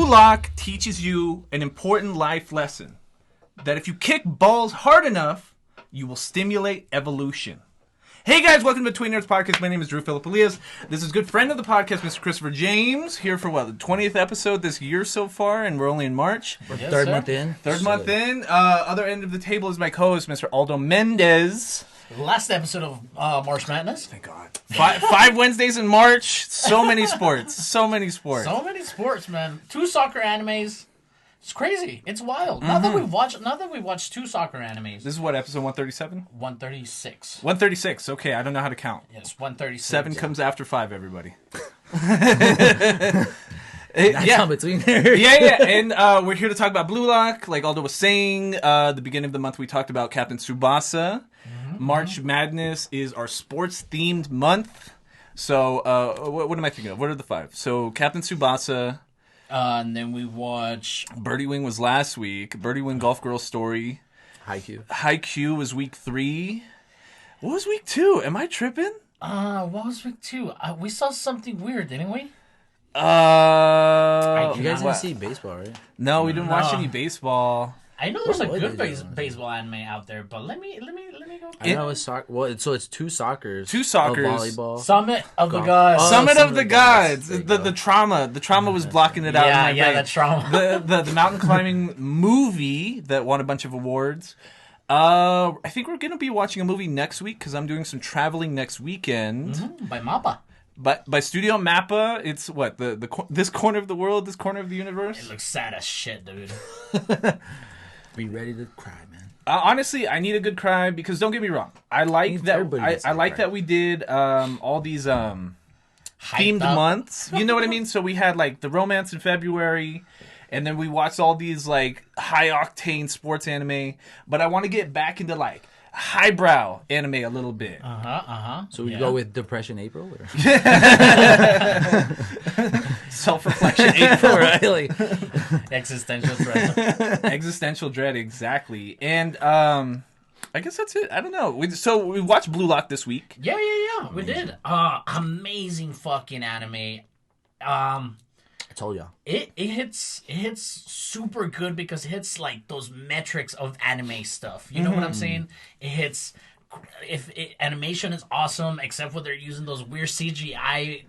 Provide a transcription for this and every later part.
Blue Lock teaches you an important life lesson. That if you kick balls hard enough, you will stimulate evolution. Hey guys, welcome to Between Nerds Podcast. My name is Drew Philip Elias. This is a good friend of the podcast, Mr. Christopher James, here for the 20th episode this year so far, and we're only in March. Yes, third month in. Third month in. Other end of the table is my co-host, Mr. Aldo Mendez. Last episode of March Madness. Thank God. Five Wednesdays in March. So many sports. So many sports. So many sports, man. 2 soccer animes. It's crazy. It's wild. Now that we've watched 2 soccer animes. This is what, episode 137? 136. 136. Okay, I don't know how to count. Yes, 136. 7 comes after 5, everybody. That's on Between Nerds. Yeah. And we're here to talk about Blue Lock. Like Aldo was saying, the beginning of the month we talked about Captain Tsubasa. March Madness is our sports-themed month. So, what am I thinking of? What are the 5? So, Captain Tsubasa. And then we watch... Birdie Wing was last week. Birdie Wing Golf Girl Story. Haikyuu was week 3. What was week 2? Am I tripping? What was week 2? We saw something weird, didn't we? You guys didn't see baseball, right? No, we didn't watch any baseball. I know there's a good baseball anime out there, but let me go. I know it's soccer. Well, so it's 2 soccers. 2 soccers. Volleyball. Summit of the Gods. Summit of the Gods. The trauma. The trauma was blocking it out. Yeah, in my brain. the trauma. The mountain climbing movie that won a bunch of awards. I think we're gonna be watching a movie next week because I'm doing some traveling next weekend. By MAPPA. But by Studio Mappa, it's what this corner of the world, this corner of the universe. It looks sad as shit, dude. Be ready to cry, man. Honestly, I need a good cry because don't get me wrong. I like that. I like that we did all these themed months. You know what I mean? So we had like the romance in February, and then we watched all these like high octane sports anime. But I want to get back into like highbrow anime a little bit. So we go with Depression April? Or? Self-reflection April, right? Like, Existential dread. Existential dread, exactly. And I guess that's it. I don't know. So we watched Blue Lock this week. Yeah. We did. Amazing fucking anime. I told y'all. It hits super good because it hits like those metrics of anime stuff. You know what I'm saying? It hits. Animation is awesome, except when they're using those weird CGI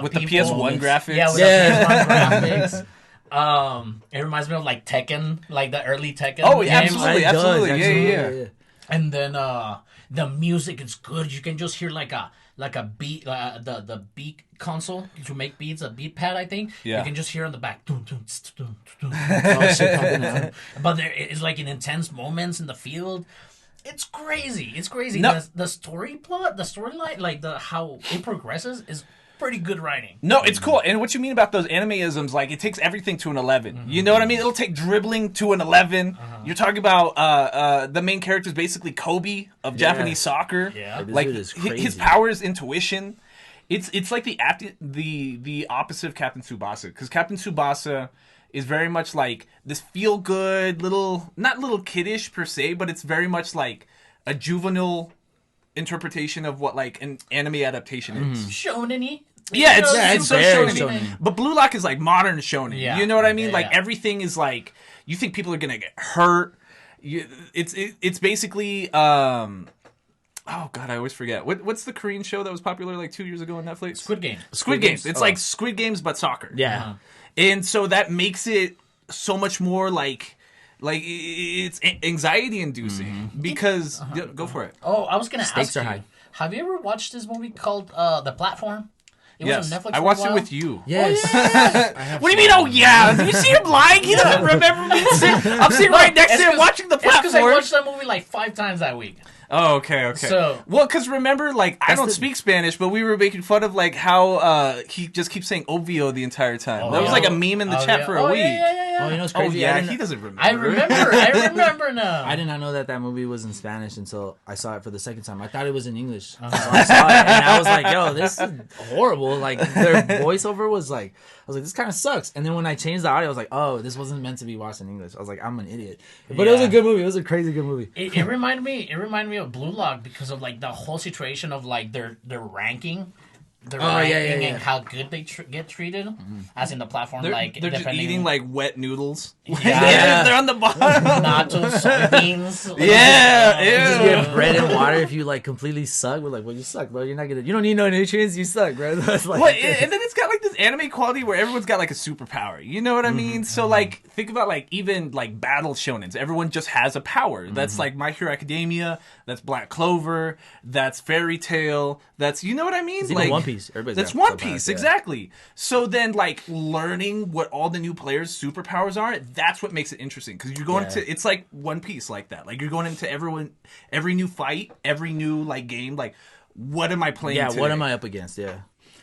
with people. the PS1 graphics. Yeah, with the PS1 graphics. It reminds me of like Tekken, like the early Tekken. Oh, games. absolutely. Yeah. And then the music is good. You can just hear like a beat, the beat console to make beats, a beat pad, I think. Yeah. You can just hear in the back. Dun, dun, dun, dun, dun. Oh, shit, pumping out. But there is like in intense moments in the field. It's crazy. No. The story plot, the storyline, like how it progresses is pretty good writing. No, it's cool. And what you mean about those animeisms, like it takes everything to an 11. You know what I mean? It'll take dribbling to an 11. You're talking about the main character is basically Kobe of Japanese soccer. Yeah. Like is crazy. his power is intuition. It's like the opposite of Captain Tsubasa, because Captain Tsubasa is very much like this feel good not little kiddish per se, but it's very much like a juvenile interpretation of what like an anime adaptation is. Shonen-y. Yeah, it's so very shonen. shonen. But Blue Lock is like modern shonen. Yeah. You know what I mean? Yeah, like yeah. everything is like you think people are gonna get hurt. It's basically oh god, I always forget. What's the Korean show that was popular like 2 years ago on Netflix? Squid Game. Squid Games. It's like Squid Games but soccer. Yeah. And so that makes it so much more like it's anxiety inducing because go for it. Oh, I was gonna Stakes ask are you. high. Have you ever watched this movie called The Platform? It was on Netflix. I for watched a while. it with you. Yes. What do you mean? Oh yeah! Do you see him lying? He doesn't remember me. I'm sitting right next to him watching The Platform. It's because I watched that movie like 5 times that week. Oh, okay. So- well, because remember, like, I don't speak Spanish, but we were making fun of, like, how he just keeps saying obvio the entire time. That was, like, a meme in the chat for a week. Yeah. Oh, you know what's Oh, crazy? yeah, he doesn't remember. I remember now. I did not know that movie was in Spanish until I saw it for the second time. I thought it was in English. So I saw it, and I was like, yo, this is horrible. Like, their voiceover was like, I was like, this kind of sucks. And then when I changed the audio, I was like, oh, this wasn't meant to be watched in English. I was like, I'm an idiot. But it was a good movie. It was a crazy good movie. It reminded me of Blue Lock because of like the whole situation of like their ranking. their ranking and how good they get treated, as in the platform. They're just eating like wet noodles. Yeah, they're on the bottom. Nato soybeans. You just get bread and water if you like completely suck. We're like, well, you suck, bro. You're not gonna. You don't need no nutrients. You suck, bro. That's like, and then it's got like this anime quality where everyone's got like a superpower. You know what I mean? So like, think about like even like battle shonens. Everyone just has a power. That's like My Hero Academia. That's Black Clover. That's Fairy Tail. That's, you know what I mean? It's like even One Piece. That's One Piece, exactly. So then, like, learning what all the new players' superpowers are, that's what makes it interesting. Because you're going into, it's like One Piece like that. Like, you're going into every new fight, every new, like, game. Like, what am I playing today? What am I up against? Yeah.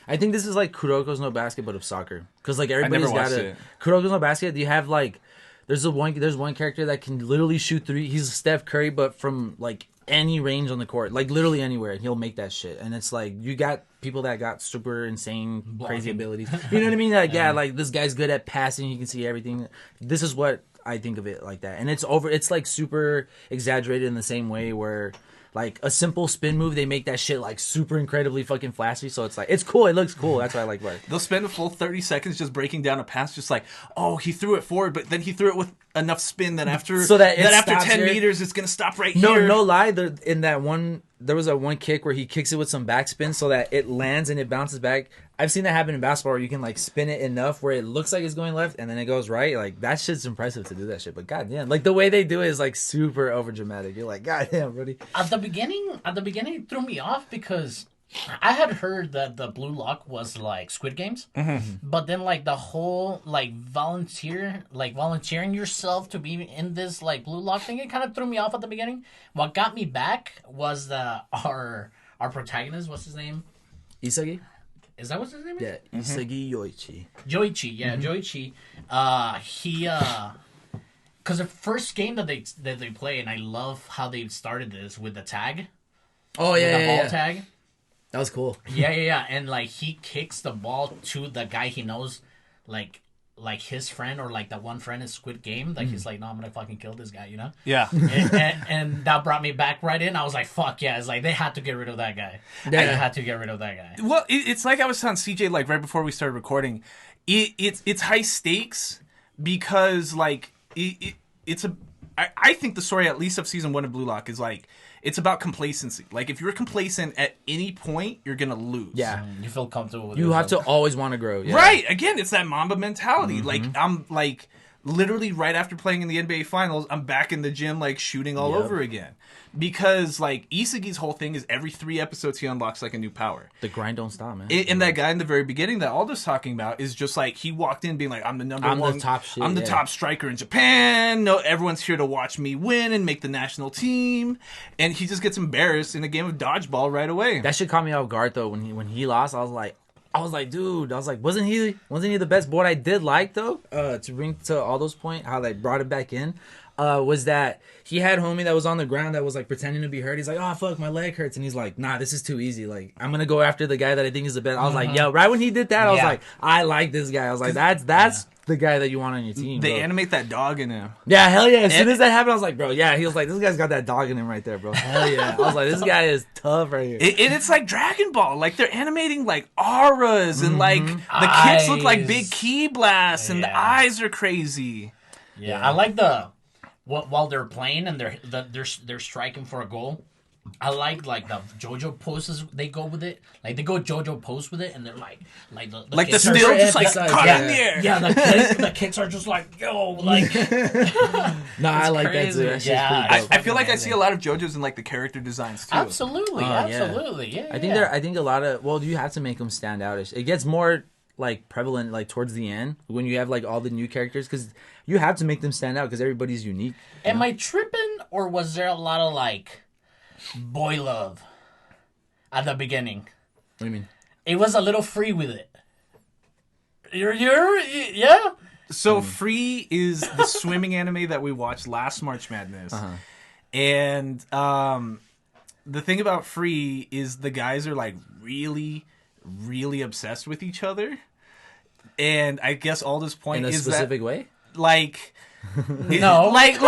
I think this is like Kuroko's no Basket, but of soccer. Because, like, everybody's got it. Kuroko's no Basket, you have, like, there's one character that can literally shoot three. He's Steph Curry, but from, like, any range on the court, like literally anywhere, he'll make that shit. And it's like, you got people that got super insane crazy abilities, you know what I mean? Like, like this guy's good at passing, he can see everything. This is what I think of it like that. And it's like super exaggerated in the same way where like a simple spin move, they make that shit like super incredibly fucking flashy. So it's like, it's cool, it looks cool. That's why I like it. They'll spend a full 30 seconds just breaking down a pass, just like, oh, he threw it forward, but then he threw it with enough spin that after 10 meters it's gonna stop right here. No lie, in that one, there was one kick where he kicks it with some backspin so that it lands and it bounces back. I've seen that happen in basketball where you can like spin it enough where it looks like it's going left and then it goes right. Like, that shit's impressive to do that shit. But goddamn, like the way they do it is like super over dramatic. You're like, goddamn, buddy. At the beginning it threw me off because I had heard that the Blue Lock was like Squid Games, but then like the whole like volunteering yourself to be in this like Blue Lock thing, it kind of threw me off at the beginning. What got me back was our protagonist. What's his name? Isagi. Is that what his name is? Yeah, Isagi Yoichi. Joichi, yeah, Joichi. He because the first game that they play, and I love how they started this with the tag. Oh yeah, the ball tag. That was cool. Yeah. And, like, he kicks the ball to the guy he knows, like his friend or, like, that one friend in Squid Game. Like, he's like, no, I'm going to fucking kill this guy, you know? Yeah. and that brought me back right in. I was like, fuck, yeah. It's like, they had to get rid of that guy. Yeah. They had to get rid of that guy. Well, it's like I was telling CJ, like, right before we started recording. It's high stakes because, like, I think the story, at least of season 1 of Blue Lock, is, like, it's about complacency. Like, if you're complacent at any point, you're going to lose. Yeah. You feel comfortable with You have to always want to grow. Yeah. Right. Again, it's that Mamba mentality. Like, I'm, like, literally right after playing in the NBA Finals, I'm back in the gym, like, shooting all over again. Because, like, Isagi's whole thing is every 3 episodes he unlocks, like, a new power. The grind don't stop, man. And that guy in the very beginning that Aldo's talking about is just, like, he walked in being like, I'm the top shit. I'm the top striker in Japan. No, everyone's here to watch me win and make the national team. And he just gets embarrassed in a game of dodgeball right away. That shit caught me off guard, though. When he lost, I was like, dude, wasn't he the best? But what I did like, though, to bring to Aldo's point, how they brought him back in, was that he had homie that was on the ground that was like pretending to be hurt. He's like, oh fuck, my leg hurts, and he's like, nah, this is too easy. Like, I'm gonna go after the guy that I think is the best. I was like, yo, right when he did that, I was like, I like this guy. I was like, that's the guy that you want on your team. They bro. animate that dog in him. Yeah, hell yeah. As soon as that happened, I was like, bro, yeah. He was like, this guy's got that dog in him right there, bro. Hell yeah. I was like, this guy is tough right here. And it's like Dragon Ball. Like, they're animating like auras and like the kicks look like big ki blasts and the eyes are crazy. Yeah. I like while they're playing and they're striking for a goal. I like the JoJo poses they go with it. Like, they go JoJo pose with it, and they're like the still just like caught in the air. Yeah, the kicks are just like, yo, like. No, I like crazy. That too. Yeah, I feel like I see a lot of JoJo's in like the character designs too. Absolutely. Yeah. I think a lot of you have to make them stand out. It gets more like prevalent like towards the end when you have like all the new characters because you have to make them stand out because everybody's unique. Am I tripping, or was there a lot of like boy love at the beginning? What do you mean? It was a little free with it. Yeah. So Free is the swimming anime that we watched last March Madness, and the thing about Free is the guys are like really, really obsessed with each other, and I guess Aldo's point is specific way. Like, no, like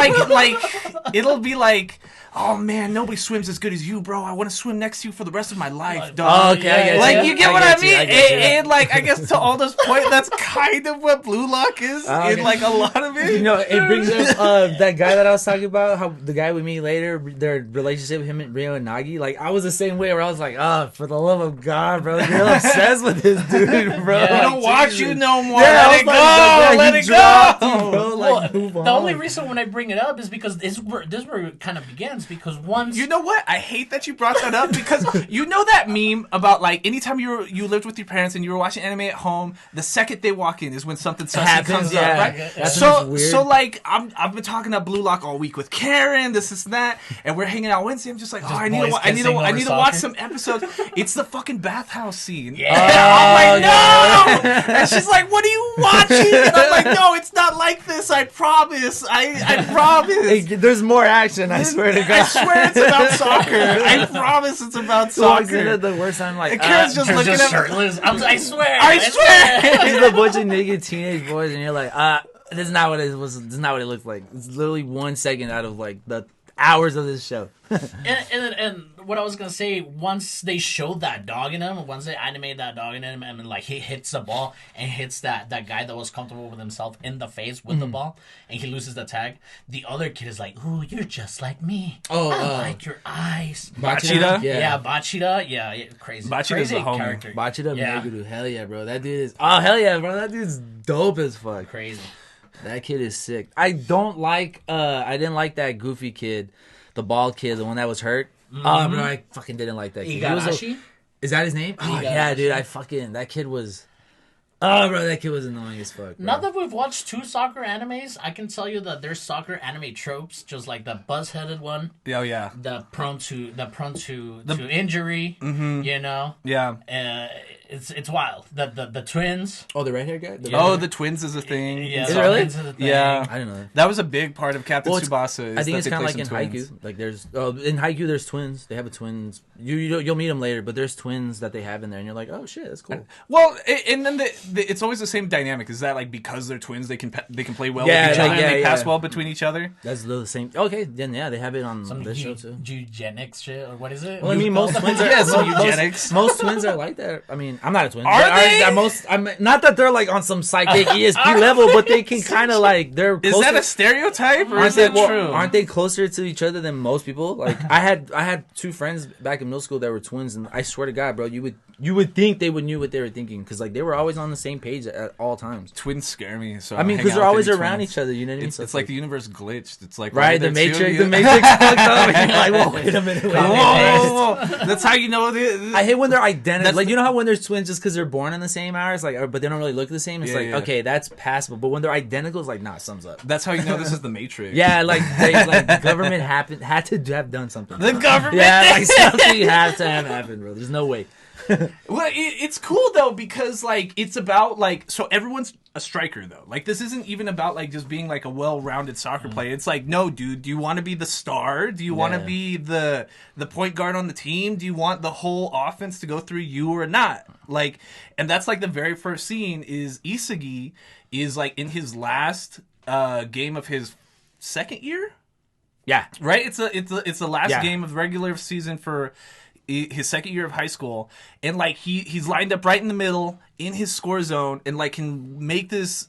it'll be like oh man, nobody swims as good as you, bro. I want to swim next to you for the rest of my life, Oh, dog. okay, Like, you get what I mean? And like, I guess to Aldo's point, that's kind of what Blue Lock is in like a lot of it. You know, it brings up that guy that I was talking about, how the guy we meet later, their relationship with him and Rio and Nagi. Like, I was the same way where I was like, for the love of God, bro, you're obsessed with this dude, bro. I don't watch you no more. Yeah, Let it go. Let it go. Bro. Like, move on. The only reason when I bring it up is because this is where it kind of begins. Because once you know what, I hate that you brought that up because you know that meme about like anytime you lived with your parents and you were watching anime at home, the second they walk in is when something sussy comes up, right? So like I've been talking to Blue Lock all week with Karen, this and that, and we're hanging out Wednesday. I'm just like, I need to watch some episodes. It's the fucking bathhouse scene. Yeah. I'm like, no, and she's like, what are you watching? And I'm like, no, it's not like this. I promise. I promise. Hey, there's more action. I swear to God. I swear it's about soccer. I promise it's about soccer. The worst time, like, and Karen's just looking at shirtless. I swear. I swear. He's a bunch of naked teenage boys, and you're like, this is not what it was. This is not what it looked like. It's literally 1 second out of like the hours of this show. and what I was gonna say, once they showed that dog in him, once they animated that dog in him, and like he hits the ball and hits that guy that was comfortable with himself in the face with the ball, and he loses the tag. The other kid is like, "Ooh, you're just like me. I like your eyes." Bachida? Yeah, Bachida. Yeah, crazy. Bachida's crazy the homie. character. Bachida Yeah. Meguru. Hell yeah, bro. That dude is. Oh, hell yeah, bro. That dude's dope as fuck. Crazy. That kid is sick. I don't like. I didn't like that goofy kid, the bald kid, the one that was hurt. Oh, bro, I fucking didn't like that kid. Igarashi? Is that his name? Oh, yeah, dude. That kid was. Oh, bro, that kid was annoying as fuck. Bro. Now that we've watched 2 soccer animes, I can tell you that there's soccer anime tropes, just like the buzz-headed one. Oh yeah. The prone to injury. Mm-hmm. You know. Yeah. It's wild. The twins. Oh, the red hair guy. The twins is a thing. Yeah. Is it really? Is a thing. Yeah. I didn't know that. That was a big part of Captain Tsubasa. I think it's kind of like in twins. Haikyuu. Like there's in Haikyuu, there's twins. They have a twins. You'll meet them later, but there's twins that they have in there, and you're like, oh shit, that's cool. Well, and then it's always the same dynamic. Is that like because they're twins, they can play well with each other, and they pass well between each other? That's the same. Okay, then yeah, they have it on this show too. Eugenics shit, or what is it? Well, I mean, most twins are eugenics. Most twins are like that. I mean, I'm not a twin. Are they? I'm not that they're like on some psychic ESP level, but they can kind of like they're. Is that a stereotype or is that true? Aren't they closer to each other than most people? Like I had 2 friends back in middle school that were twins, and I swear to God, bro, you would think they would knew what they were thinking because like they were always on the same page at all times. Twins scare me. So I mean, because they're always around each other. You know what I mean? It's like the universe glitched. It's like right, the Matrix fucked up. And you're like, whoa, wait a minute. Whoa. That's how you know. I hate when they're identical. Like you know how when there's twins, just because they're born in the same hours, like, but they don't really look the same. It's okay, that's passable. But when they're identical, it's like, nah, sums up. That's how you know this is the Matrix. Yeah, like the government had to have done something. The government, like something had to have happened, bro. There's no way. Well, it's cool though because like it's about like so everyone's a striker though. Like this isn't even about like just being like a well-rounded soccer player. It's like no, dude. Do you want to be the star? Do you want to be the point guard on the team? Do you want the whole offense to go through you or not? Like, and that's like the very first scene is Isagi is like in his last game of his second year. Yeah, right. It's the last game of the regular season for his second year of high school, and like he's lined up right in the middle in his score zone and like can make this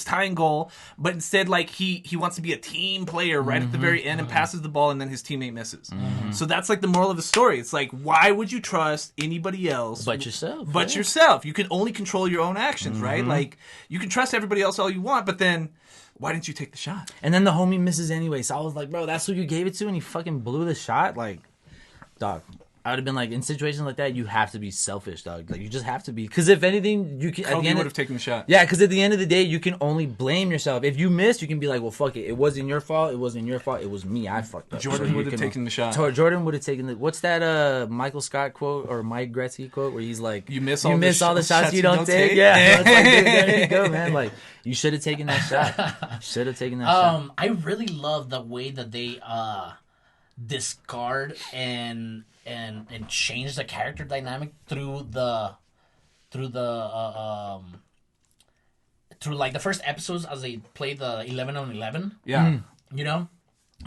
tying goal, but instead like he wants to be a team player right at the very end and passes the ball and then his teammate misses. So that's like the moral of the story. It's like, why would you trust anybody else but yourself? But yourself. You can only control your own actions, right? Like you can trust everybody else all you want, but then why didn't you take the shot? And then the homie misses anyway. So I was like, bro, that's who you gave it to and he fucking blew the shot? Like, dog, I would have been like, in situations like that, you have to be selfish, dog. Like, you just have to be. Because if anything, you can. Kobe would have taken the shot. Yeah, because at the end of the day, you can only blame yourself. If you miss, you can be like, well, fuck it. It wasn't your fault. It wasn't your fault. It was me. I fucked up. Jordan would have taken the shot. Jordan would have taken the. What's that Michael Scott quote or Mike Gretzky quote where he's like, You miss all the shots you don't take? Yeah. It's like, dude, there you go, man. Like, you should have taken that shot. Should have taken that shot. I really love the way that they discard and change the character dynamic through like the first episodes as they play the 11 on 11. Yeah. You know?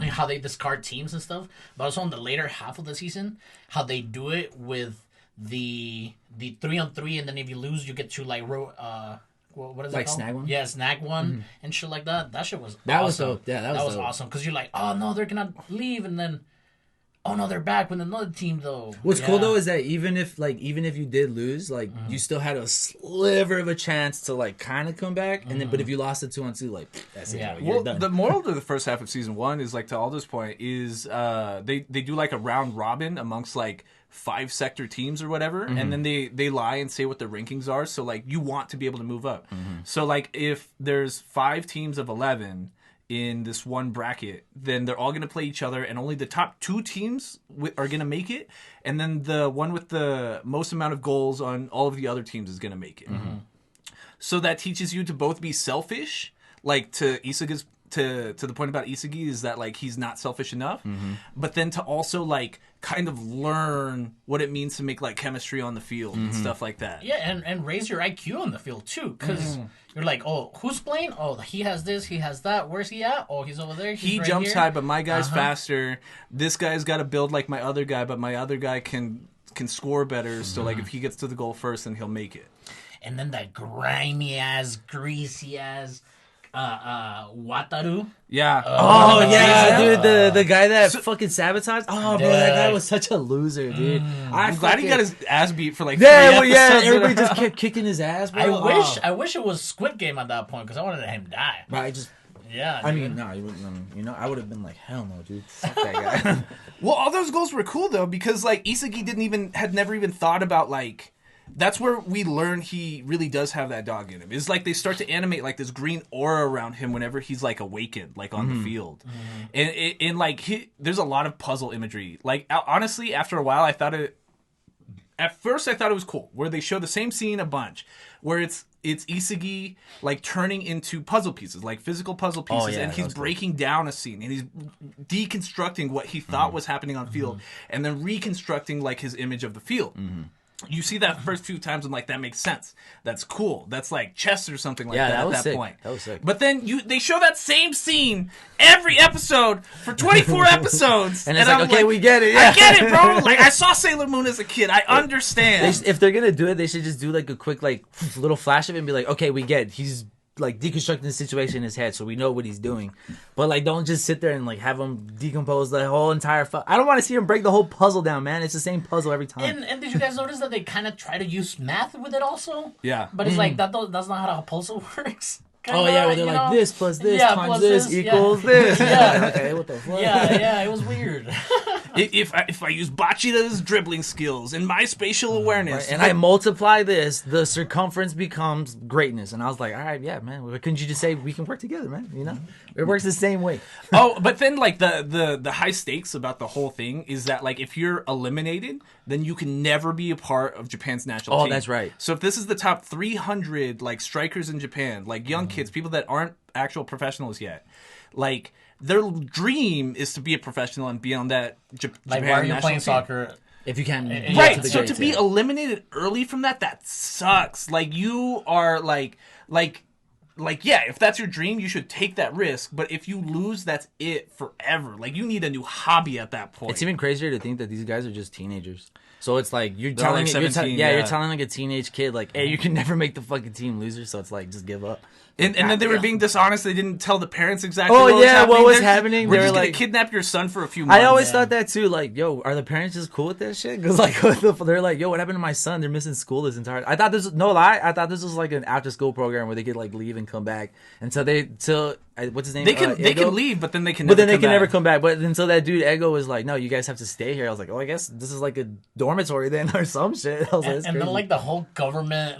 and how they discard teams and stuff, but also in the later half of the season, how they do it with the 3-on-3, and then if you lose, you get to like what is it like called? snag one? Yeah, snag one and shit like that. That shit was That awesome. was dope. Yeah, that was dope. awesome because you're like, oh no, they're gonna leave, and then oh no, they're back with another team though. What's cool though is that even if you did lose, like you still had a sliver of a chance to like kind of come back, and then but if you lost it 2-on-2, like that's it. Yeah. You're done. The moral to the first half of season 1 is like to Aldo's point is they do like a round robin amongst like 5 sector teams or whatever, and then they lie and say what their rankings are. So like you want to be able to move up. So like if there's 5 teams of 11 in this one bracket, then they're all going to play each other, and only the top 2 teams are going to make it, and then the one with the most amount of goals on all of the other teams is going to make it. So that teaches you to both be selfish, like to Isaga's to the point about Isagi is that like he's not selfish enough, but then to also like kind of learn what it means to make like chemistry on the field and stuff like that. Yeah, and raise your IQ on the field too, because you're like, oh, who's playing? Oh, he has this, he has that. Where's he at? Oh, he's over there. He right jumps here. high, but my guy's faster. This guy's got to build like my other guy, but my other guy can score better. So like if he gets to the goal first, then he'll make it. And then that grimy ass, greasy ass Wataru. Yeah. Oh yeah, dude, the guy that fucking sabotaged. Oh, bro, that guy was such a loser, dude. I'm glad he got his ass beat for like 3 yeah, episodes. everybody just kept kicking his ass, bro. I wish it was Squid Game at that point because I wanted him to die. But I just. Yeah, I dude. mean, no, I would have been like, hell no, dude. Fuck that guy. Well, all those goals were cool though because like Isagi had never even thought about like. That's where we learn he really does have that dog in him. It's like they start to animate like this green aura around him whenever he's like awakened, like on the field, and like there's a lot of puzzle imagery. Like honestly, after a while, At first, I thought it was cool where they show the same scene a bunch, where it's Isagi like turning into puzzle pieces, like physical puzzle pieces, and he's breaking down a scene and he's deconstructing what he thought was happening on field, and then reconstructing like his image of the field. You see that first few times and like that makes sense. That's cool. That's like chess or something like that at that sick. point. That was sick. But then they show that same scene every episode for 24 episodes. And it's like, okay, we get it. Yeah. I get it, bro. Like I saw Sailor Moon as a kid. I understand. If they're gonna do it, they should just do like a quick like little flash of it and be like, okay, we get it. He's like deconstructing the situation in his head, so we know what he's doing. But like, don't just sit there and like have him decompose the whole entire. I don't want to see him break the whole puzzle down, man. It's the same puzzle every time. And did you guys notice that they kind of try to use math with it also? Yeah. But it's like that's not how a puzzle works. Kinda, oh yeah, where they're like this plus this times this equals this. Yeah. Okay, what the fuck? Yeah, it was weird. If I use Bachida's dribbling skills and my spatial awareness, and I multiply this, the circumference becomes greatness. And I was like, all right, yeah, man. Why couldn't you just say we can work together, man? You know, it works the same way. Oh, but then like the high stakes about the whole thing is that like if you're eliminated, then you can never be a part of Japan's national team. Oh, that's right. So if this is the top 300 like strikers in Japan, like young kids, people that aren't actual professionals yet, like their dream is to be a professional and be on that Japan Like, why are you playing team. soccer? If you can, Right. So to be eliminated early from that sucks. Like you are like yeah, if that's your dream, you should take that risk. But if you lose, that's it forever. Like you need a new hobby at that point. It's even crazier to think that these guys are just teenagers. So it's like you're They're telling like you're 17, you're telling like a teenage kid like, hey, you can never make the fucking team loser. So it's like just give up. And then they were being dishonest. They didn't tell the parents exactly. Oh, what was yeah, happening. what was They're- happening. We're They just were gonna like- kidnap your son for a few months. I always thought that too. Like, yo, are the parents just cool with that shit? Because like, they're like, yo, what happened to my son? They're missing school this entire. I thought this was no lie. I thought this was like an after school program where they could like leave and come back. And so what's his name? They can Ego? leave, but then they can. But then they come can never back. come back. But until that dude Ego was like, no, you guys have to stay here. I was like, oh, I guess this is like a dormitory then or some shit. I was like, And then like the whole government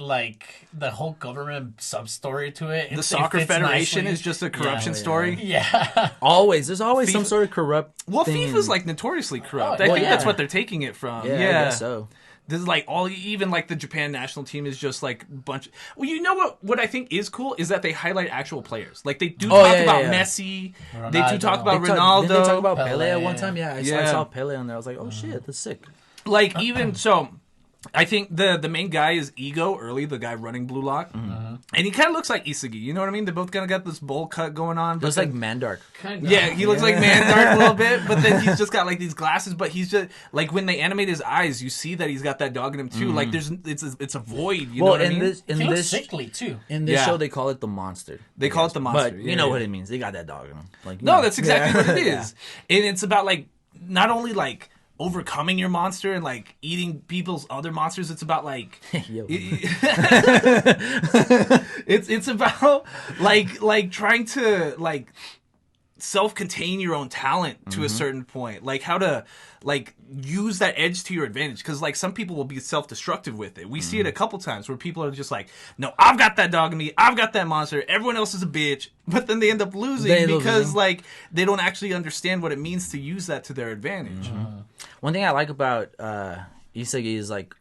sub story to it. The soccer federation is just a corruption story. Yeah. there's always some sort of corrupt. Well, thing. FIFA's like notoriously corrupt. Oh, I well, think yeah. that's what they're taking it from. Yeah, I guess so. This is like even like the Japan national team is just like a bunch. Well, you know what I think is cool is that they highlight actual players. Like they do talk about Messi. Ronaldo. They do talk about Didn't Ronaldo. they talk about Pele. Pele at one time? Yeah, I Yeah. saw Pele on there. I was like, oh shit, that's sick. Like even so, I think the main guy is Ego early, the guy running Blue Lock. And he kind of looks like Isagi. You know what I mean? They both kind of got this bowl cut going on. Looks like Mandark. Kind of. Yeah, he looks like Mandark a little bit, but then he's just got like these glasses. But he's just like when they animate his eyes, you see that he's got that dog in him too. Like it's a void. You know what I mean? He looks sickly too. In this show, they call it the monster. They call it the monster. But you know what it means. They got that dog in him. Like, no, that's exactly what it is. And it's about like not only like overcoming your monster and like eating people's other monsters. It's about like it's about like trying to like self-contain your own talent to a certain point, like how to like use that edge to your advantage, because like some people will be self-destructive with it. We see it a couple times where people are just like, no, I've got that dog in me, I've got that monster, everyone else is a bitch, but then they end up losing because like they don't actually understand what it means to use that to their advantage. One thing I like about Isagi is like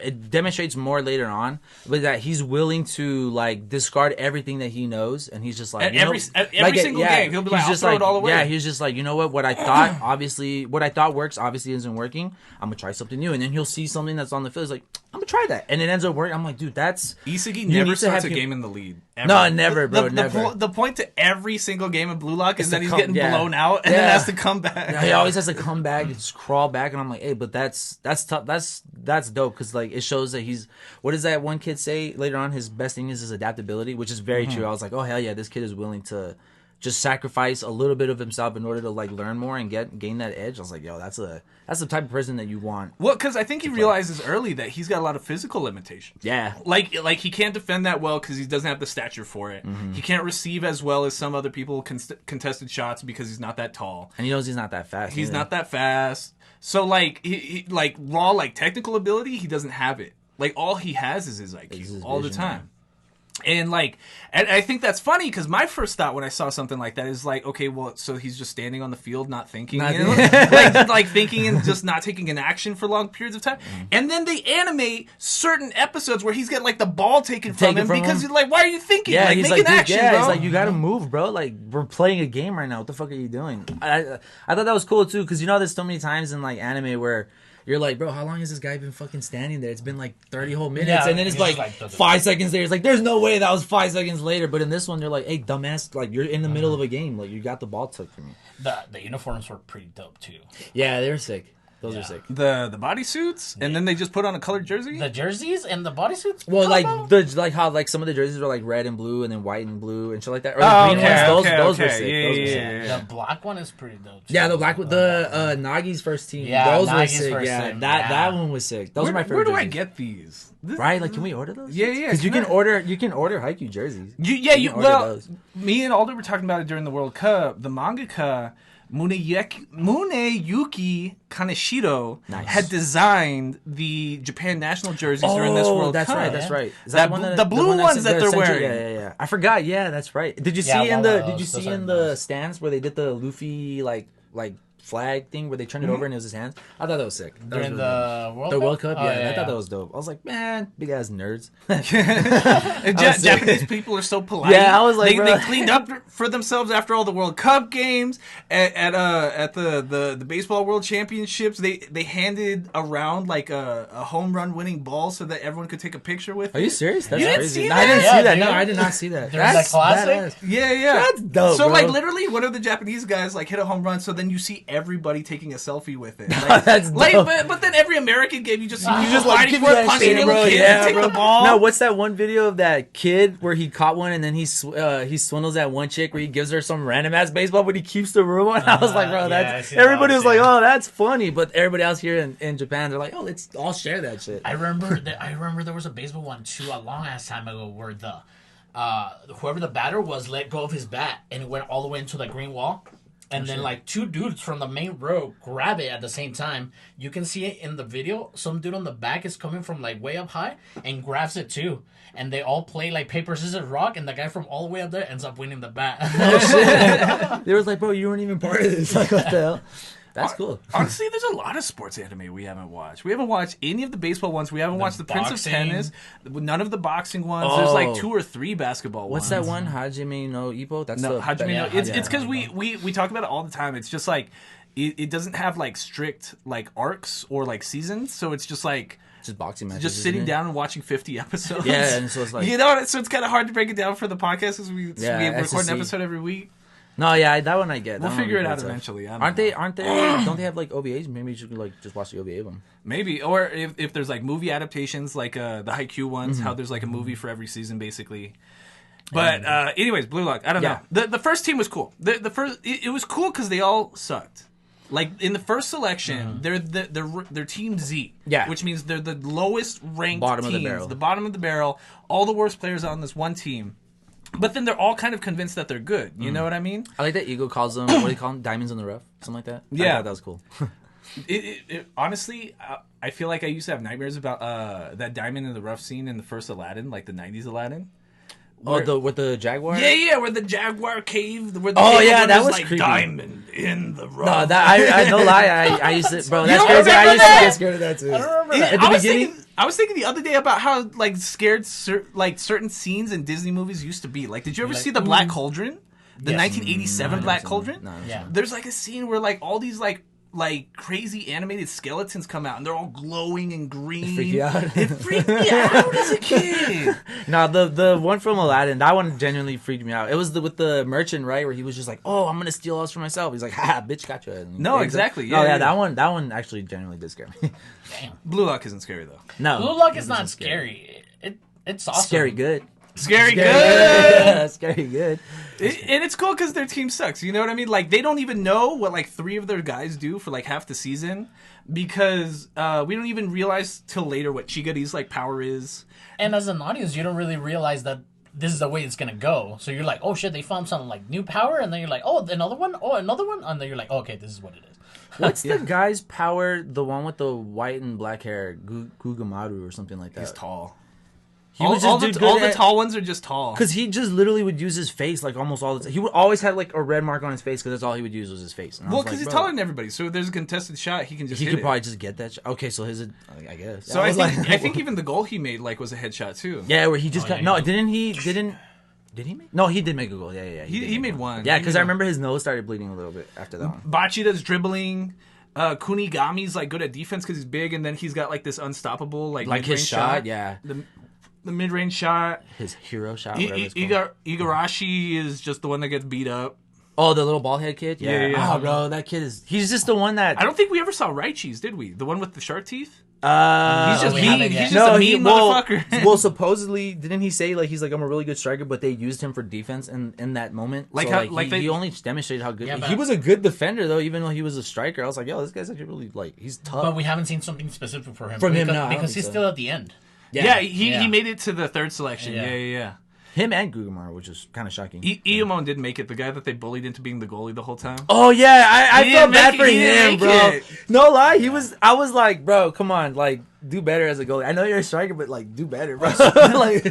it demonstrates more later on, but that he's willing to like discard everything that he knows, and he's just like every single game he'll be like, I'll throw it all away. Yeah, he's just like, you know what I thought works obviously isn't working. I'm gonna try something new, and then he'll see something that's on the field. He's like, I'm gonna try that, and it ends up working. I'm like, dude, that's Isagi never starts a game in the lead. Ever. No, never, bro. Never. The point to every single game of Blue Lock is that he's getting blown out and then has to come back. Yeah, he always has to come back and just crawl back, and I'm like, hey, but that's tough. That's dope, because like it shows that he's, what does that one kid say later on? His best thing is his adaptability, which is very true. I was like, oh hell yeah, this kid is willing to just sacrifice a little bit of himself in order to like learn more and gain that edge. I was like, yo, that's the type of person that you want. Well, because I think he realizes early that he's got a lot of physical limitations. Yeah, like he can't defend that well because he doesn't have the stature for it. He can't receive as well as some other people contested shots because he's not that tall, and he knows he's not that fast. He's not that fast. So like he like raw like technical ability, he doesn't have it. Like all he has is his IQ all the time. And like, and I think that's funny because my first thought when I saw something like that is like, okay, well, so he's just standing on the field, not thinking, you know? like thinking and just not taking an action for long periods of time. And then they animate certain episodes where he's getting like the ball taken from him because he's like, why are you thinking? Yeah, like, he's make like, an action, bro. He's like, you gotta move, bro. Like, we're playing a game right now. What the fuck are you doing? I thought that was cool too, because you know, there's so many times in like anime where you're like, bro, how long has this guy been fucking standing there? It's been like 30 whole minutes. And then it's like 5 seconds later. It's like, there's no way that was 5 seconds later. But in this one, they're like, hey, dumbass, like, you're in the middle of a game. Like, you got the ball took from you. The uniforms were pretty dope, too. Yeah, they're sick. Those are sick. The bodysuits, and then they just put on a colored jersey. The jerseys and the bodysuits. Well, like how like some of the jerseys are like red and blue, and then white and blue and shit like that. Or the green ones, those were sick. Yeah. The black one is pretty dope too. Yeah, the black one, the Nagi's first team. Yeah, those were sick. Yeah, that one was sick. Those are my favorite. Where do I get these? Right? Like, can we order those? Yeah. Because you can order Haikyuu jerseys. Well, me and Alder were talking about it during the World Cup. The mangaka Muneyuki Kaneshiro had designed the Japan national jerseys during this World Cup. That's right. Is that the blue ones that they're wearing? Yeah. I forgot. Yeah, that's right. Did you see in the stands where they did the Luffy like flag thing where they turned it over and it was his hands? I thought that was sick. During the World Cup? I thought that was dope. I was like, man, big ass nerds. Japanese people are so polite. Yeah, I was like, they cleaned up for themselves after all the World Cup games. At the baseball World Championships, they handed around like a home run winning ball so that everyone could take a picture with it. Are you serious? That's crazy. I didn't see that. No, I did not see that. That's classic. Yeah. That's dope. So bro. like literally, one of the Japanese guys like hit a home run. So then you see everybody taking a selfie with it. Like, that's dope. But then every American game, you just like give that punching little kid and take the ball. No, what's that one video of that kid where he caught one and then he swindles that one chick where he gives her some random ass baseball but he keeps the real one? I was like, bro, that's everybody was like, oh, that's funny, but everybody else here in Japan, they're like, oh, let's all share that shit. I remember there was a baseball one too a long ass time ago where the whoever the batter was let go of his bat and it went all the way into the green wall. And then, like, two dudes from the main row grab it at the same time. You can see it in the video. Some dude on the back is coming from, like, way up high and grabs it, too. And they all play, like, paper, scissors, rock. And the guy from all the way up there ends up winning the bat. Oh, shit. They was like, bro, you weren't even part of this. Like, what the hell? That's cool. Honestly, there's a lot of sports anime we haven't watched. We haven't watched any of the baseball ones. We haven't watched the Prince of Tennis. None of the boxing ones. There's like 2 or 3 basketball ones. What's that one? Hajime no Ippo? It's because we talk about it all the time. It's just like it doesn't have like strict like arcs or like seasons, so it's just like just boxing matches, just sitting down and watching 50 episodes. Yeah, and so it's like, you know, so it's kind of hard to break it down for the podcast because we record an episode every week. No, yeah, that one I get. We'll figure it out eventually. Aren't they? Don't they have like OVAs? Maybe you should like just watch the OVA of them. Maybe, or if there's like movie adaptations, like the Haikyuu ones, how there's like a movie for every season, basically. But anyways, Blue Lock. I don't know. The first team was cool. The first it was cool because they all sucked. Like in the first selection, they're Team Z, which means they're the lowest ranked bottom teams, of the barrel. The bottom of the barrel. All the worst players on this one team. But then they're all kind of convinced that they're good. You know what I mean? I like that Ego calls them, what do you call them? Diamonds in the rough? Something like that? Yeah. I thought that was cool. Honestly, I feel like I used to have nightmares about that diamond in the rough scene in the first Aladdin, like the 90s Aladdin. With the Jaguar? Yeah, where the Jaguar cave. That was like creepy. Diamond in the rough. No, that I no lie. I used to, bro. That's crazy. I used to get scared of that too. I don't remember that. At the beginning. I was thinking the other day about how like scared certain scenes in Disney movies used to be. Like, did you ever see the Black Cauldron? The 1987 Black Cauldron? No, yeah. There's like a scene where like all these like crazy animated skeletons come out and they're all glowing and green. Freak you out? It freaked me out as a kid. No, the one from Aladdin, that one genuinely freaked me out. It was with the merchant, right, where he was just like, "Oh, I'm gonna steal us for myself." He's like, "Ha, bitch, got you." No, exactly. Yeah, yeah, that one actually genuinely did scare me. Damn. Blue Lock isn't scary though. No, Blue Lock is not scary. It's awesome. Scary good. Scary good. Yeah, scary good. And it's cool because their team sucks. You know what I mean? Like, they don't even know what, like, 3 of their guys do for, like, half the season. Because we don't even realize till later what Chigari's, like, power is. And as an audience, you don't really realize that this is the way it's going to go. So you're like, oh, shit, they found some, like, new power. And then you're like, oh, another one? Oh, another one? And then you're like, oh, okay, this is what it is. What's the guy's power, the one with the white and black hair? Gugamaru or something like that. He's tall. He was all the tall ones are just tall. Because he just literally would use his face like almost all the time. He would always have like a red mark on his face because that's all he would use was his face. Well, because he's taller than everybody, so if there's a contested shot, he can just he hit could it. probably just get that. Okay, so I guess. So I think even the goal he made like was a headshot too. Yeah, where he just did he make? No, he did make a goal. Yeah. He made one. Yeah, because I remember his nose started bleeding a little bit after that one. Bachida's dribbling. Kunigami's like good at defense because he's big, and then he's got like this unstoppable like his shot. Yeah. The mid-range shot. His hero shot, whatever it's called. Igarashi is just the one that gets beat up. Oh, the little bald head kid? Yeah. Oh, bro, that kid he's just the one that... I don't think we ever saw Raichi's, did we? The one with the shark teeth? He's just mean. He's just a mean motherfucker. Well, supposedly, didn't he say like he's like I'm a really good striker, but they used him for defense in that moment. Like so, how, he only demonstrated how good Yeah, he was. A good defender though, even though he was a striker. I was like, yo, this guy's actually really like he's tough. But we haven't seen something specific for him. Because he's still at the end. Yeah, he made it to the 3rd selection. Yeah. Him and Gugamaru, which is kind of shocking. Iyamon did make it, the guy that they bullied into being the goalie the whole time. Oh yeah, I felt bad for him, bro. No lie, I was like, bro, come on, like do better as a goalie. I know you're a striker, but like do better, bro.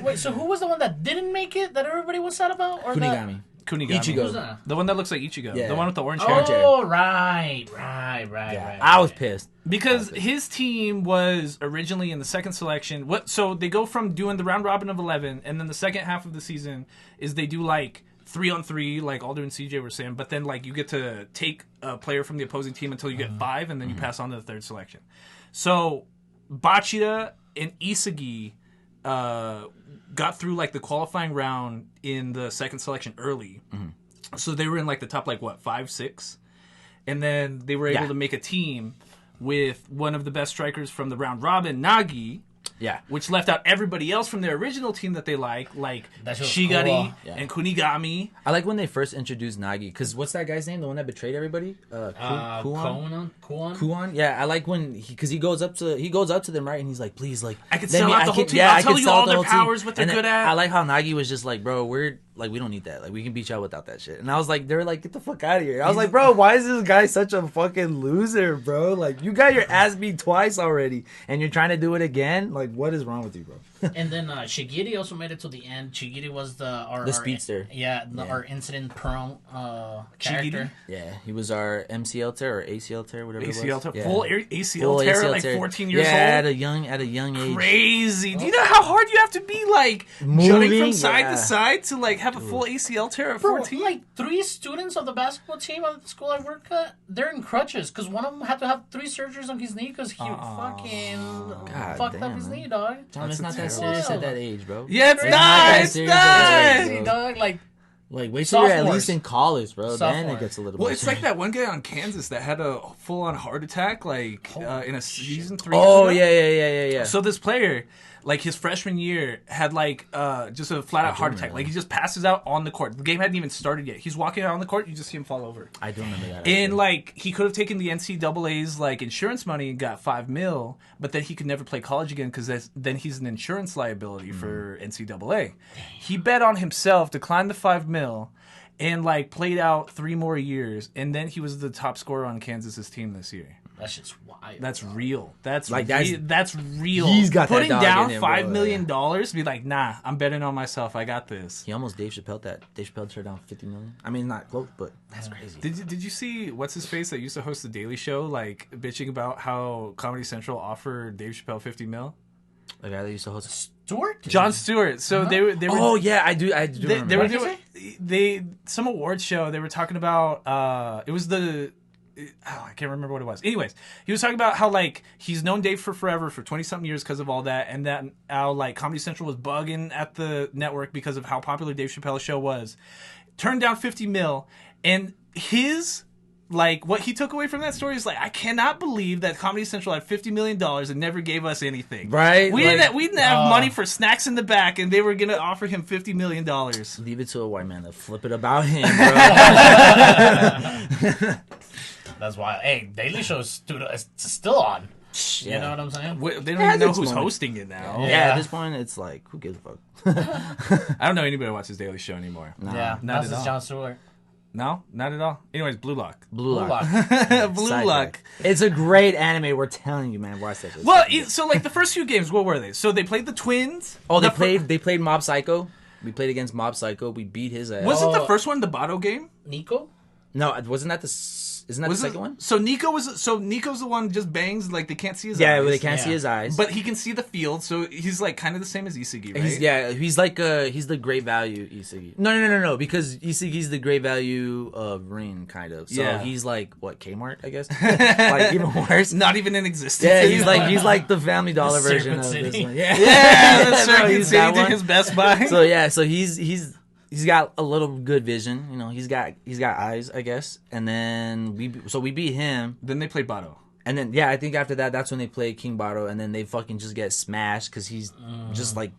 Wait, so who was the one that didn't make it that everybody was sad about? Or Kunigami. Ichigo. The one that looks like Ichigo. Yeah. The one with the orange hair. Oh, right. I was pissed. Because his team was originally in the 2nd selection. So they go from doing the round robin of 11, and then the second half of the season is they do like 3-on-3, like Alder and CJ were saying, but then like you get to take a player from the opposing team until you get 5, and then you pass on to the 3rd selection. So Bachida and Isagi got through like the qualifying round in the 2nd selection early. So they were in like the top 5, 6, and then they were able to make a team with one of the best strikers from the round robin, Nagi. Yeah. Which left out everybody else from their original team that they like Shigari and Kunigami. I like when they first introduced Nagi, because what's that guy's name? The one that betrayed everybody? Kuon? Yeah, I like when he goes up to them, right, and he's like, please, like, I can sell out the whole team. I'll tell you all their powers, what they're good at. I like how Nagi was just like, bro, we don't need that. Like, we can beat y'all without that shit. And I was like, they were like, get the fuck out of here. I was like, bro, why is this guy such a fucking loser, bro? Like, you got your ass beat twice already, and you're trying to do it again? Like, what is wrong with you, bro? And then Shigiri also made it to the end. Shigiri was our speedster. Our incident-prone character. Yeah, he was our MCL tear or ACL tear, whatever ACL it was. tear, full ACL tear at like 14 years old. At a young age. Crazy. Do you know how hard you have to be like jutting from side to side to like have a full ACL tear at 14? Like 3 students of the basketball team at the school I work at, they're in crutches because one of them had to have 3 surgeries on his knee because he fucking fucked up his knee, dog. John, it's not that serious at that age, bro. Yeah, it's not. It's not. Dog, like, wait till you're at least in college, bro. Then it gets a little. Well, it's like that one guy on Kansas that had a full-on heart attack, like in a season 3. Oh yeah. So this player, like his freshman year, had like just a flat-out heart attack. Like he just passes out on the court. The game hadn't even started yet. He's walking out on the court. You just see him fall over. I do remember that. And like he could have taken the NCAA's like insurance money and got $5 million, but then he could never play college again because then he's an insurance liability for NCAA. He bet on himself, declined the $5 million, and like played out 3 more years, and then he was the top scorer on Kansas's team this year. That's just wild. That's real. That's like that's real. He's got putting that dog down in him, $5 million to be like, nah, I'm betting on myself. I got this. He almost Dave Chappelle that. Dave Chappelle turned down $50 million. I mean, not close, but that's crazy. Did you see what's his face that used to host the Daily Show, like bitching about how Comedy Central offered Dave Chappelle $50 million? The guy that used to host Stewart? Jon Stewart. So they were. Oh yeah, I do. They were doing some awards show. They were talking about. It was the. I can't remember what it was. Anyways, he was talking about how like he's known Dave for forever, for 20-something years because of all that, and that how like Comedy Central was bugging at the network because of how popular Dave Chappelle's show was. Turned down $50 million, and his. Like, what he took away from that story is, like, I cannot believe that Comedy Central had $50 million and never gave us anything. Right? We didn't have money for snacks in the back, and they were going to offer him $50 million. Leave it to a white man to flip it about him, bro. That's why, hey, Daily Show's still on. Yeah. You know what I'm saying? They don't even know who's hosting it now. Yeah, at this point, it's like, who gives a fuck? I don't know anybody who watches Daily Show anymore. No, yeah, not at all. Jon Stewart. No, not at all. Anyways, Blue Lock. Blue Lock. Blue Lock. It's a great anime. We're telling you, man. Watch that shit. Well, so like the first few games, what were they? So they played the Twins. Oh, they played Mob Psycho. We played against Mob Psycho. We beat his ass. Wasn't the first one the Bato game? Nico? No, wasn't that the... Isn't that the second one? So Nico's the one just bangs, like they can't see his eyes. Yeah, they can't see his eyes. But he can see the field, so he's like kind of the same as Isagi, right? He's like he's the great value Isagi. No, because Isagi's the great value of Rin, kind of. So he's like what, Kmart, I guess? Like even worse. Not even in existence. Yeah, he's like the Family Dollar version of this one. Yeah, the Circuit City to his Best Buy. So he's got a little good vision, you know. He's got eyes, I guess. And then we beat him. Then they played Bato. And then I think after that's when they play King Bato, and then they fucking just get smashed because he's just like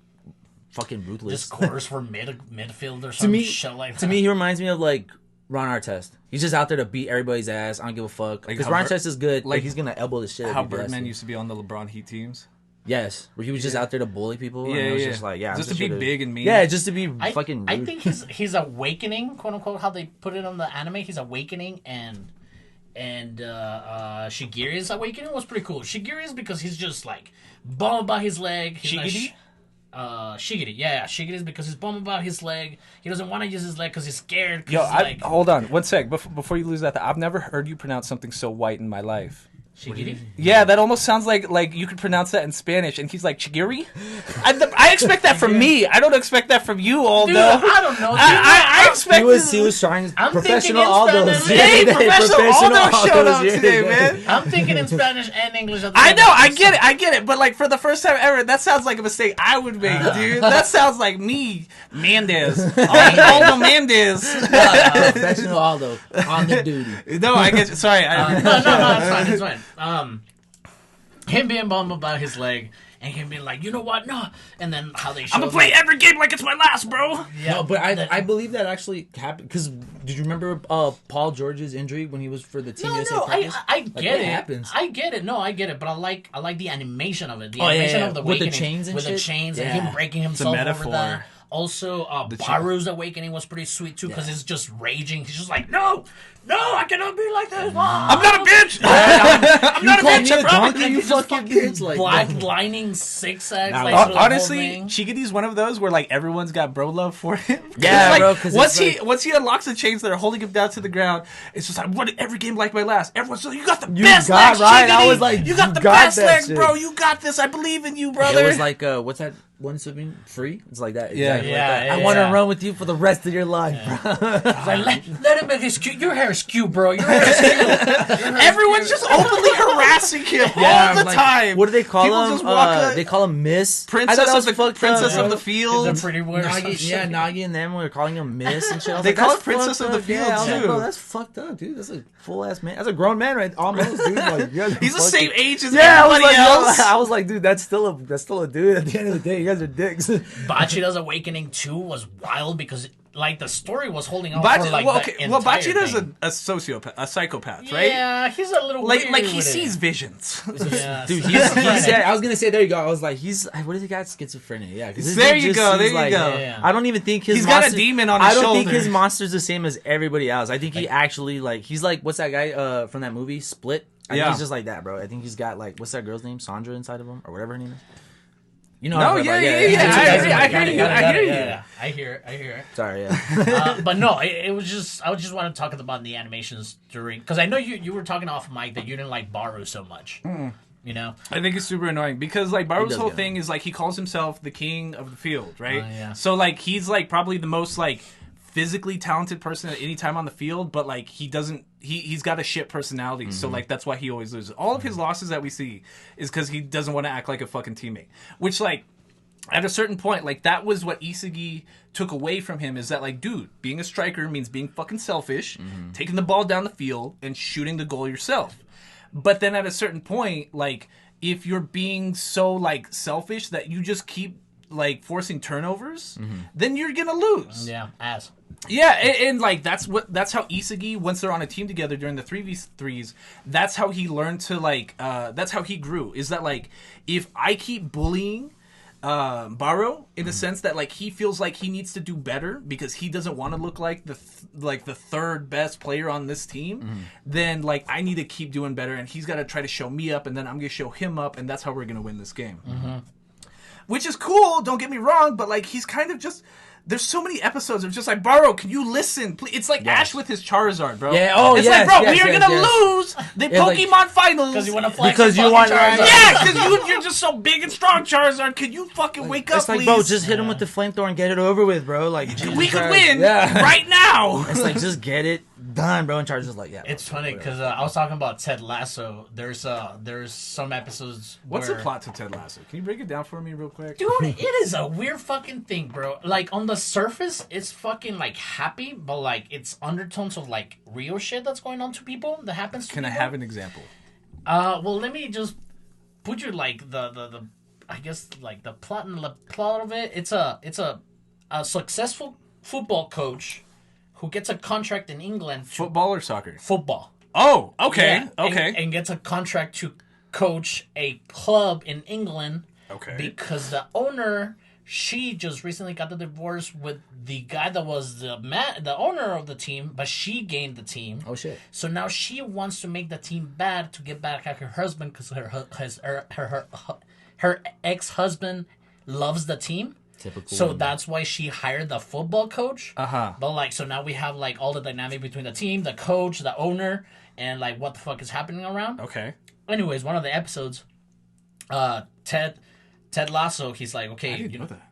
fucking ruthless. Just quarters for midfield or something. Shit like that. To me, he reminds me of like Ron Artest. He's just out there to beat everybody's ass. I don't give a fuck. Because Ron Artest is good. Like he's gonna elbow the shit. How Birdman used to be on the LeBron Heat teams. Yes, where he was just out there to bully people. And it was just like, just to be big and mean. Yeah, just to be fucking rude. I think he's awakening, quote unquote, how they put it on the anime. He's awakening, and Shigiri's awakening was pretty cool. Shigiri's because he's just like bum about his leg. Shigiri? Shigiri, yeah. Shigiri's because he's bum about his leg. He doesn't want to use his leg because he's scared. Hold on, one sec. Before you lose that, I've never heard you pronounce something so white in my life. Shigiri? Yeah, that almost sounds like you could pronounce that in Spanish, and he's like, Chigiri? I expect that from me. I don't expect that from you, Aldo. Dude, I don't know. Dude. I expect... He was trying... Professional Aldo. Hey, Professional Aldo showed up today, man. I'm thinking in Spanish and English. I know, I get it. But like for the first time ever, that sounds like a mistake I would make, dude. That sounds like me, Mendez. Aldo Mendez. Professional Aldo on the duty. No, I guess... Sorry. No, it's fine. Him being bummed about his leg and him being like, you know what, no, and then how they show I'm gonna play every game like it's my last, bro. Yeah, no, but I believe that actually happened because did you remember Paul George's injury when he was for the Team USA practice? I get it. Happens? I get it. No, I get it. But I like the animation of it. The animation of the with the chains and with shit? the chains and him breaking himself over Also, Baru's awakening was pretty sweet too because it's just raging. He's just like, no, I cannot be like this. I'm not a bitch. I'm not a bitch. You donkey, you fucking bitch. Like black lining zigzags. Honestly, Shigety's one of those where like everyone's got bro love for him. Yeah, like, bro. Because once he unlocks the chains that are holding him down to the ground, it's just like what every game like my last. Everyone's so you got the best legs, right. Shiggity. I was like, you got the best legs, bro. You got this. I believe in you, brother. It was like what's that one swimming free? It's like that. Yeah, exactly like that. I want to run with you for the rest of your life, bro. Like, let him make his cute. Your hair is cute, bro. Your hair is cute. Everyone's just openly harassing him all the time. What do they call People him? just walk they call him Miss Princess of the Field. It's a pretty weird. Nagi and them were calling him Miss and shit. They call it Princess of the Field too. Like, bro, that's fucked up, dude. That's a full ass man. That's a grown man, right? Almost, dude. Like, he's the same age as everybody else. I was like, dude, that's still a dude. At the end of the day, you guys are dicks. Bachida's Awakening 2 was wild because like the story was holding on for like the entire Bachida's thing. a sociopath, a psychopath, right? Yeah, he's a little like weird he with sees it. visions. Yeah, dude, I was gonna say there you go. I was like, what is he got? Schizophrenia? Yeah, there you go. Yeah. I don't even think he's got a demon on his shoulder. I don't think his monster's the same as everybody else. I think he actually he's like what's that guy from that movie Split? I think he's just like that, bro. I think he's got like what's that girl's name? Sandra inside of him or whatever her name is. You know? No, yeah. I hear it. Sorry, yeah. But no, it was just I just want to talk about the animations during because I know you were talking off mic that you didn't like Baru so much. You know, I think it's super annoying because like Baru's whole thing is like he calls himself the king of the field, right? Yeah. So like he's like probably the most like physically talented person at any time on the field, but like he's got a shit personality, so like that's why he always loses. All of his losses that we see is because he doesn't want to act like a fucking teammate, which like at a certain point, like that was what Isagi took away from him, is that like, dude, being a striker means being fucking selfish, taking the ball down the field and shooting the goal yourself. But then at a certain point, like if you're being so like selfish that you just keep like forcing turnovers, then you're gonna lose. Yeah, ass. Yeah, and like that's how Isagi, once they're on a team together during the 3v3s, that's how he learned to like that's how he grew, is that like if I keep bullying Baro in the sense that like he feels like he needs to do better because he doesn't want to look like the third best player on this team, then like I need to keep doing better, and he's got to try to show me up, and then I'm gonna show him up, and that's how we're gonna win this game. Which is cool, don't get me wrong, but like he's kind of just, there's so many episodes of just like, Baro, can you listen? Please? It's like Ash with his Charizard, bro. Yeah, oh, it's like, bro, we are gonna lose the Pokemon finals because you want to flex. Because you want, Charizard. Yeah, because you're just so big and strong, Charizard. Can you fucking wake up, it's like, please? bro, just hit him with the flamethrower and get it over with, bro. Like we could win right now. It's like, just get it done, bro. And Charizard's like, yeah. It's funny because I was talking about Ted Lasso. There's some episodes. What's the plot to Ted Lasso? Can you break it down for me real quick? Dude, it is a weird fucking thing, bro. Like, on the surface, it's fucking, like, happy, but, like, it's undertones of, like, real shit that's going on to people that happens to people. Can I have an example? Well, let me just put you, like, the I guess, like, the plot of it. It's a successful football coach who gets a contract in England. Football or soccer? Football. Oh, okay, Yeah, okay. And gets a contract to coach a club in England. Okay. Because the owner, she just recently got the divorce with the guy that was the owner of the team, but she gained the team. Oh shit! So now she wants to make the team bad to get back at her husband because her ex-husband loves the team. Typical. So that's why she hired the football coach. But like, so now we have like all the dynamic between the team, the coach, the owner, and like what the fuck is happening around. Okay. Anyways, one of the episodes, Ted Lasso, he's like, okay, I didn't know that.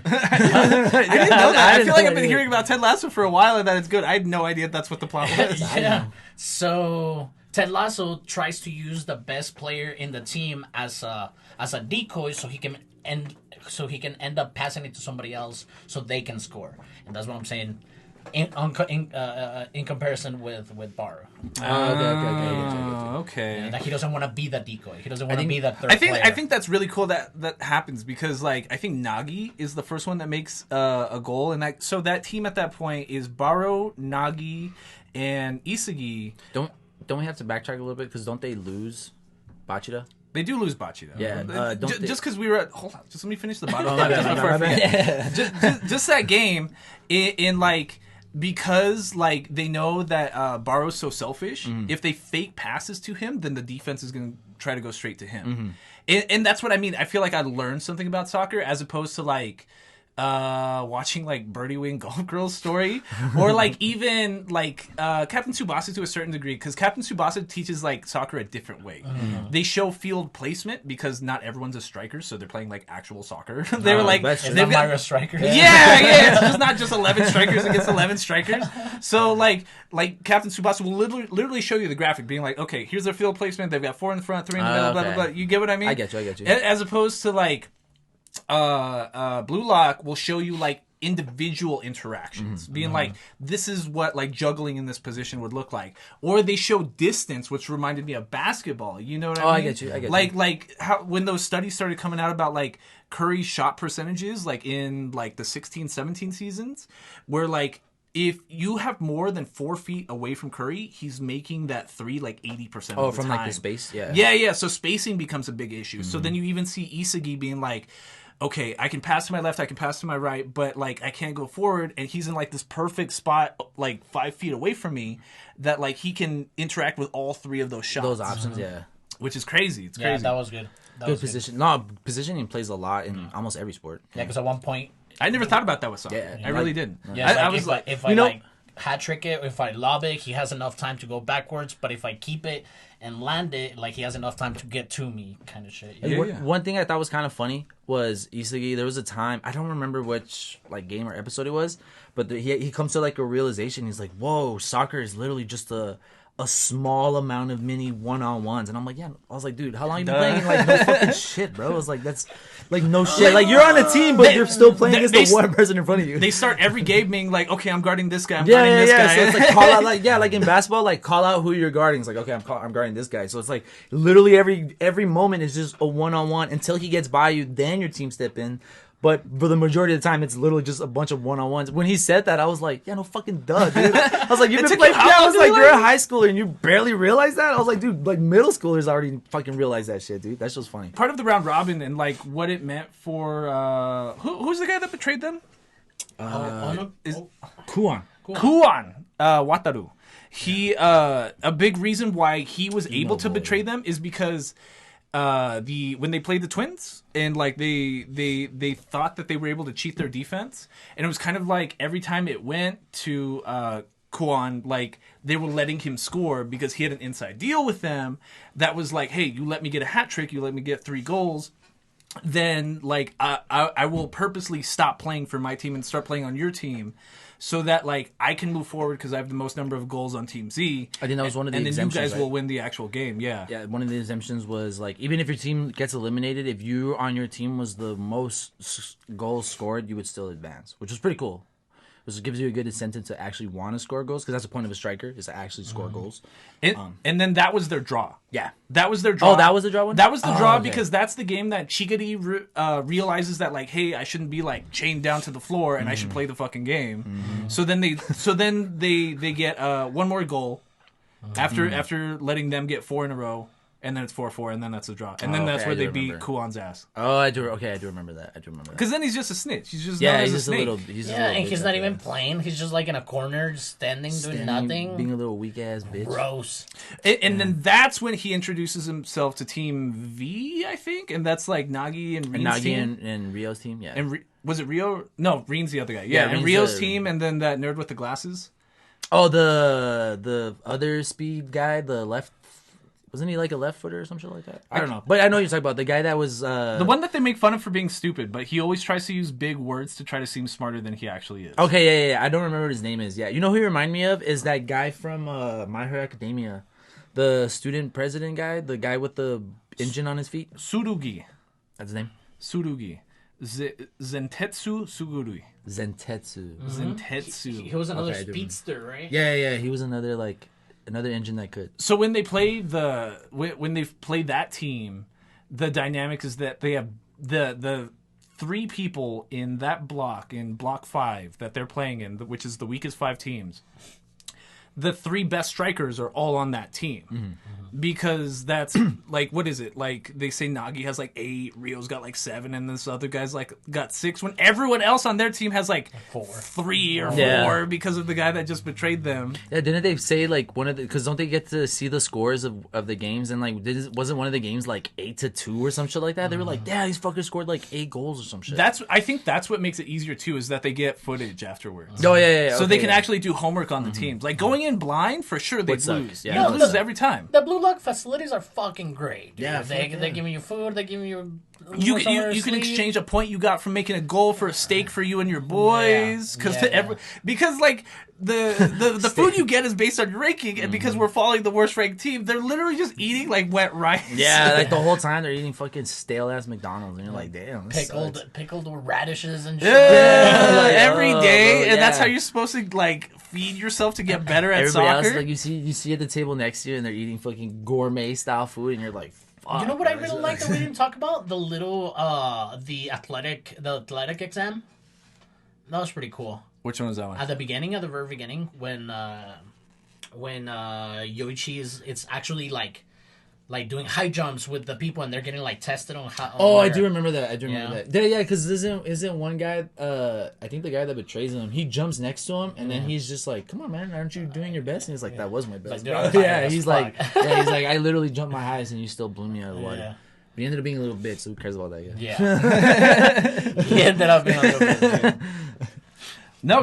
I didn't know that. I feel like I've been hearing about Ted Lasso for a while and that it's good. I had no idea that's what the plot was. Yeah. So Ted Lasso tries to use the best player in the team as a decoy so he can end up passing it to somebody else so they can score. And that's what I'm saying. In comparison with Baro. Okay. Yeah, that he doesn't want to be the decoy. He doesn't want to be that third player. I think that's really cool that happens because like I think Nagi is the first one that makes a goal, and so that team at that point is Baro, Nagi, and Isagi. Don't we have to backtrack a little bit because don't they lose Bachida? They do lose bocce though. Yeah, just because we were at. Hold on, just let me finish the bottom. Just that game in like. Because like they know that Barrow's so selfish, if they fake passes to him, then the defense is going to try to go straight to him, and that's what I mean. I feel like I learned something about soccer as opposed to like watching like Birdie Wing Golf Girls story or like even like Captain Tsubasa to a certain degree, because Captain Tsubasa teaches like soccer a different way. They show field placement because not everyone's a striker, so they're playing like actual soccer. They were like they've got a striker. Yeah, it's just not just 11 strikers against 11 strikers. So like Captain Tsubasa will literally show you the graphic being like, okay, here's their field placement, they've got 4 in the front, 3 in the middle, blah blah blah. You get what I mean? I get you. As opposed to like Blue Lock will show you like individual interactions, being like, this is what like juggling in this position would look like, or they show distance, which reminded me of basketball. You know what I mean? I get you. Like how when those studies started coming out about like Curry's shot percentages, like in like the 16-17 seasons, where like if you have more than 4 feet away from Curry, he's making that three like 80% of the time. Oh, from like the space, yeah. Yeah. So spacing becomes a big issue. So then you even see Isagi being like, okay, I can pass to my left, I can pass to my right, but like I can't go forward, and he's in like this perfect spot, like 5 feet away from me, that like he can interact with all 3 of those shots. Those options, yeah. Which is crazy. It's crazy. Yeah, that was good. Good position. No, positioning plays a lot in almost every sport. Yeah, because at one point, I never thought about that with soccer. Yeah, I really didn't. Yeah, I was like, if I like hat trick it, if I lob it, he has enough time to go backwards. But if I keep it and land it, like he has enough time to get to me, kind of shit. Yeah. One thing I thought was kind of funny was Isagi. There was a time, I don't remember which like game or episode it was, but he comes to like a realization. He's like, "Whoa, soccer is literally just a small amount of mini one-on-ones." And I'm like, yeah. I was like, dude, how long you been playing? Like, no fucking shit, bro. I was like, that's like no shit. Like, you're on a team, but you're still playing against the one person in front of you. They start every game being like, okay, I'm guarding this guy, I'm guarding this guy. So it's like call out, like like in basketball, like call out who you're guarding. It's like, okay, I'm guarding this guy. So it's like literally every moment is just a one-on-one until he gets by you. Then your team step in. But for the majority of the time, it's literally just a bunch of one-on-ones. When he said that, I was like, yeah, no fucking duh, dude. I was like, you've been playing. Yeah, I was like, you're a high schooler and you barely realize that? I was like, dude, like middle schoolers already fucking realize that shit, dude. That's just funny. Part of the round robin and like what it meant for who's the guy that betrayed them? Kuan Wataru. He a big reason why he was able to betray them is because when they played the Twins and like they thought that they were able to cheat their defense, and it was kind of like every time it went to Kuan, like they were letting him score because he had an inside deal with them that was like, hey, you let me get a hat trick, you let me get 3 goals, then like I will purposely stop playing for my team and start playing on your team, so that like I can move forward because I have the most number of goals on Team Z. I think that was one of the exemptions. And then you guys right? will win the actual game. Yeah. Yeah, one of the exemptions was like even if your team gets eliminated, if you on your team was the most goals scored, you would still advance, which was pretty cool. Which gives you a good incentive to actually want to score goals, because that's the point of a striker, is to actually score goals. And then that was their draw. Yeah. That was their draw. Oh, that was the draw one? That was the draw, okay. Because that's the game that Chigari realizes that, like, hey, I shouldn't be, like, chained down to the floor and I should play the fucking game. So then they get one more goal after letting them get 4 in a row. And then it's 4-4, and then that's a draw. And then that's where they beat Kuan's ass. Oh, I do remember that. Because then he's just a snitch. He's just he's just a little. And he's not even playing. He's just like in a corner, just standing, doing nothing, being a little weak ass bitch. Gross. And then that's when he introduces himself to Team V, I think, and that's like Nagi and Reen's team. and Rio's team, yeah. And was it Rio? No, Reen's the other guy. Yeah, and Rio's team, and then that nerd with the glasses. Oh, the other speed guy, the left. Wasn't he like a left footer or some shit like that? I don't know. But I know what you're talking about. The guy that was... the one that they make fun of for being stupid, but he always tries to use big words to try to seem smarter than he actually is. Okay, yeah. I don't remember what his name is. Yeah. You know who he reminded me of? Is that guy from My Hero Academia. The student president guy. The guy with the engine on his feet. Tsurugi. That's his name? Tsurugi. Zentetsu Sugurui. Zentetsu. Mm-hmm. Zentetsu. He was another speedster, right? Yeah. He was another, like... Another engine that could. So when they play when they've played that team, the dynamic is that they have the 3 people in that block, in block 5 that they're playing in, which is the weakest 5 teams. the 3 best strikers are all on that team. Because that's like, what is it? Like they say Nagi has like 8, Rio's got like 7, and this other guy's like got 6. When everyone else on their team has like 3 or 4 because of the guy that just betrayed them. Yeah, didn't they say like one of the? Because don't they get to see the scores of the games? And like, wasn't one of the games like 8-2 or some shit like that? They were like, yeah, these fuckers scored like 8 goals or some shit. I think that's what makes it easier too, is that they get footage afterwards. Oh yeah. So they can actually do homework on the teams. Like going in blind, for sure they'd lose. Yeah, You'd lose every time. The Blue Lock facilities are fucking great. Dude. Yeah, they give you food. They give you. You can exchange a point you got from making a goal for a steak for you and your boys. Because like the food you get is based on your ranking, and because we're following the worst ranked team, they're literally just eating like wet rice. Yeah, like the whole time they're eating fucking stale ass McDonald's, and you're like, damn, pickled with radishes and shit. Yeah, like, every day, and that's how you're supposed to like feed yourself to get better at Everybody soccer. else, like you see at the table next to you, and they're eating fucking gourmet style food, and you're like, fuck. You know what I really like that we didn't talk about? The little the athletic exam. That was pretty cool. Which one was that one? At the very beginning, when Yoichi it's actually like doing high jumps with the people, and they're getting like tested on how. I do remember that. Yeah, because isn't one guy? I think the guy that betrays him, he jumps next to him, and then he's just like, "Come on, man, aren't you doing your best?" And he's like, "That was my best." He's like, "I literally jumped my highest, and you still blew me out of the water." Yeah. But he ended up being a little bitch, so who cares about that guy? Yeah. He ended up being a little bitch. No,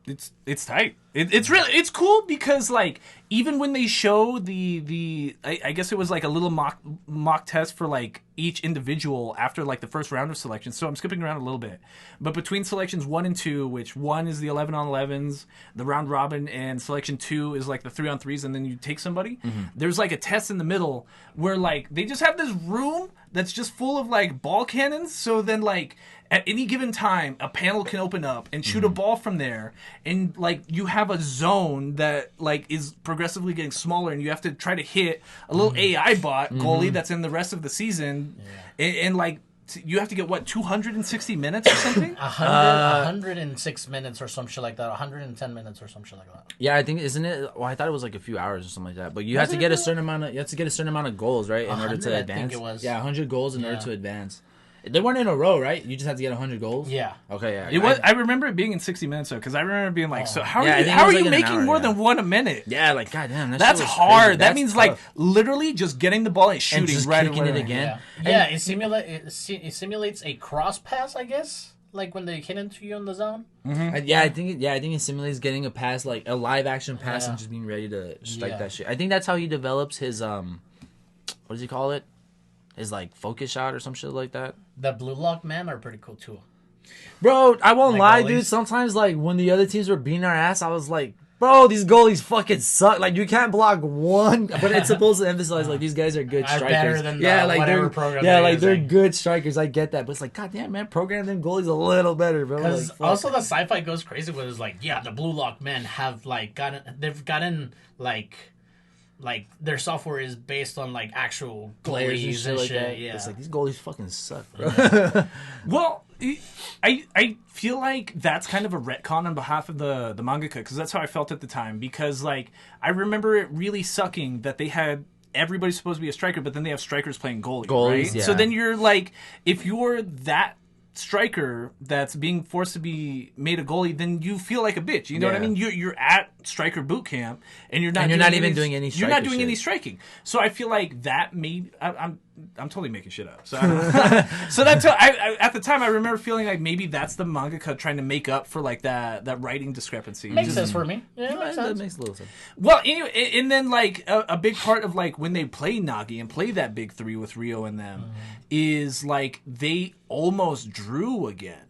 it's tight. It's cool because like even when they show I guess it was like a little mock test for like each individual after like the first round of selection. So I'm skipping around a little bit, but between selections 1 and 2, which 1 is the 11-on-11s, the round robin, and selection 2 is like the 3-on-3s, and then you take somebody. There's like a test in the middle where like they just have this room that's just full of like ball cannons. So then like at any given time, a panel can open up and shoot a ball from there, and like you have a zone that like is progressively getting smaller, and you have to try to hit a little AI bot goalie that's in the rest of the season, and like you have to get 260 minutes or something. 106 minutes or some shit like that. 110 minutes or some shit like that. Yeah, I think isn't it? Well, I thought it was like a few hours or something like that. But you have to get a certain amount of goals, right, in order to advance. I think it was. Yeah, 100 goals in order to advance. They weren't in a row, right? You just had to get 100 goals. Yeah. Okay. Yeah. It was. I remember it being in 60 minutes though, because I remember being like, "So how Yeah, are like you an making hour, more than 1 a minute?" Yeah, like goddamn, that's shit was hard. crazy. That means tough. like literally just getting the ball and shooting just right kicking away. it again. Yeah, it simulates a cross pass, I guess. Like when they hit into you on the zone. I think it simulates getting a pass, like a live action pass, and just being ready to strike that shit. I think that's how he develops his what does he call it? His like focus shot or some shit like that. The Blue Lock men are pretty cool too. Bro, I won't lie, goalies. dude. Sometimes like when the other teams were beating our ass, I was like, bro, these goalies fucking suck. Like you can't block one, but it's supposed to emphasize like these guys are good strikers. Better than whatever program. They're good strikers. I get that, but it's like, goddamn, man, program them goalies a little better, bro. Because like, also the sci-fi goes crazy with is like, yeah, the Blue Lock men have like gotten like their software is based on like actual players goalies and shit and like shit. that. Yeah. It's like these goalies fucking suck, bro. Well, I feel like that's kind of a retcon on behalf of the mangaka, because that's how I felt at the time. Because like I remember it really sucking that they had everybody's supposed to be a striker, but then they have strikers playing goalie, right? Yeah. So then you're like, if you're that striker that's being forced to be made a goalie, then you feel like a bitch. You know what I mean? You're at striker boot camp, and you're not even doing any. You're not doing any striking. So I feel like that made. I'm totally making shit up. So, so that's at the time I remember feeling like maybe that's the mangaka trying to make up for like that writing discrepancy. Makes sense for me. Yeah, that makes a little sense. Well, anyway, and then like a big part of like when they play Nagi and play that big 3 with Rio and them is like they almost drew again.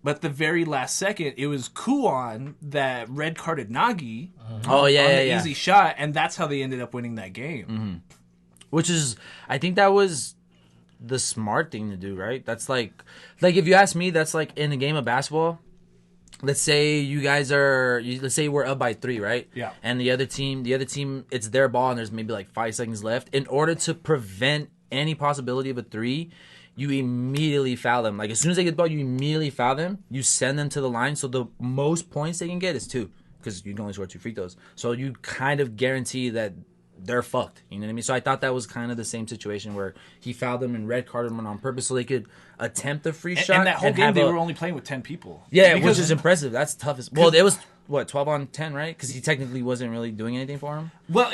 But the very last second, it was Kuon that red carded Nagi on the easy shot, and that's how they ended up winning that game. Which is, I think that was the smart thing to do, right? That's like if you ask me, that's like in a game of basketball. Let's say let's say we're up by 3, right? Yeah. And the other team, it's their ball, and there's maybe like 5 seconds left. In order to prevent any possibility of a 3, you immediately foul them. Like as soon as they get the ball, you immediately foul them. You send them to the line, so the most points they can get is 2. because you can only score 2 free throws. So you kind of guarantee that they're fucked. You know what I mean? So I thought that was kind of the same situation where he fouled them and red carded them on purpose so they could attempt a free shot. And that whole game, they were only playing with 10 people. Yeah, which is impressive. That's tough. Well, it was, 12 on 10, right? Because he technically wasn't really doing anything for him. Well,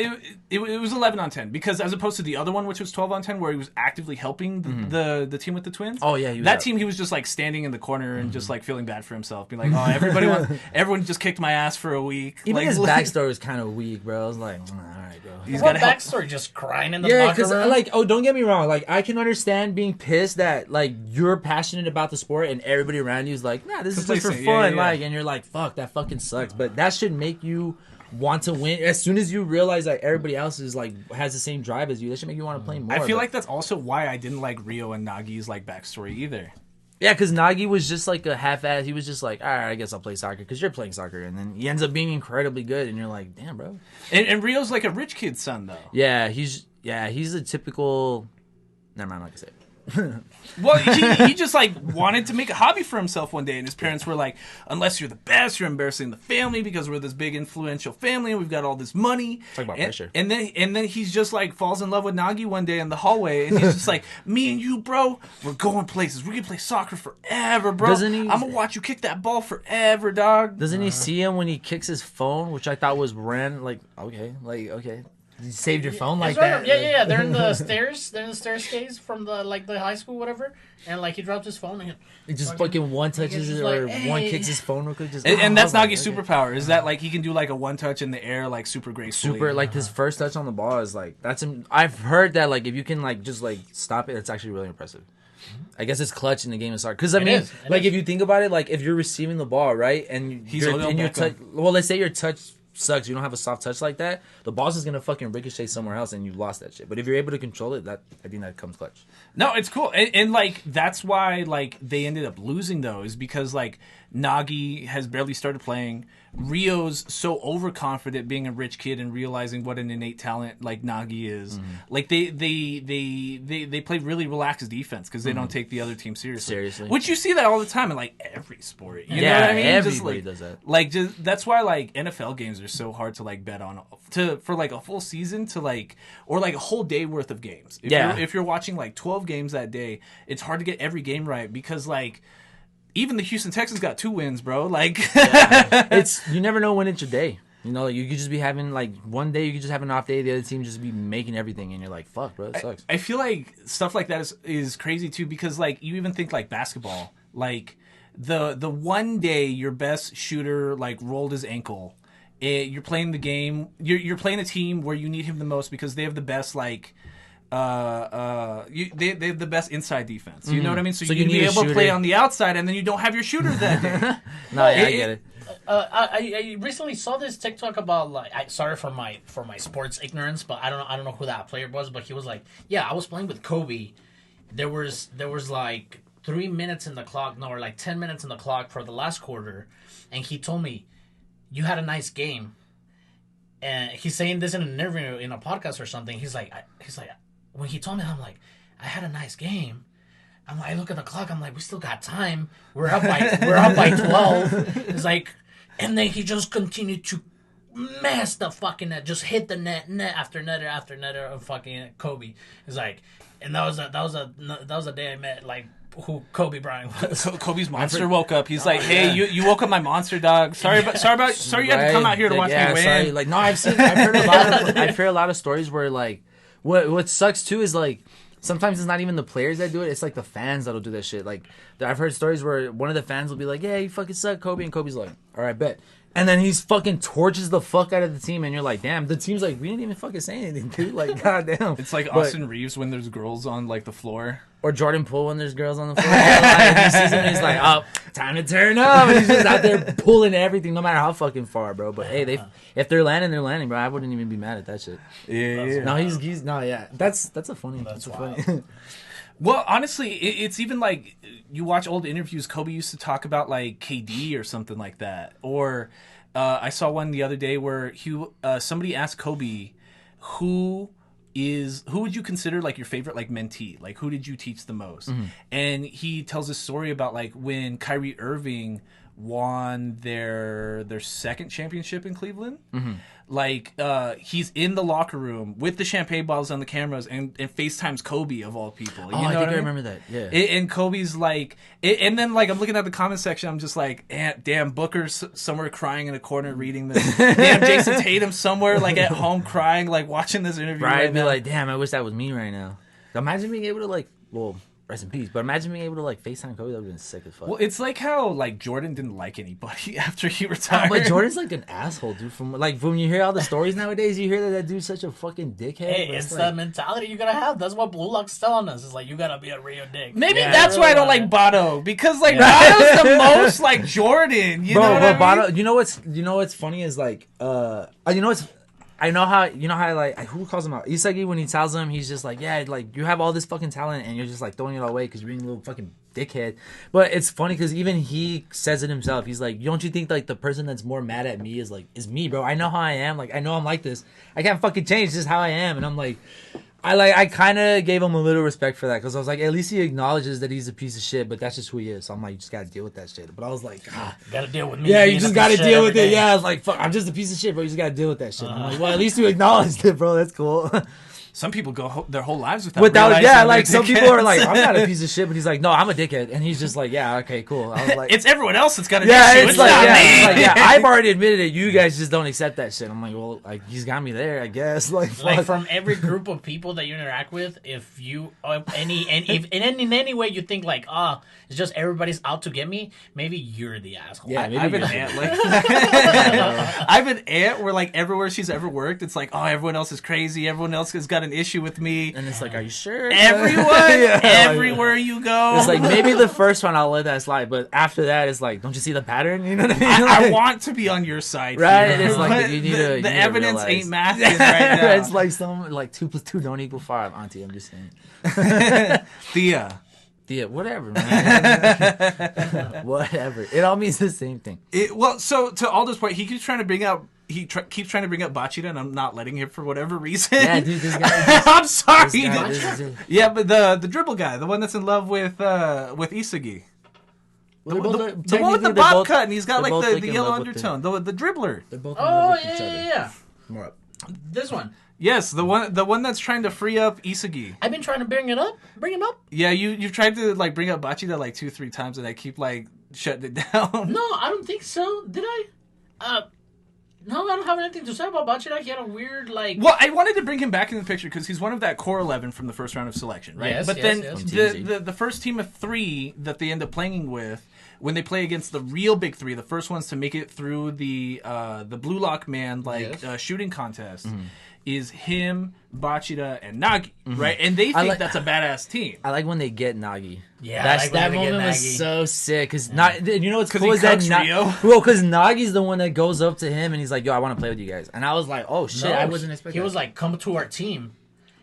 it was 11 on 10 because as opposed to the other one, which was 12 on 10, where he was actively helping the team with the Twins. Oh yeah, that team he was just like standing in the corner and just like feeling bad for himself, being like, oh, everyone just kicked my ass for a week. Even like, his backstory was kind of weak, bro. I was like, all right, bro. He's got a backstory, just crying in the locker room. Yeah, because don't get me wrong, like I can understand being pissed that like you're passionate about the sport and everybody around you is like, nah, this is just for fun, like, and you're like, fuck, that fucking sucks. But that should make you want to win. As soon as you realize that everybody else is like has the same drive as you, that should make you want to play more. I feel like that's also why I didn't like Rio and Nagi's like backstory either. Yeah, because Nagi was just like a half-ass. He was just like, all right, I guess I'll play soccer because you're playing soccer, and then he ends up being incredibly good, and you're like, damn, bro. And Rio's like a rich kid's son, though. Yeah, he's a typical. Never mind, I'm not gonna say it. Well, he just like wanted to make a hobby for himself one day, and his parents were like, unless you're the best, you're embarrassing the family because we're this big influential family and we've got all this money. Talk about pressure. And then he's just like falls in love with Nagi one day in the hallway, and he's just like, me and you, bro, we're going places. We're gonna play soccer forever, bro. I'm gonna watch you kick that ball forever, dog. Doesn't he see him when he kicks his phone, which I thought was okay. You saved your phone like that? Yeah. They're in the stairs. They're in the staircase from the high school, whatever. And like he dropped his phone and he just fucking one touches it or one kicks his phone real quick. And that's Nagi's superpower. Is that like he can do like a one touch in the air like super gracefully. Super like his first touch on the ball is like that's him. I've heard that like if you can like just like stop it, it's actually really impressive. I guess it's clutch in the game of soccer. Because I mean, if you think about it, like if you're receiving the ball right and your touch, well, let's say your touch sucks, you don't have a soft touch like that, the ball's is gonna fucking ricochet somewhere else and you lost that shit. But if you're able to control it, that I think that comes clutch. No, it's cool. And like that's why like they ended up losing though, is because like Nagi has barely started playing. Rio's so overconfident being a rich kid and realizing what an innate talent like Nagi is. Like they play really relaxed defense because they don't take the other team seriously. Which you see that all the time in like every sport. You know what I mean? Everybody does that. Like just that's why like NFL games are so hard to like bet on for like a full season to like or like a whole day worth of games. If you're watching like 12 games that day, it's hard to get every game right because like even the Houston Texans got 2 wins, bro. Like, it's you never know when it's your day. You know, you could just be having like one day you could just have an off day, the other team just be making everything, and you're like, "Fuck, bro, it sucks." I feel like stuff like that is crazy too because like you even think like basketball, like the one day your best shooter like rolled his ankle, you're playing the game, you're playing a team where you need him the most because they have the best like. They have the best inside defense. You know what I mean? So you need to be able to play on the outside, and then you don't have your shooter that day. I get it. I recently saw this TikTok about like sorry for my sports ignorance, but I don't know who that player was, but he was like, yeah, I was playing with Kobe. There was like 3 minutes in the clock, or like 10 minutes in the clock for the last quarter, and he told me, you had a nice game. And he's saying this in an interview in a podcast or something. He's like. When he told me, I'm like, I had a nice game. I look at the clock. I'm like, we still got time. We're up by 12. It's like, and then he just continued to mess the fucking net, just hit the net after netter of fucking Kobe. It's like, and that was a day I met like who Kobe Bryant was. Kobe's monster woke up. He's like, hey, you woke up my monster, dog. Sorry you had to come out here to watch me win. Sorry. Like, no, I've heard a lot of stories where like. What sucks too is like sometimes it's not even the players that do it, it's like the fans that'll do that shit. Like I've heard stories where one of the fans will be like, yeah, you fucking suck, Kobe, and Kobe's like, alright, bet. And then he's fucking torches the fuck out of the team and you're like, damn, the team's like, we didn't even fucking say anything, dude. Like, goddamn. It's like Austin Reeves when there's girls on like the floor. Or Jordan Poole when there's girls on the floor. And he sees him and he's like, oh, time to turn up. And he's just out there pulling everything, no matter how fucking far, bro. But hey, if they're landing, they're landing, bro. I wouldn't even be mad at that shit. Yeah. No, that's a funny. That's funny. Well, honestly, it's even like you watch old interviews. Kobe used to talk about like KD or something like that. Or I saw one the other day where somebody asked Kobe, who would you consider like your favorite like mentee? Like who did you teach the most? And he tells a story about like when Kyrie Irving won their second championship in Cleveland. Mm-hmm. Like, he's in the locker room with the champagne bottles on the cameras and FaceTimes Kobe, of all people. You I know think I mean? remember that, yeah. And Kobe's like... and then, like, I'm looking at the comment section, I'm just like, damn, Booker's somewhere crying in a corner reading this. Damn, Jason Tatum somewhere, like, at home crying, like, watching this interview right be now. like, damn, I wish that was me right now. Imagine being able to, like... Well... Rest in peace. But imagine being able to like FaceTime Kobe. That would have been sick as fuck. Well, it's like how like Jordan didn't like anybody after he retired. But Jordan's like an asshole, dude. From when you hear all the stories nowadays, you hear that dude's such a fucking dickhead. Hey, it's like, the mentality you gotta have. That's what Blue Lock's telling us. It's like you gotta be a real dick. Maybe that's why I don't like Bato, because like Bato's the most like Jordan. You know what I mean? Bato, you know what's funny is like I know how like who calls him out? Isagi, when he tells him, he's just like, yeah, like you have all this fucking talent and you're just like throwing it all away because you're being a little fucking dickhead. But it's funny because even he says it himself. He's like, don't you think like the person that's more mad at me is me, bro? I know how I am. Like I know I'm like this. I can't fucking change. This is how I am. And I'm like, I kind of gave him a little respect for that because I was like, at least he acknowledges that he's a piece of shit, but that's just who he is. So I'm like, you just gotta deal with that shit. But I was like, gotta deal with me. Yeah, you just gotta deal with it. Yeah, I was like, fuck, I'm just a piece of shit, bro. You just gotta deal with that shit. I'm like, well, at least you acknowledged it, bro. That's cool. Some people go their whole lives without yeah, like some people are like, I'm not a piece of shit, but he's like, no, I'm a dickhead, and he's just like, yeah, okay, cool. I was like, it's everyone else that's got an issue. It's like, yeah, I've already admitted it. You guys just don't accept that shit. I'm like, well, like he's got me there, I guess. Like from every group of people that you interact with, if you if in any way you think like, it's just everybody's out to get me, maybe you're the asshole. Yeah, maybe I have an aunt like I have an aunt where like everywhere she's ever worked, it's like, everyone else is crazy, everyone else has got an issue with me. And it's like, are you sure? Everyone, everywhere you go. It's like maybe the first one I'll let that slide, but after that, it's like, don't you see the pattern? You know what I mean? I want to be on your side, right? Here. It's like you need to. The evidence ain't mathing right now. It's like 2 + 2 don't equal 5, Auntie. I'm just saying. Thea, whatever, man. Whatever. It all means the same thing. So to Aldo's point, he keeps trying to bring up. Keeps trying to bring up Bachida, and I'm not letting him for whatever reason. Yeah, dude, this guy. I'm sorry. Yeah, but the dribble guy, the one that's in love with Isagi. The one with the bob cut, and he's got like the yellow undertone. The dribbler. They're both yeah. More up. This one. Yes, the one that's trying to free up Isagi. I've been trying to bring him up. Yeah, you've tried to like bring up Bachida like 2-3 times, and I keep like shutting it down. No, I don't think so. Did I? No, I don't have anything to say about Bachida. He had a weird, like... Well, I wanted to bring him back in the picture because he's one of that core 11 from the first round of selection, right? Yes, but yes, then the first team of 3 that they end up playing with, when they play against the real big 3, the first ones to make it through the Blue Lock Man shooting contest, is him, Bachida, and Nagi, right? And they think that's a badass team. I like when they get Nagi. Yeah, that moment was so sick. Because you know what's cool is that because Nagi's the one that goes up to him and he's like, "Yo, I want to play with you guys." And I was like, "Oh shit, I wasn't expecting." He was like, "Come to our team."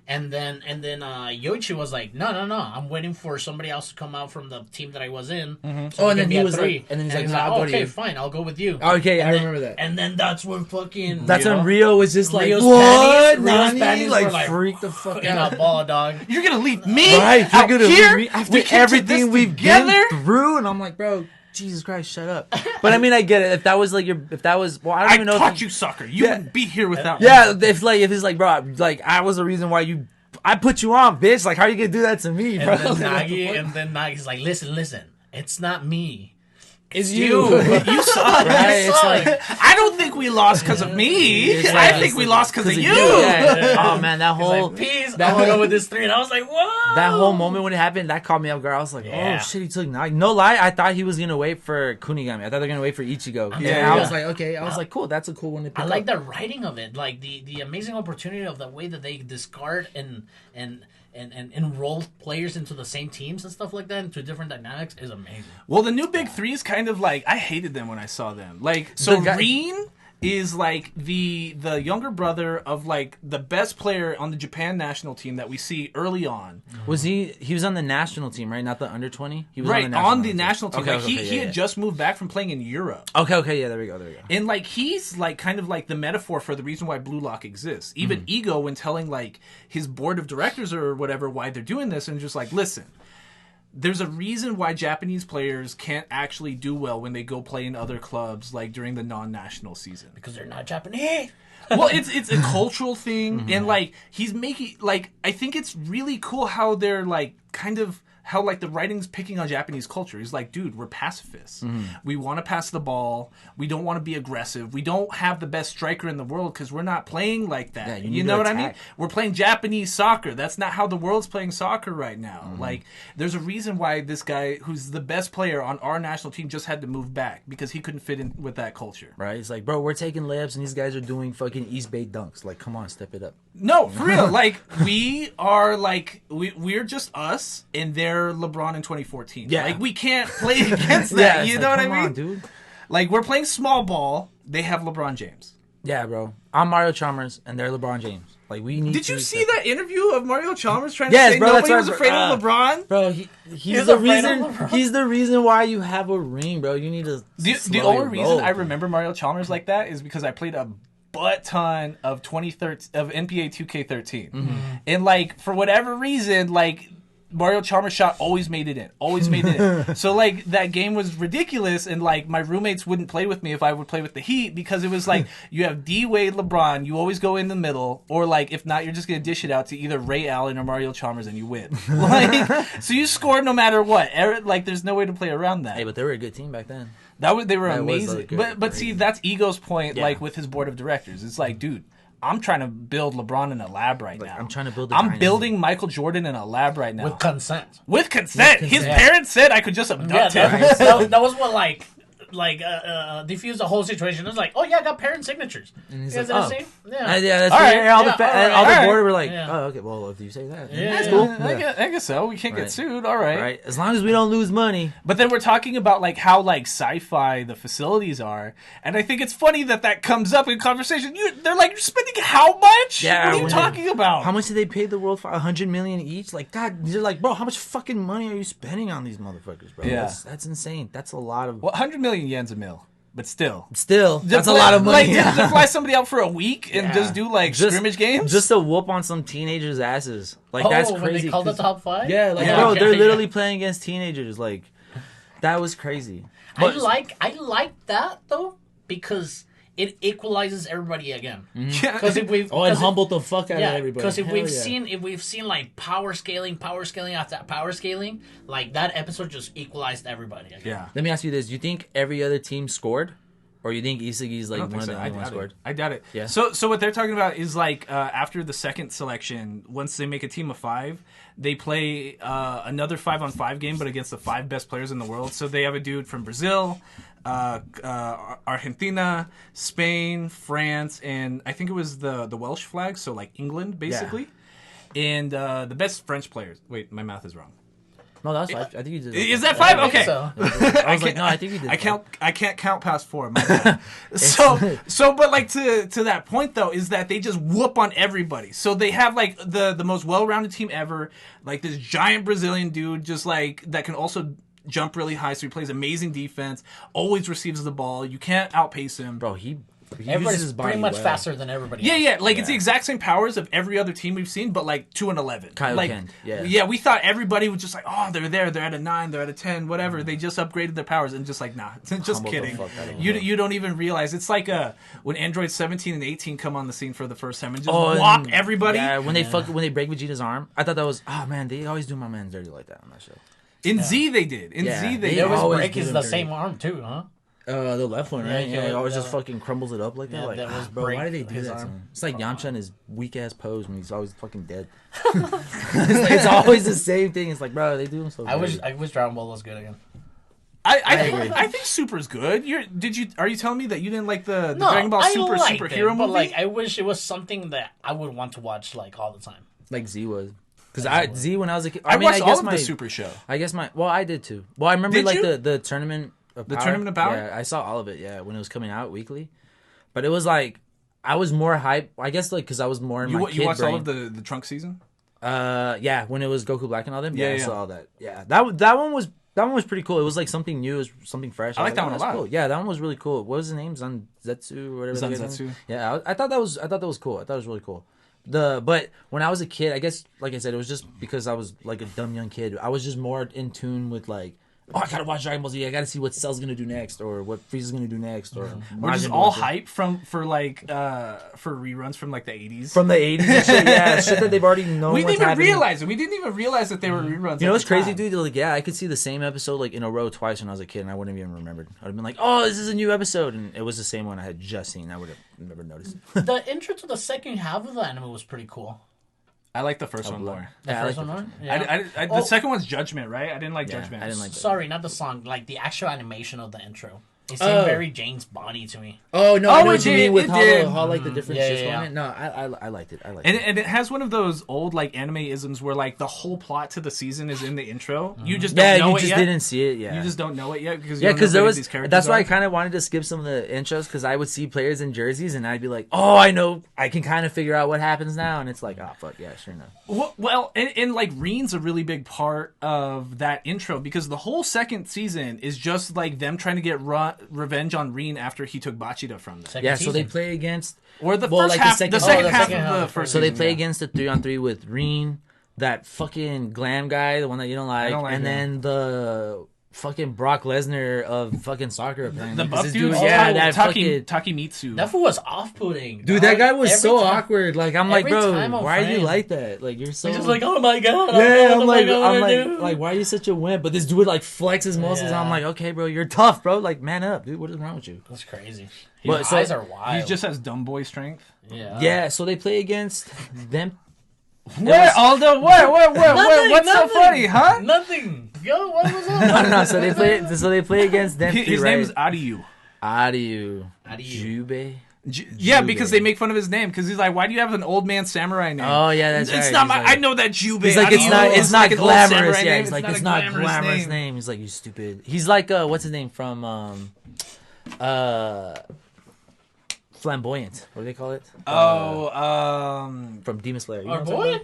And then Yoichi was like, no, I'm waiting for somebody else to come out from the team that I was in. So and then he was like, and then he's like, no, I'll go to you. Okay, fine, I'll go with you. Okay, I remember that. And then that's when fucking... That's when Rio was just like, Rio's what? Rio's Nani? Like, freak the fuck out. Ball, dog. You're going to leave me right, out you're gonna here leave me after everything we've been through? And I'm like, bro... Jesus Christ, shut up. But I mean, I get it. If that was, well, I don't even know. I taught you soccer. You wouldn't be here without me. Yeah, if it's like, bro, like, I was the reason why I put you on, bitch. Like, how are you gonna do that to me, bro? And then Nagi's like, listen. It's not me. It's you. You saw it. Right? It's like, I don't think we lost because of me. I think we lost because of you. Yeah. Oh man, that whole peace. I'm gonna go with this 3, and I was like, whoa. That whole moment when it happened, that caught me off guard. I was like, oh shit, he took Nagi. No lie, I thought he was gonna wait for Kunigami. I thought they were gonna wait for Ichigo. Yeah. I was like, okay. I was like, cool. That's a cool one to pick up. I like the writing of it, like the amazing opportunity of the way that they discard and enroll players into the same teams and stuff like that into different dynamics is amazing. Well, the new big 3 is kind of like, I hated them when I saw them. Like, so Rin is like the younger brother of like the best player on the Japan national team that we see early on. Was he was on the national team, right? Not the under 20? He was on the national team. Okay, like he had just moved back from playing in Europe. Okay, yeah, there we go. And like he's like kind of like the metaphor for the reason why Blue Lock exists. Even Ego, when telling like his board of directors or whatever why they're doing this, and just like, listen, there's a reason why Japanese players can't actually do well when they go play in other clubs, like during the non-national season. Because they're not Japanese. Well, it's a cultural thing, and like he's making like I think it's really cool how they're like kind of how like the writing's picking on Japanese culture. He's like, dude, we're pacifists. We want to pass the ball. We don't want to be aggressive. We don't have the best striker in the world because we're not playing like that. Yeah, you know what I mean? We're playing Japanese soccer. That's not how the world's playing soccer right now. Like, there's a reason why this guy, who's the best player on our national team, just had to move back because he couldn't fit in with that culture. Right? It's like, bro, we're taking layups and these guys are doing fucking East Bay dunks. Like, come on, step it up. No, for real. Like, we are like we're just us, and they're LeBron in 2014. Yeah. Like, we can't play against that. You know what I mean? On, dude. Like, we're playing small ball. They have LeBron James. Yeah, bro. I'm Mario Chalmers, and they're LeBron James. Like, we need. Did you see that interview of Mario Chalmers trying to say bro, nobody was afraid of LeBron? Bro, he's the reason. He's the reason why you have a ring, bro. You need to. The only reason I remember Mario Chalmers like that is because I played a butt ton of 2013 of NBA 2K13, and like for whatever reason, like Mario Chalmers' shot always made it in. So like that game was ridiculous, and like my roommates wouldn't play with me if I would play with the Heat because it was like you have D Wade, LeBron, you always go in the middle, or like if not, you're just gonna dish it out to either Ray Allen or Mario Chalmers and you win. Like so you scored no matter what. Like there's no way to play around that. Hey, but they were a good team back then. They were amazing. But see, that's Ego's point. Like with his board of directors, it's like, dude, I'm trying to build LeBron in a lab right now. I'm trying to build. I'm building Michael Jordan in a lab right now with consent. His parents said I could just abduct him. That was what diffused the whole situation. It was like, oh yeah, I got parent signatures. And he's like, yeah, that's all right. And all the board were like, yeah. oh, okay, well, if you say that, that's cool. I guess so. We can't get sued. All right. Right. As long as we don't lose money. But then we're talking about like how like sci-fi the facilities are, and I think it's funny that comes up in conversation. They're like, you're spending how much? Yeah. What are you talking about? How much did they pay the world for? $100 million each? Like, God, you're like, bro, how much fucking money are you spending on these motherfuckers, bro? Yeah. That's insane. That's a lot of. Well, 100 million yen's a mil. But still, that's a lot of money. Like, to fly somebody out for a week and just do like scrimmage games, just to whoop on some teenagers' asses. Like that's crazy. When they called the top 5. Yeah, like bro, they're literally playing against teenagers. Like that was crazy. But, I like that though because it equalizes everybody again. Because it humbled the fuck out of everybody. Because if we've seen like power scaling after power scaling, like that episode just equalized everybody again. Yeah. Let me ask you this: you think every other team scored, or you think Isagi's like one of the only ones scored? I doubt it. Yeah. So what they're talking about is like after the second selection, once they make a team of 5, they play another 5-on-5 game, but against the 5 best players in the world. So they have a dude from Brazil, Argentina, Spain, France, and I think it was the Welsh flag, so like England basically, and the best French players. Wait, my math is wrong. No, that's 5. I think you did. Is that 5? Okay. So. I was like, no, I think you did. I can't count past 4. My bad. But like to that point though, is that they just whoop on everybody. So they have like the most well-rounded team ever, like this giant Brazilian dude, just like that can also jump really high, so he plays amazing defense, always receives the ball. You can't outpace him. Bro, he everybody's pretty much faster than everybody else. Yeah. Like, it's the exact same powers of every other team we've seen, but, like, 2 and 11. Kent, Yeah, we thought everybody was just like, oh, they're there. They're at a 9. They're at a 10, whatever. They just upgraded their powers and just like, nah. Just kidding. You don't even realize. It's like when Android 17 and 18 come on the scene for the first time and just whop everybody. Yeah, when they break Vegeta's arm. I thought that was, oh, man, they always do my man dirty like that on that show. In Z, they did. Z, they always break is the same arm, too, huh? The left one, right? Yeah, he always just fucking crumbles it up like that. Yeah, like, that was bro, why do they do that to him? It's like Yamcha in his weak ass pose when he's always fucking dead. It's always the same thing. It's like, bro, they do him so. I wish Dragon Ball was good again. I think Super's good. Are you telling me that you didn't like the Dragon Ball Super superhero movie? But like, I wish it was something that I would want to watch like all the time. Like Z was. Because Z when I was a kid, I watched all of the Super show. I guess I did too. Well, I remember the tournament. The Tournament of Power? Yeah, I saw all of it, when it was coming out weekly. But it was like, I was more hype, I guess, like, because I was more in my kid You watched brain. all of the Trunks season? Yeah, when it was Goku Black and all them. Yeah, I saw all that. Yeah, that one was pretty cool. It was like something new, it was something fresh. I like that one a lot. Cool. Yeah, that one was really cool. What was his name? Zanzetsu or whatever. Zanzetsu. Yeah, I thought that was cool. I thought it was really cool. But when I was a kid, I guess, like I said, it was just because I was like a dumb young kid. I was just more in tune with like, oh, I gotta watch Dragon Ball Z. I gotta see what Cell's gonna do next, or what Frieza's gonna do next, or we're just all hype for reruns from like the 80s. From the 80s and shit, yeah, shit that they've already known. We didn't even realize it. We didn't even realize that they were reruns. You know what's crazy, dude? Like, yeah, I could see the same episode like in a row twice when I was a kid, and I wouldn't have even remembered. I'd have been like, oh, this is a new episode, and it was the same one I had just seen. I would have never noticed. The intro to the second half of the anime was pretty cool. I like the first one more. The first one more? Yeah. The second one's Judgment, right? I didn't like Judgment. I didn't like that. Sorry, not the song. Like the actual animation of the intro. It seemed very James Bondy to me. Oh no! I know what you mean with how like the different shit's going in. No, I liked it. I liked it. And it has one of those old like anime-isms where like the whole plot to the season is in the intro. You just don't know it yet. You just didn't see it. Yeah, you just don't know it yet because there was. That's why I kind of wanted to skip some of the intros because I would see players in jerseys and I'd be like, oh, I know, I can kind of figure out what happens now, and it's like, oh fuck yeah, sure enough. Well, and like Reen's a really big part of that intro because the whole second season is just like them trying to get revenge on Reen after he took Bachida from them. Yeah, so they play against the first half, the second half of the first. So they play against the 3-on-3 with Reen, that fucking glam guy, the one that you don't like, and then the fucking Brock Lesnar of fucking soccer. Apparently. The buff dude, that Takemitsu. That fool was off-putting. Dude, that guy was so awkward. Like I'm like, bro, why are you like that? Like you're so. He's just like, oh my god. Yeah, I'm like, why are you such a wimp? But this dude like flexes muscles. Yeah. I'm like, okay, bro, you're tough, bro. Like, man up, dude. What is wrong with you? That's crazy. His eyes are wild. He just has dumb boy strength. Yeah. Yeah. So they play against them. What, Aldo? What? What's so funny, huh? Nothing. Yo, what was that? No. So they play against them. His name is Adiu. Jube. Yeah, because they make fun of his name because he's like, "Why do you have an old man samurai name?" Oh yeah, that's right. It's not I know that Jube. He's like, it's not glamorous. Yeah, he's like, it's not glamorous name. He's like, you stupid. He's like, what's his name from Flamboyant. What do they call it? From Demon Slayer. Our boy?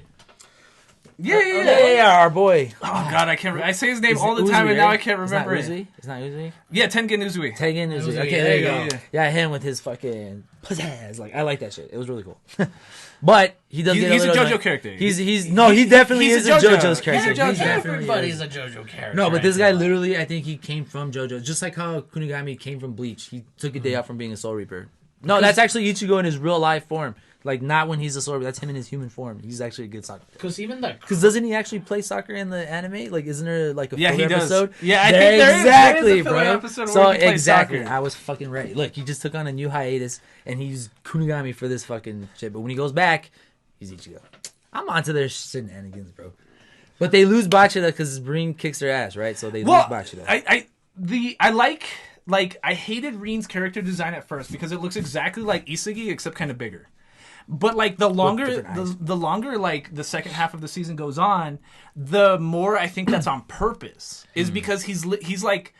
Yeah, our boy. Oh god, I can't. I say his name all the time, Uzui, and now I can't remember it. It's not Uzui. Yeah, Tengen Uzui. Okay, there you go. Yeah, him with his fucking pizzazz. Like I like that shit. It was really cool. But he does. He's a JoJo character. He definitely is a JoJo's character. Everybody's a JoJo character. No, but this guy literally, I think he came from JoJo, just like how Kunigami came from Bleach. He took a day out from being a Soul Reaper. No, that's actually Ichigo in his real life form. Like, not when he's a Soul Reaper. That's him in his human form. He's actually a good soccer player. Because doesn't he actually play soccer in the anime? Like, isn't there like a filler episode? Yeah, I think there is a filler episode where he plays soccer. I was fucking right. Look, he just took on a new hiatus, and he's Kunigami for this fucking shit. But when he goes back, he's Ichigo. I'm onto their shenanigans, bro. But they lose Bachida because Reen kicks their ass, right? So they lose Bachida. I hated Reen's character design at first because it looks exactly like Isagi except kind of bigger. But like the longer like the second half of the season goes on, the more I think that's on purpose. Is because he's like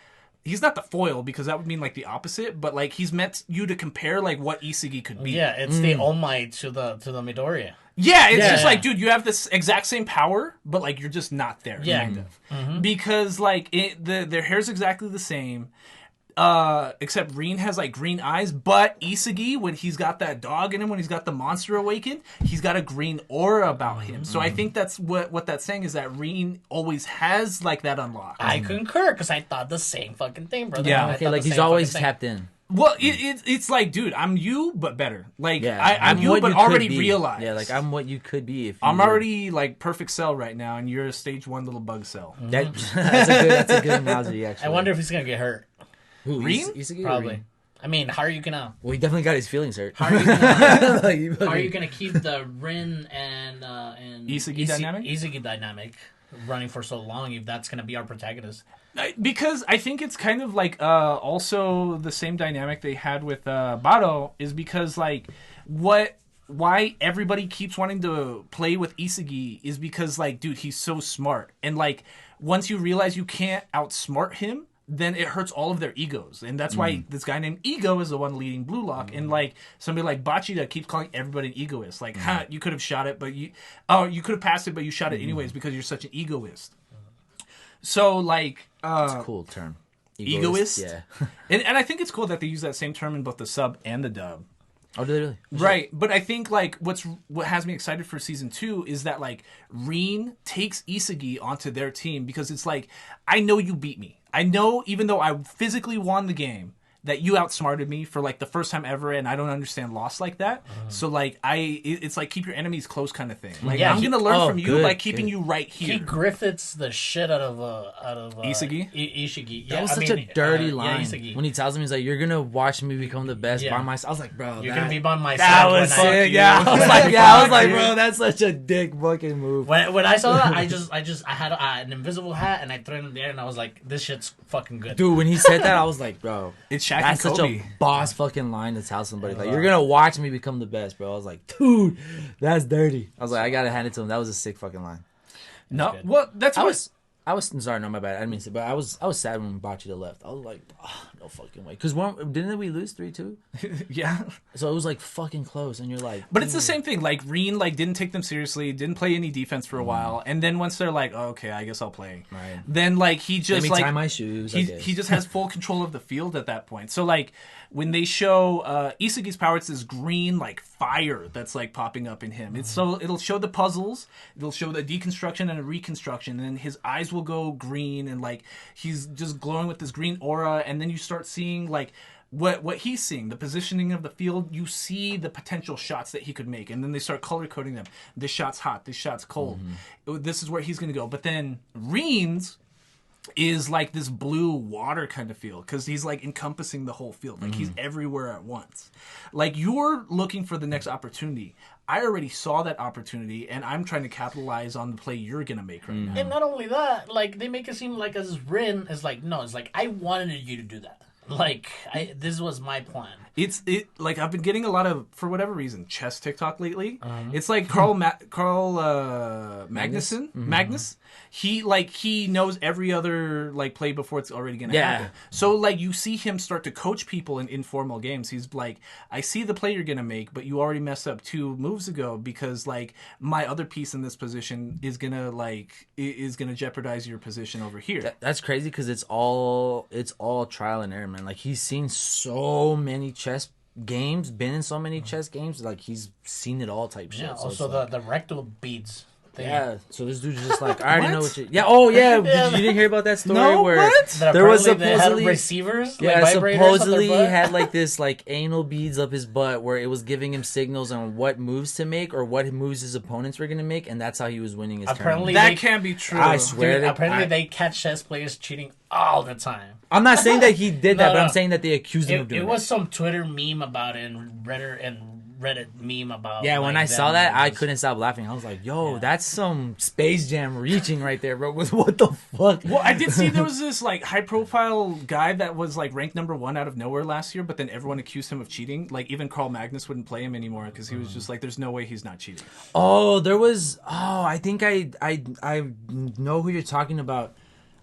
he's not the foil because that would mean like the opposite, but like he's meant you to compare like what Isagi could be. Yeah, it's the All Might to the Midoriya. Yeah, it's just like, dude, you have this exact same power, but like you're just not there. Yeah. Kind of. Because like their hair's exactly the same. Except Reen has like green eyes, but Isagi, when he's got that dog in him, when he's got the monster awakened, he's got a green aura about him. So I think that's what that's saying is that Reen always has like that unlock. I concur because I thought the same fucking thing, brother. Yeah, okay, like he's always tapped in. Well, it's like, dude, I'm you, but better. Like, I'm you, but already realized. Yeah, like, I'm what you could be. I'm already, like, perfect cell right now, and you're a stage 1 little bug cell. That's a good analogy, actually. I wonder if he's going to get hurt. Who, Isagi? Probably. I mean, how are you going to... Well, he definitely got his feelings hurt. How are you going to keep the Rin and Isagi dynamic running for so long if that's going to be our protagonist? Because I think it's kind of like also the same dynamic they had with Baro is because like why everybody keeps wanting to play with Isagi is because like, dude, he's so smart, and like once you realize you can't outsmart him, then it hurts all of their egos, and that's why this guy named Ego is the one leading Blue Lock, and like somebody like Bachida keeps calling everybody an egoist. Like, you could have shot it, but you could have passed it, but you shot it anyways because you're such an egoist. So like, it's a cool term, egoist. Yeah, and I think it's cool that they use that same term in both the sub and the dub. Oh, do they really? Right, but I think like what has me excited for season 2 is that like Reen takes Isagi onto their team because it's like, I know you beat me. I know even though I physically won the game, that you outsmarted me for like the first time ever, and I don't understand loss like that. So like it's like keep your enemies close kind of thing. Like I'm gonna learn from you by keeping you right here. He Griffiths the shit out of Isagi. Isagi. That was such a dirty line when he tells him, he's like, "You're gonna watch me become the best by myself." I was like, "Bro, you're gonna be by my side." That was sick. Yeah, I was like, bro, that's such a dick fucking move. When I saw that, I had an invisible hat and I threw it in the air and I was like, "This shit's fucking good." Dude, when he said that, I was like, bro, it's Shaq that's and such a boss fucking line to tell somebody. Like, you're gonna watch me become the best, bro. I was like, dude, that's dirty. I was like, I gotta hand it to him. That was a sick fucking line. No, well, that's what I was sorry, no, my bad. I didn't mean to, but I was sad when Bachida left. I was like, oh, no fucking way. Because didn't we lose 3-2? Yeah. So it was like fucking close, and you're like, but it's the same thing. Like Reen, like didn't take them seriously, didn't play any defense for a while, and then once they're like, oh, okay, I guess I'll play. Right. Then like he just Let me tie my shoes. He just has full control of the field at that point. So like when they show Isagi's power, it's this green like fire that's like popping up in him. It's so it'll show the puzzles, it'll show the deconstruction and a reconstruction, and then his eyes will go green and like he's just glowing with this green aura, and then you start seeing like what he's seeing, the positioning of the field. You see the potential shots that he could make, and then they start color coding them. This shot's hot, this shot's cold. This is where he's gonna go. But then Reen's is like this blue water kind of feel because he's like encompassing the whole field, like he's everywhere at once. Like you're looking for the next opportunity. I already saw that opportunity, and I'm trying to capitalize on the play you're gonna make right now. And not only that, like they make it seem like as Rin is like, no, it's like I wanted you to do that. Like this was my plan. It's like I've been getting a lot of, for whatever reason, chess TikTok lately. It's like Carl Magnuson. Magnus. He knows every other like play before it's already gonna happen. So like you see him start to coach people in informal games. He's like, I see the play you're gonna make, but you already messed up 2 moves ago because like my other piece in this position is gonna jeopardize your position over here. That's crazy because it's all trial and error, man. Like he's seen so many chess games, been in so many chess games, like he's seen it all type shit. Yeah, so also the rectal beads thing. Yeah, so this dude's just like, I already know what you... Yeah, oh yeah, you didn't hear about that story? No, where what? There was supposedly... receivers? Yeah, like supposedly he had like this like anal beads up his butt where it was giving him signals on what moves to make or what moves his opponents were going to make, and that's how he was winning his Apparently tournament. That can't be true. I swear. Dude, apparently they catch chess players cheating all the time. I'm not saying that he did that, but I'm saying that they accused him of doing it. It was some Twitter meme about it and Reddit meme about. Yeah, when I saw that, I couldn't stop laughing. I was like, "Yo, that's some Space Jam reaching right there, bro." With what the fuck? Well, I did see there was this like high-profile guy that was like ranked #1 out of nowhere last year, but then everyone accused him of cheating. Like even Carl Magnus wouldn't play him anymore because he was just like, "There's no way he's not cheating." Oh, there was. Oh, I think I know who you're talking about.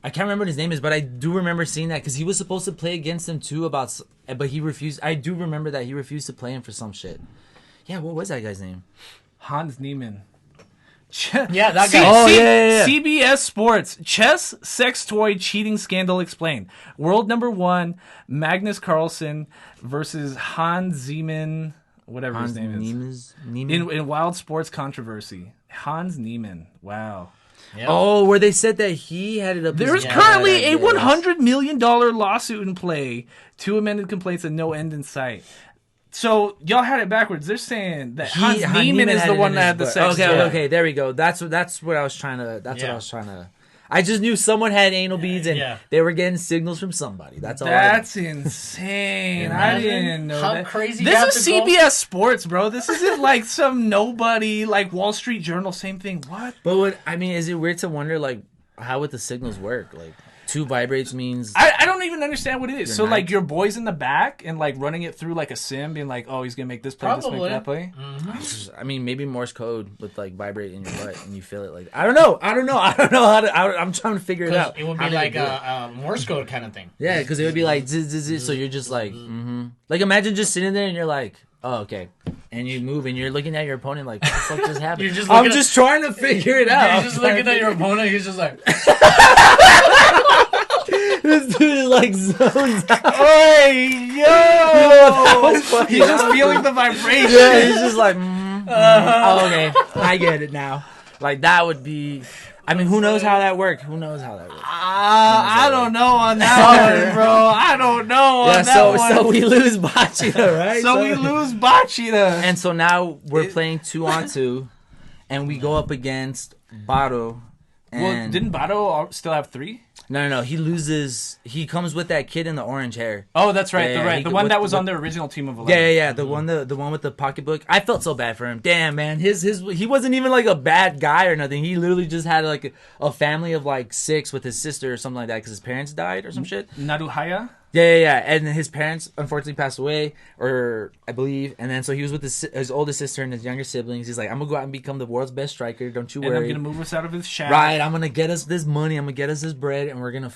I can't remember what his name is, but I do remember seeing that because he was supposed to play against him too. But he refused. I do remember that he refused to play him for some shit. Yeah, what was that guy's name? Hans Niemann. Yeah, that guy. Yeah. CBS Sports. Chess sex toy cheating scandal explained. World #1, Magnus Carlsen versus Hans Niemann, whatever his name is. In wild sports controversy. Hans Niemann. Wow. Yep. Oh, where they said that he had it up. There's currently a $100 million lawsuit in play, 2 amended complaints, and no end in sight. So y'all had it backwards. They're saying that Hans Niemann is the one that had the sex. Okay, there we go. That's what I was trying to. What I was trying to. I just knew someone had anal beads and they were getting signals from somebody. That's all. That's insane. I didn't know how that. crazy. This is CBS Sports, bro. This isn't like some nobody like Wall Street Journal. Same thing. What? But is it weird to wonder like how would the signals work? Like 2 vibrates means I don't even understand what it is. So like your boy's in the back and like running it through like a sim, being like, oh, he's gonna make this play, Probably. this play, that play. I mean, maybe Morse code with like vibrate in your butt and you feel it. Like I don't know how to. I'm trying to figure it out. It would be like a Morse code kind of thing. Yeah, because it would be like so you're just like like imagine just sitting there and you're like, oh, okay. And you move and you're looking at your opponent like, what the fuck just happened? I'm just trying to figure it out. You're just looking at your opponent, he's just like... This dude like zones out. Hey, yo! That was funny. He's just feeling the vibration. Yeah, he's just like, oh, okay, I get it now. Like, that would be... I mean, who knows how that worked? I don't know on that one, bro. I don't know on that one. So we lose Bachita, right? So we lose Bachita. And so now we're playing 2-on-2, and we go up against Bato. Well, didn't Bato still have 3? No. He loses. He comes with that kid in the orange hair. Oh, that's right. Yeah, the one that was on the original team of 11. Yeah. The one with the pocketbook. I felt so bad for him. Damn, man. He wasn't even like a bad guy or nothing. He literally just had like a family of like 6 with his sister or something like that because his parents died or some shit. Naruhaya? Yeah. And his parents unfortunately passed away, or I believe. And then so he was with his oldest sister and his younger siblings. He's like, I'm gonna go out and become the world's best striker. Don't you worry. And I'm gonna move us out of his shack. Right. I'm gonna get us this money. I'm gonna get us this bread, and we're gonna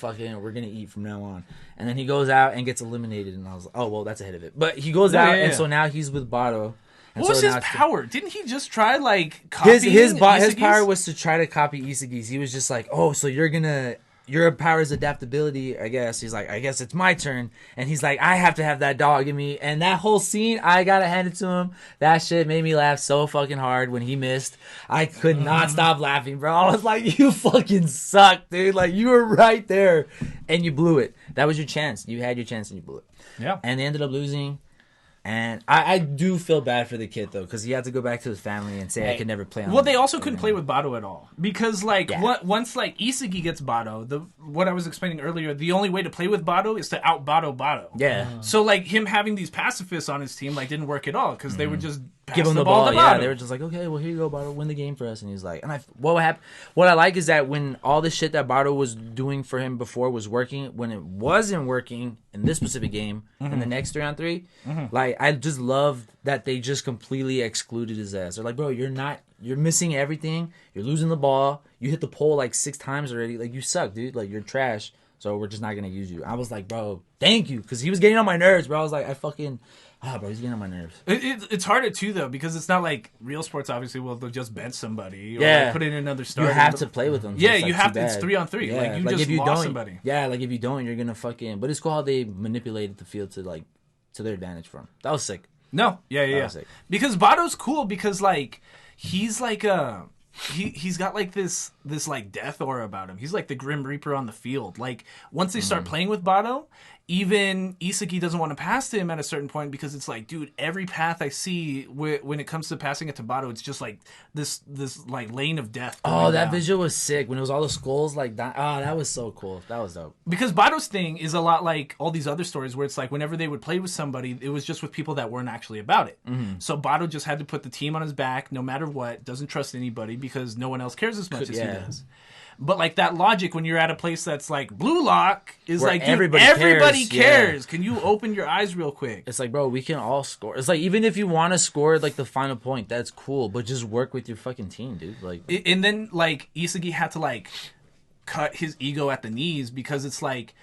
eat from now on. And then he goes out and gets eliminated. And I was like, oh well, that's ahead of it. But he goes out, and so now he's with Bato. What was his power? Didn't he just try like copying his power was to try to copy Isagi's. He was just like, oh, so your power is adaptability, I guess. He's like, I guess it's my turn. And he's like, I have to have that dog in me. And that whole scene, I gotta hand it to him. That shit made me laugh so fucking hard when he missed. I could not stop laughing, bro. I was like, you fucking suck, dude. Like, you were right there. And you blew it. That was your chance. You had your chance and you blew it. Yeah. And they ended up losing. And I do feel bad for the kid, though, because he had to go back to his family and say, I could never play on. Well, they also couldn't play with Bato at all. Because, like, once, like, Isagi gets Bato, what I was explaining earlier, the only way to play with Bato is to out-Bato Bato. Yeah. So, like, him having these pacifists on his team, like, didn't work at all, because they would just give him the ball to Bato. Yeah, they were just like, okay, well, here you go, Bato, win the game for us. And he's like, what I like is that when all the shit that Bato was doing for him before was working, when it wasn't working in this specific game, in the next 3-on-3, like, I just love that they just completely excluded his ass. They're like, bro, you're missing everything. You're losing the ball. You hit the pole like 6 times already. Like, you suck, dude. Like, you're trash. So we're just not going to use you. I was like, bro, thank you. Because he was getting on my nerves, bro. I was like, bro, he's getting on my nerves. It's harder, too, though, because it's not like real sports, obviously, they'll just bench somebody or like put in another starter. You have to play with them. Yeah, you have to. It's 3-on-3. Yeah. Like, you just lost somebody. Yeah, like, if you don't, you're going to fucking... But it's cool how they manipulated the field to their advantage for him. That was sick. No, yeah. Because Bato's cool because, like, he's like he's got like this like death aura about him. He's like the Grim Reaper on the field. Like, once they start playing with Bato, even Isagi doesn't want to pass to him at a certain point because it's like, dude, every path I see when it comes to passing it to Bato, it's just like this like lane of death. Oh, that visual was sick when it was all the skulls like that. Oh, that was so cool. That was dope. Because Bato's thing is a lot like all these other stories where it's like whenever they would play with somebody, it was just with people that weren't actually about it. So Bato just had to put the team on his back no matter what, doesn't trust anybody because no one else cares as much as he does. But, like, that logic when you're at a place that's, like, blue lock is where like, dude, everybody cares. Can you open your eyes real quick? It's like, bro, we can all score. It's like, even if you want to score, like, the final point, that's cool. But just work with your fucking team, dude. Like, and then, like, Isagi had to, like, cut his ego at the knees because it's like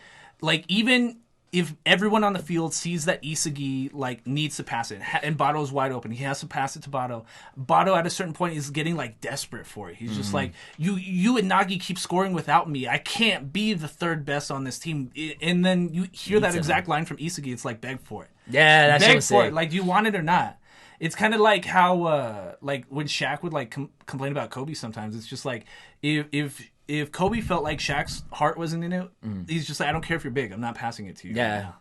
even if everyone on the field sees that Isagi like needs to pass it and Bato's wide open, he has to pass it to Bato. Bato at a certain point is getting like desperate for it. He's just like, you and Nagi keep scoring without me. I can't be the third best on this team. And then you hear that exact line from Isagi. It's like, beg for it. Yeah, that's beg for it. Like, do you want it or not? It's kind of like how like when Shaq would like complain about Kobe sometimes. It's just like if Kobe felt like Shaq's heart wasn't in it, he's just like, I don't care if you're big, I'm not passing it to you. Yeah.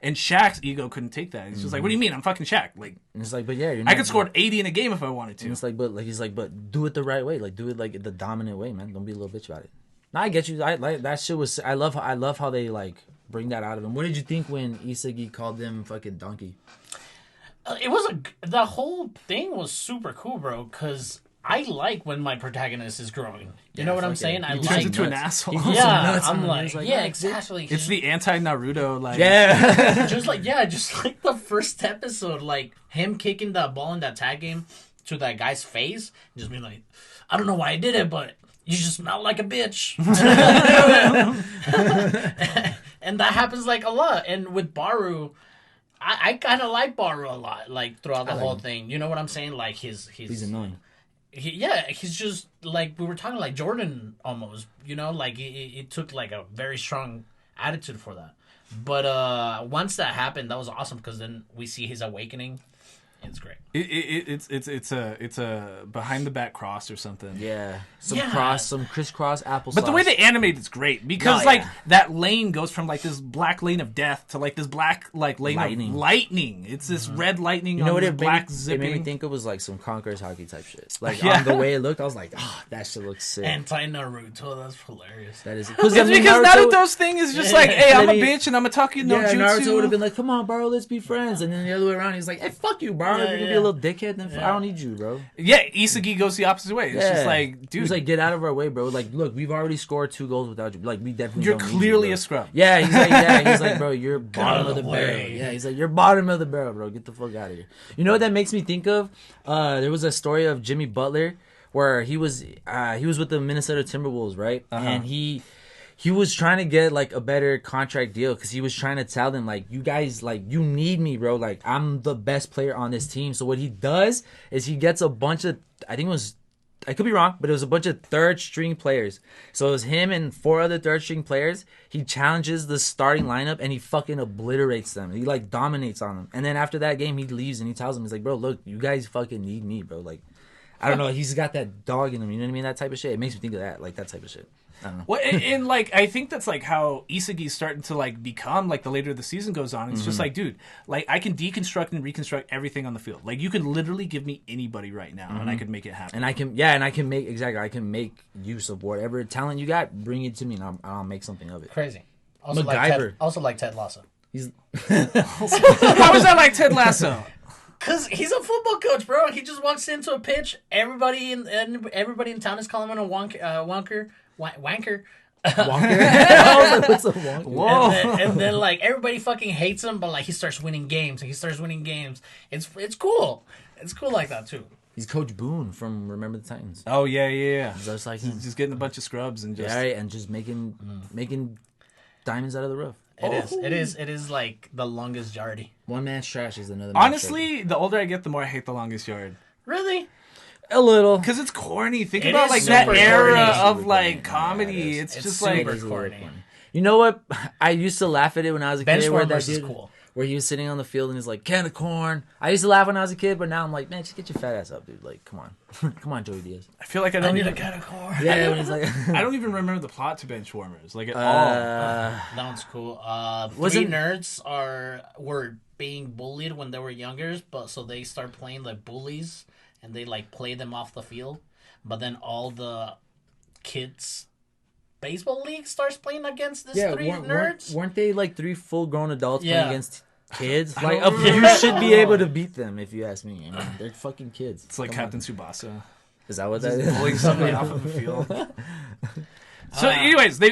And Shaq's ego couldn't take that. He's just like, what do you mean? I'm fucking Shaq. Like, and it's like, but yeah, I could score 80 in a game if I wanted to. And it's like, but like he's like, but do it the right way. Like, do it like the dominant way, man. Don't be a little bitch about it. No, I get you. I like that shit was. I love how they like bring that out of him. What did you think when Isagi called them fucking donkey? It was the whole thing was super cool, bro. Because I like when my protagonist is growing. You know what I'm saying? He turns into an asshole. Yeah, I'm like, yeah, exactly. It's the anti-Naruto, like... Yeah. just like the first episode, like, him kicking that ball in that tag game to that guy's face, just being like, I don't know why I did it, but you just smell like a bitch. And that happens, like, a lot. And with Baru... I kind of like Baru a lot, like, throughout the whole thing. You know what I'm saying? Like, he's annoying. He's just, like, we were talking like Jordan almost, you know? Like, it took, like, a very strong attitude for that. But once that happened, that was awesome because then we see his awakening. It's great. It's a behind the back cross or something. Yeah, some crisscross applesauce. But the way they animate it's great because that lane goes from like this black lane of death to like this black like lane of lightning. It's this red lightning. You know on what this it black made, zipping. it made me think of was like some Conqueror's hockey type shit. Like on the way it looked, I was like, that shit looks sick. Anti-Naruto, that's hilarious. That is it's because Naruto's thing is just like, hey, I'm a bitch and I'm gonna talk you no jutsu. Naruto would have been like, come on, bro, let's be friends. And then the other way around, he's like, hey, fuck you, bro. You're gonna be a little dickhead. Then I don't need you, bro. Yeah, Isagi goes the opposite way. It's just like, dude, he's like, get out of our way, bro. Like, look, we've already scored 2 goals without you. Like, we definitely you're don't clearly need you, a scrub. Yeah, he's like, bro, you're bottom of the barrel. Yeah, he's like, you're bottom of the barrel, bro. Get the fuck out of here. You know what that makes me think of? There was a story of Jimmy Butler where he was with the Minnesota Timberwolves, right? And he was trying to get like a better contract deal because he was trying to tell them like, you guys, like, you need me, bro. Like, I'm the best player on this team. So what he does is he gets a bunch of, I could be wrong, but it was a bunch of third string players. So it was him and 4 other third string players. He challenges the starting lineup and he fucking obliterates them. He like dominates on them. And then after that game, he leaves and he tells them, he's like, bro, look, you guys fucking need me, bro. Like, I don't know. He's got that dog in him. You know what I mean? That type of shit. It makes me think of that, like that type of shit. I don't know. Well, and like I think that's like how Isagi's starting to like become like the later the season goes on. It's just like, dude, like I can deconstruct and reconstruct everything on the field. Like you can literally give me anybody right now, and I could make it happen. And I can make use of whatever talent you got. Bring it to me, and I'll make something of it. Crazy. Also MacGyver. Like Ted Lasso. He's How is that like Ted Lasso? Cause he's a football coach, bro. He just walks into a pitch. Everybody in town is calling him a wanker. Wanker. What's a wonker? Whoa. And then like everybody fucking hates him, but like he starts winning games. It's cool. It's cool like that too. He's Coach Boone from Remember the Titans. Oh yeah. Just like just getting a bunch of scrubs and just and just making diamonds out of the roof. It is like the longest yard. One man's trash is another. Honestly, the older I get, the more I hate the longest yard. Really? A little, because it's corny. Think about like that era of like comedy. It's just like corny. You know what? I used to laugh at it when I was a kid. Where that dude, cool. Where he was sitting on the field and he's like, can of corn. I used to laugh when I was a kid, but now I'm like, man, just get your fat ass up, dude. Like, come on, come on, Joey Diaz. I feel like I need a can of corn. Yeah, when he's like, I don't even remember the plot to Benchwarmers like at all. That one's cool. 3 nerds were being bullied when they were younger, but so they start playing like bullies. And they like play them off the field, but then all the kids' baseball league starts playing against these 3 nerds. Weren't they like 3 full-grown adults playing against kids? Like you should be able to beat them if you ask me. I mean, they're fucking kids. It's like Captain Tsubasa. Is that what that is? Pulling somebody off of the field. So, anyways, they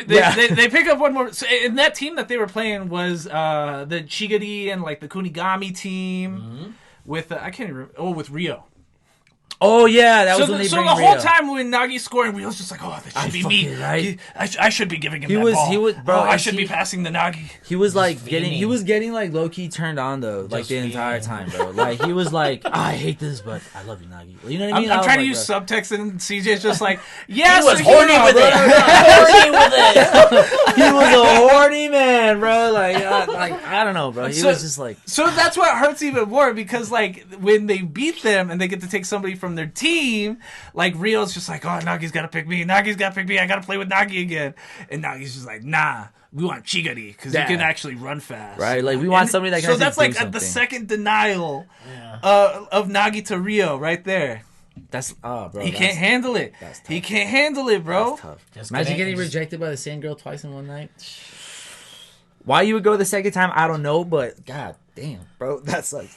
pick up one more. So, and that team that they were playing was the Chigari and like the Kunigami team with I can't even remember. Oh, with Rio. Oh yeah, that was when they bring Rio. So the whole time when Nagi's scoring, Rio's just like, oh, that should be me. Right? I should be giving him that ball. Bro, I should be passing the Nagi. He was like getting like low key turned on though, like the entire time, bro. Like he was like, I hate this, but I love you, Nagi. You know what I mean? I'm trying to use subtext, and CJ's just like, yeah, he was horny with it. Horny with it. He was a horny man, bro. Like I don't know, bro. He was just like. So that's what hurts even more because like when they beat them and they get to take somebody from their team. Like Rio's just like, oh, Nagi's gotta pick me. I gotta play with Nagi again. And Nagi's just like, nah, we want Chigari because he can actually run fast. Right, like we want somebody that can. So that's like the second denial of Nagi to Rio right there. That's bro. He can't handle it. He can't handle it, bro. That's tough. Imagine getting rejected by the same girl twice in one night. Why you would go the second time, I don't know, but god damn, bro, that sucks.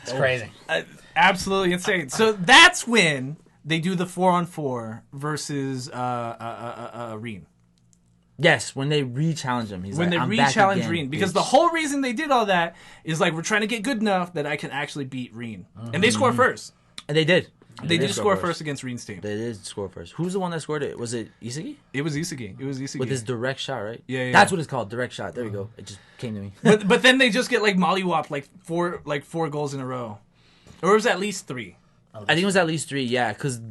It's crazy. Absolutely insane. So that's when they do the 4-on-4 versus Reen. Yes, when they re-challenge him. When they re-challenge Reen. Because the whole reason they did all that is like, we're trying to get good enough that I can actually beat Reen. And they score first. And they did. They did score first against Reen's team. They did score first. Who's the one that scored it? Was it Isagi? It was Isagi. With his direct shot, right? Yeah. That's what it's called, direct shot. There we go. It just came to me. But then they just get like mollywopped like four goals in a row. Or it was at least 3. I think it was at least 3, yeah, because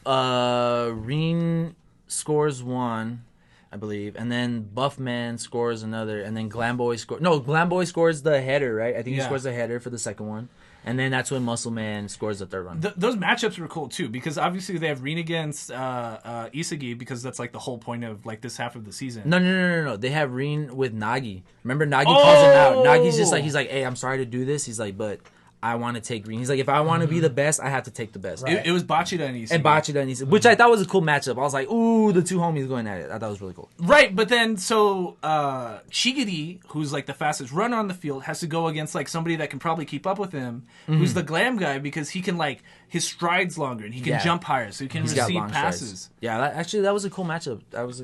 Reen scores 1. I believe, and then Buff Man scores another, and then Glam Boy scores the header, right? I think he scores the header for the second one, and then that's when Muscle Man scores the third one. Those matchups were cool too, because obviously they have Reen against Isagi, because that's like the whole point of like this half of the season. No. They have Reen with Nagi. Remember, Nagi calls him out. Nagi's just like, he's like, hey, I'm sorry to do this. He's like, but I want to take Reen. He's like, if I want to be the best, I have to take the best. Right. It was Bachida and Isagi. Which I thought was a cool matchup. I was like, ooh, the two homies going at it. I thought it was really cool. Right, but then so Shigiri, who's like the fastest runner on the field, has to go against like somebody that can probably keep up with him, who's the glam guy, because he can like his strides longer and he can jump higher, so he can receive passes. Strides. Yeah, that was a cool matchup.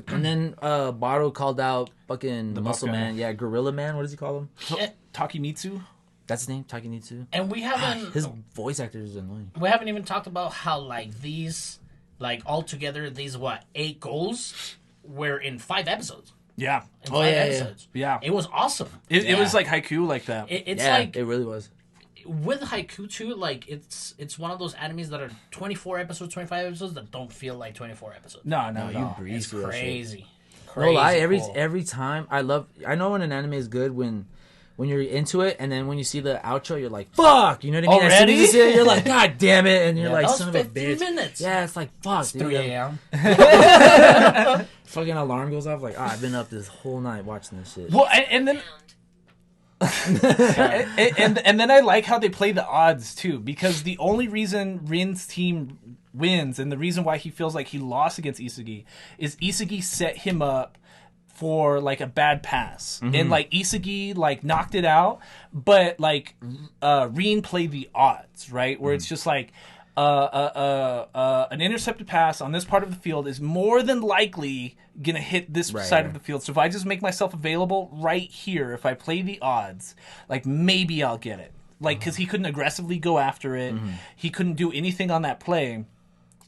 And then Baro called out fucking the Muscle Man. Yeah, Gorilla Man. What does he call him? Takemitsu. That's his name, Takemitsu. And we haven't... His voice actor is annoying. We haven't even talked about how, like, these... Like, altogether, these, 8 goals were in 5 episodes. Yeah. In 5 episodes. Yeah. It was awesome. It was like haiku like that. It's like... it really was. With haiku, too, like, it's one of those animes that are 24 episodes, 25 episodes that don't feel like 24 episodes. No, you breeze through that shit. Crazy. No lie, every time, I know when an anime is good when you're into it, and then when you see the outro, you're like, fuck! You know what I mean? Already? As soon as you see it, you're like, God damn it! And you're like, son of a 15 bitch. minutes. Yeah, it's like, fuck. It's 3 a.m. Fucking alarm goes off, like, I've been up this whole night watching this shit. Well, and then... and then I like how they play the odds, too, because the only reason Rin's team wins, and the reason why he feels like he lost against Isagi, is Isagi set him up for like a bad pass, and like Isagi like knocked it out, but like Rin played the odds, right, where it's just like an intercepted pass on this part of the field is more than likely gonna hit this side of the field. So if I just make myself available right here, if I play the odds, like maybe I'll get it, like because he couldn't aggressively go after it, he couldn't do anything on that play.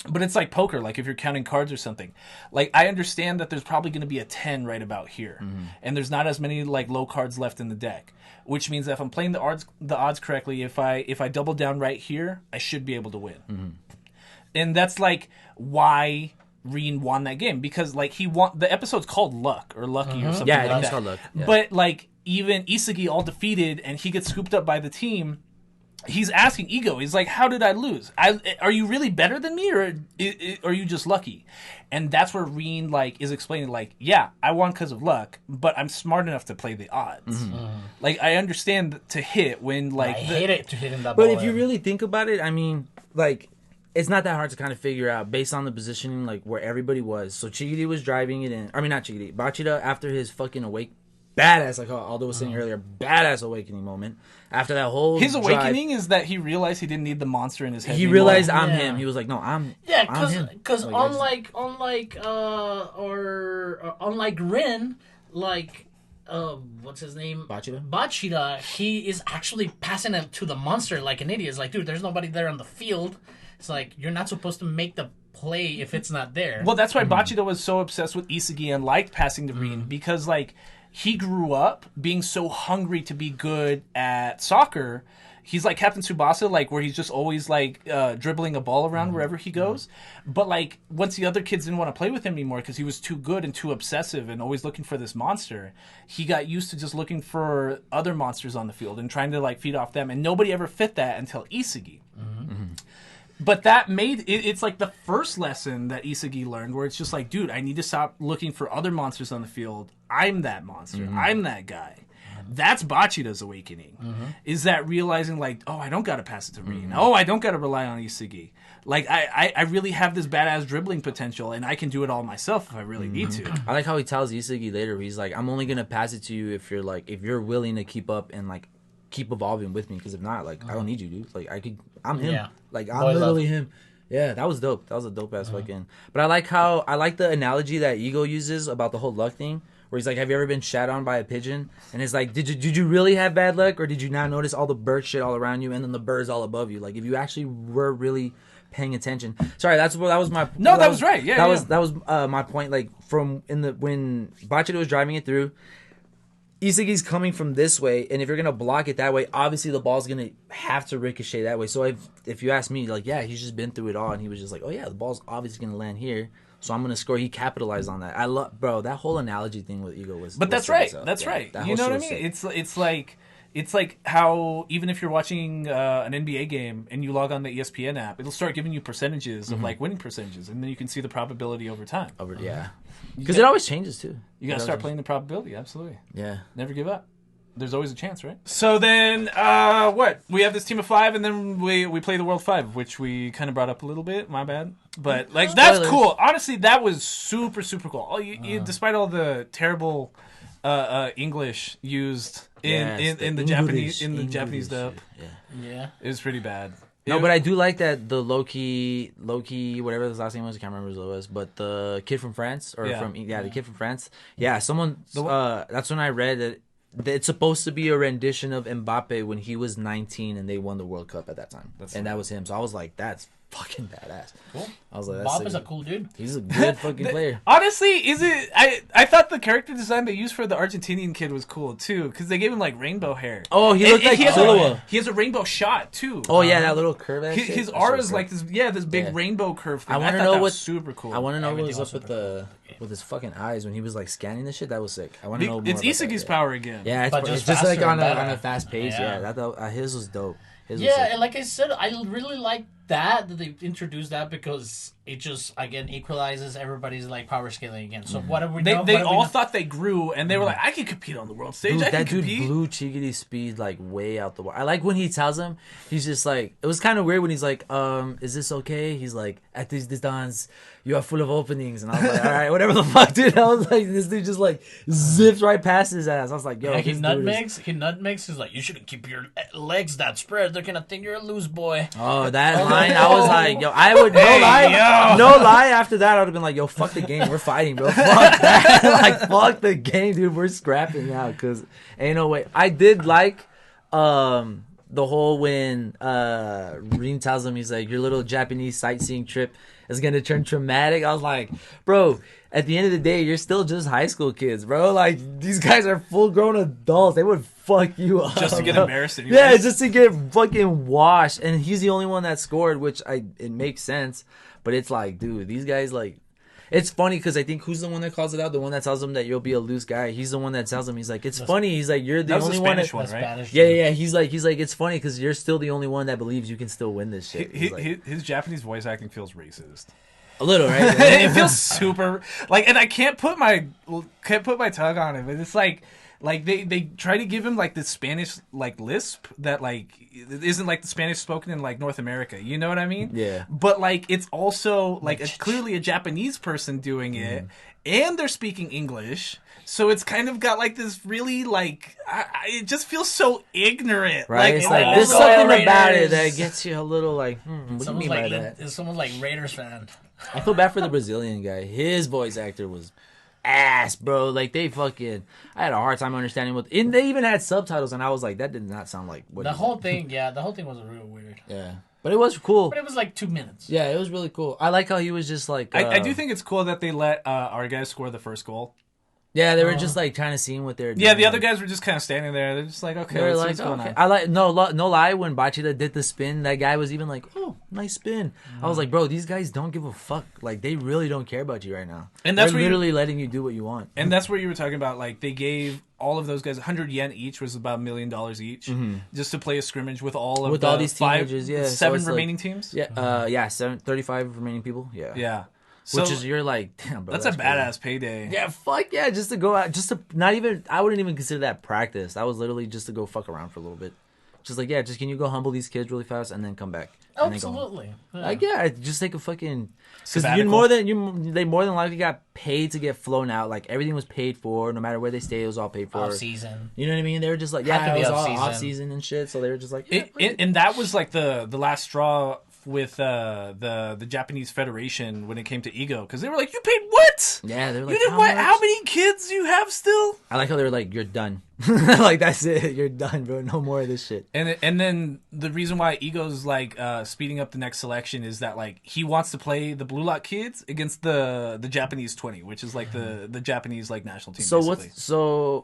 But it's like poker, like if you're counting cards or something. Like, I understand that there's probably going to be a 10 right about here. And there's not as many, like, low cards left in the deck. Which means that if I'm playing the odds correctly, if I double down right here, I should be able to win. And that's, like, why Rin won that game. Because, like, the episode's called Luck, or Lucky, or something like that. Yeah, it's called Luck. Yeah. But, like, even Isagi all defeated, and he gets scooped up by the team... He's asking Ego. He's like, how did I lose? Are you really better than me, or are you just lucky? And that's where Rin like is explaining, like, yeah, I won because of luck, but I'm smart enough to play the odds. Like, I understand to hit when like I hate it to hit in that. But if you really think about it, I mean, like, it's not that hard to kind of figure out based on the positioning, like where everybody was. So Chigiri was driving it in. I mean, not Chigiri. Bachida, after his fucking badass, like Aldo was saying earlier, badass awakening moment. After that whole his awakening is that he realized he didn't need the monster in his head. He anymore. realized I'm him. He was like, no, I'm because unlike Rin, like what's his name? Bachida, he is actually passing it to the monster like an idiot. It's like, dude, there's nobody there on the field. It's like, you're not supposed to make the play if it's not there. Well, that's why Bachida was so obsessed with Isagi and liked passing to Rin, because like he grew up being so hungry to be good at soccer. He's like Captain Tsubasa, like where he's just always like dribbling a ball around wherever he goes. But like once the other kids didn't want to play with him anymore because he was too good and too obsessive and always looking for this monster, he got used to just looking for other monsters on the field and trying to like feed off them. And nobody ever fit that until Isagi. But that made it's like the first lesson that Isagi learned, where it's just like, dude, I need to stop looking for other monsters on the field. I'm that monster. I'm that guy. That's Bachida's awakening. Is that realizing like, oh, I don't got to pass it to Rin. Oh, I don't got to rely on Isagi. Like, I really have this badass dribbling potential, and I can do it all myself if I really need to. I like how he tells Isagi later, where he's like, I'm only going to pass it to you if you're willing to keep up and like keep evolving with me, because if not, like, I don't need you, dude. Like, I'm him. Yeah. Like, I'm literally him. Yeah, that was dope. That was a dope ass fucking. But I like the analogy that Ego uses about the whole luck thing, where he's like, have you ever been shat on by a pigeon? And it's like, did you really have bad luck, or did you not notice all the bird shit all around you and then the birds all above you? Like, if you actually were really paying attention. Sorry, that was my. No, that was right. Yeah, that was my point. Like, when Bachida was driving it through, Isagi's coming from this way, and if you're gonna block it that way, obviously the ball's gonna have to ricochet that way. So if you ask me, like, yeah, he's just been through it all, and he was just like, oh yeah, the ball's obviously gonna land here. so I'm gonna score. He capitalized on that. I love, bro, that whole analogy thing with ego was. But was that's sick right. as hell. That's Yeah, right. that You know whole what I shit mean? was sick. It's like how even if you're watching an NBA game and you log on the ESPN app, it'll start giving you percentages of like winning percentages, and then you can see the probability over time. Yeah, because it always changes too. You gotta start playing the probability. Absolutely. Yeah. Never give up. There's always a chance, right? So then, what? We have this team of 5, and then we play the World 5, which we kind of brought up a little bit. My bad. But, like, that's cool. Honestly, that was super, super cool. Despite all the terrible English used in the Japanese dub. Yeah. It was pretty bad. No, but I do like that the Loki, whatever his last name was, I can't remember what it was, but the kid from France, the kid from France. Yeah, that's when I read that it's supposed to be a rendition of Mbappe when he was 19 and they won the World Cup at that time. That was him. So I was like, that's fucking badass. Cool. I was like, Bob is a cool dude. He's a good fucking player. Honestly, is it? I thought the character design they used for the Argentinian kid was cool too, because they gave him like rainbow hair. Oh, he looked like Zilla. He has a rainbow shot too. Oh yeah, that little curve. His aura is like this. Yeah, this big rainbow curve thing. I want to know what's super cool. I want to know what was up with his fucking eyes when he was like scanning this shit. That was sick. I want to know more. It's Isagi's power again. Yeah, it's just like on a fast pace. Yeah, his was dope. And like I said, I really like that they introduced that because it just again equalizes everybody's like power scaling again. So what have we done? They all thought they grew and they were like, I can compete on the world stage. Dude, I can that dude compete. blew Chigity's speed like way out the water. I like when he tells him, he's just like, it was kind of weird when he's like, is this okay? He's like, at this distance, you are full of openings. And I was like, all right, whatever the fuck, dude. I was like, this dude just like zips right past his ass. I was like, yo, he nutmegs. He's like, you shouldn't keep your legs that spread. They're gonna think you're a loose boy. Oh, that line, I was like, yo, I would no lie. After that, I would have been like, yo, fuck the game. We're fighting, bro. Fuck that. Like, fuck the game, dude. We're scrapping now because ain't no way. I did like the whole when Reem tells him, he's like, your little Japanese sightseeing trip is going to turn traumatic. I was like, bro, at the end of the day, you're still just high school kids, bro. Like, these guys are full-grown adults. They would fuck you up. Just to get embarrassed anyways. Yeah, just to get fucking washed. And he's the only one that scored, which it makes sense. But it's like, dude, these guys, like... It's funny because I think who's the one that calls it out? The one that tells him that you'll be a loose guy. He's the one that tells him, he's like, it's funny. He's like, you're the only one. That was the Spanish one, right? Yeah. He's like, it's funny because you're still the only one that believes you can still win this shit. His Japanese voice acting feels racist. A little, right? It feels super like, and I can't put my tongue on it, but it's like they try to give him like this Spanish like lisp that like isn't like the Spanish spoken in like North America. You know what I mean? Yeah. But like it's also like clearly a Japanese person doing it, and they're speaking English. So it's kind of got like this really like it just feels so ignorant, right? Like, it's like there's something about it that gets you a little like, what do you mean by that? Someone's like Raiders fan. I feel bad for the Brazilian guy. His voice actor was ass, bro. Like I had a hard time understanding and they even had subtitles, and I was like, that did not sound like what the whole thing. Yeah, the whole thing was real weird. Yeah, but it was cool. But it was like 2 minutes. Yeah, it was really cool. I like how he was just like. I do think it's cool that they let our guys score the first goal. Yeah, they were just like trying to see what they're doing. Yeah, the other guys were just kind of standing there. They're just like, okay, let's see what's going on. I like no lie. When Bachida did the spin, that guy was even like, "Oh, nice spin." I was like, "Bro, these guys don't give a fuck. Like, they really don't care about you right now. And they're literally letting you do what you want." And that's where you were talking about. Like, they gave all of those guys 100 yen each, was about $1 million each, just to play a scrimmage with all these teenagers. Yeah, seven remaining teams. Yeah, 35 remaining people. Yeah. So, which is, you're like, damn, bro. That's a badass payday. Yeah, fuck yeah. Just to go out, I wouldn't even consider that practice. That was literally just to go fuck around for a little bit. Just like, yeah, can you go humble these kids really fast and then come back? Absolutely. Like, yeah, just take a fucking... Because they more than likely got paid to get flown out. Like, everything was paid for. No matter where they stayed, it was all paid for. Off-season. You know what I mean? They were just like, yeah, it was all off-season and shit. So they were just like... And that was like the last straw with the Japanese Federation when it came to ego, because they were like, you paid what? Yeah, they were like, you did what? How many kids do you have still? I like how they were like, you're done. Like, that's it, you're done, bro. No more of this shit. And then the reason why ego's like speeding up the next selection is that like he wants to play the Blue Lock kids against the Japanese 20, which is like the Japanese like national team. So basically.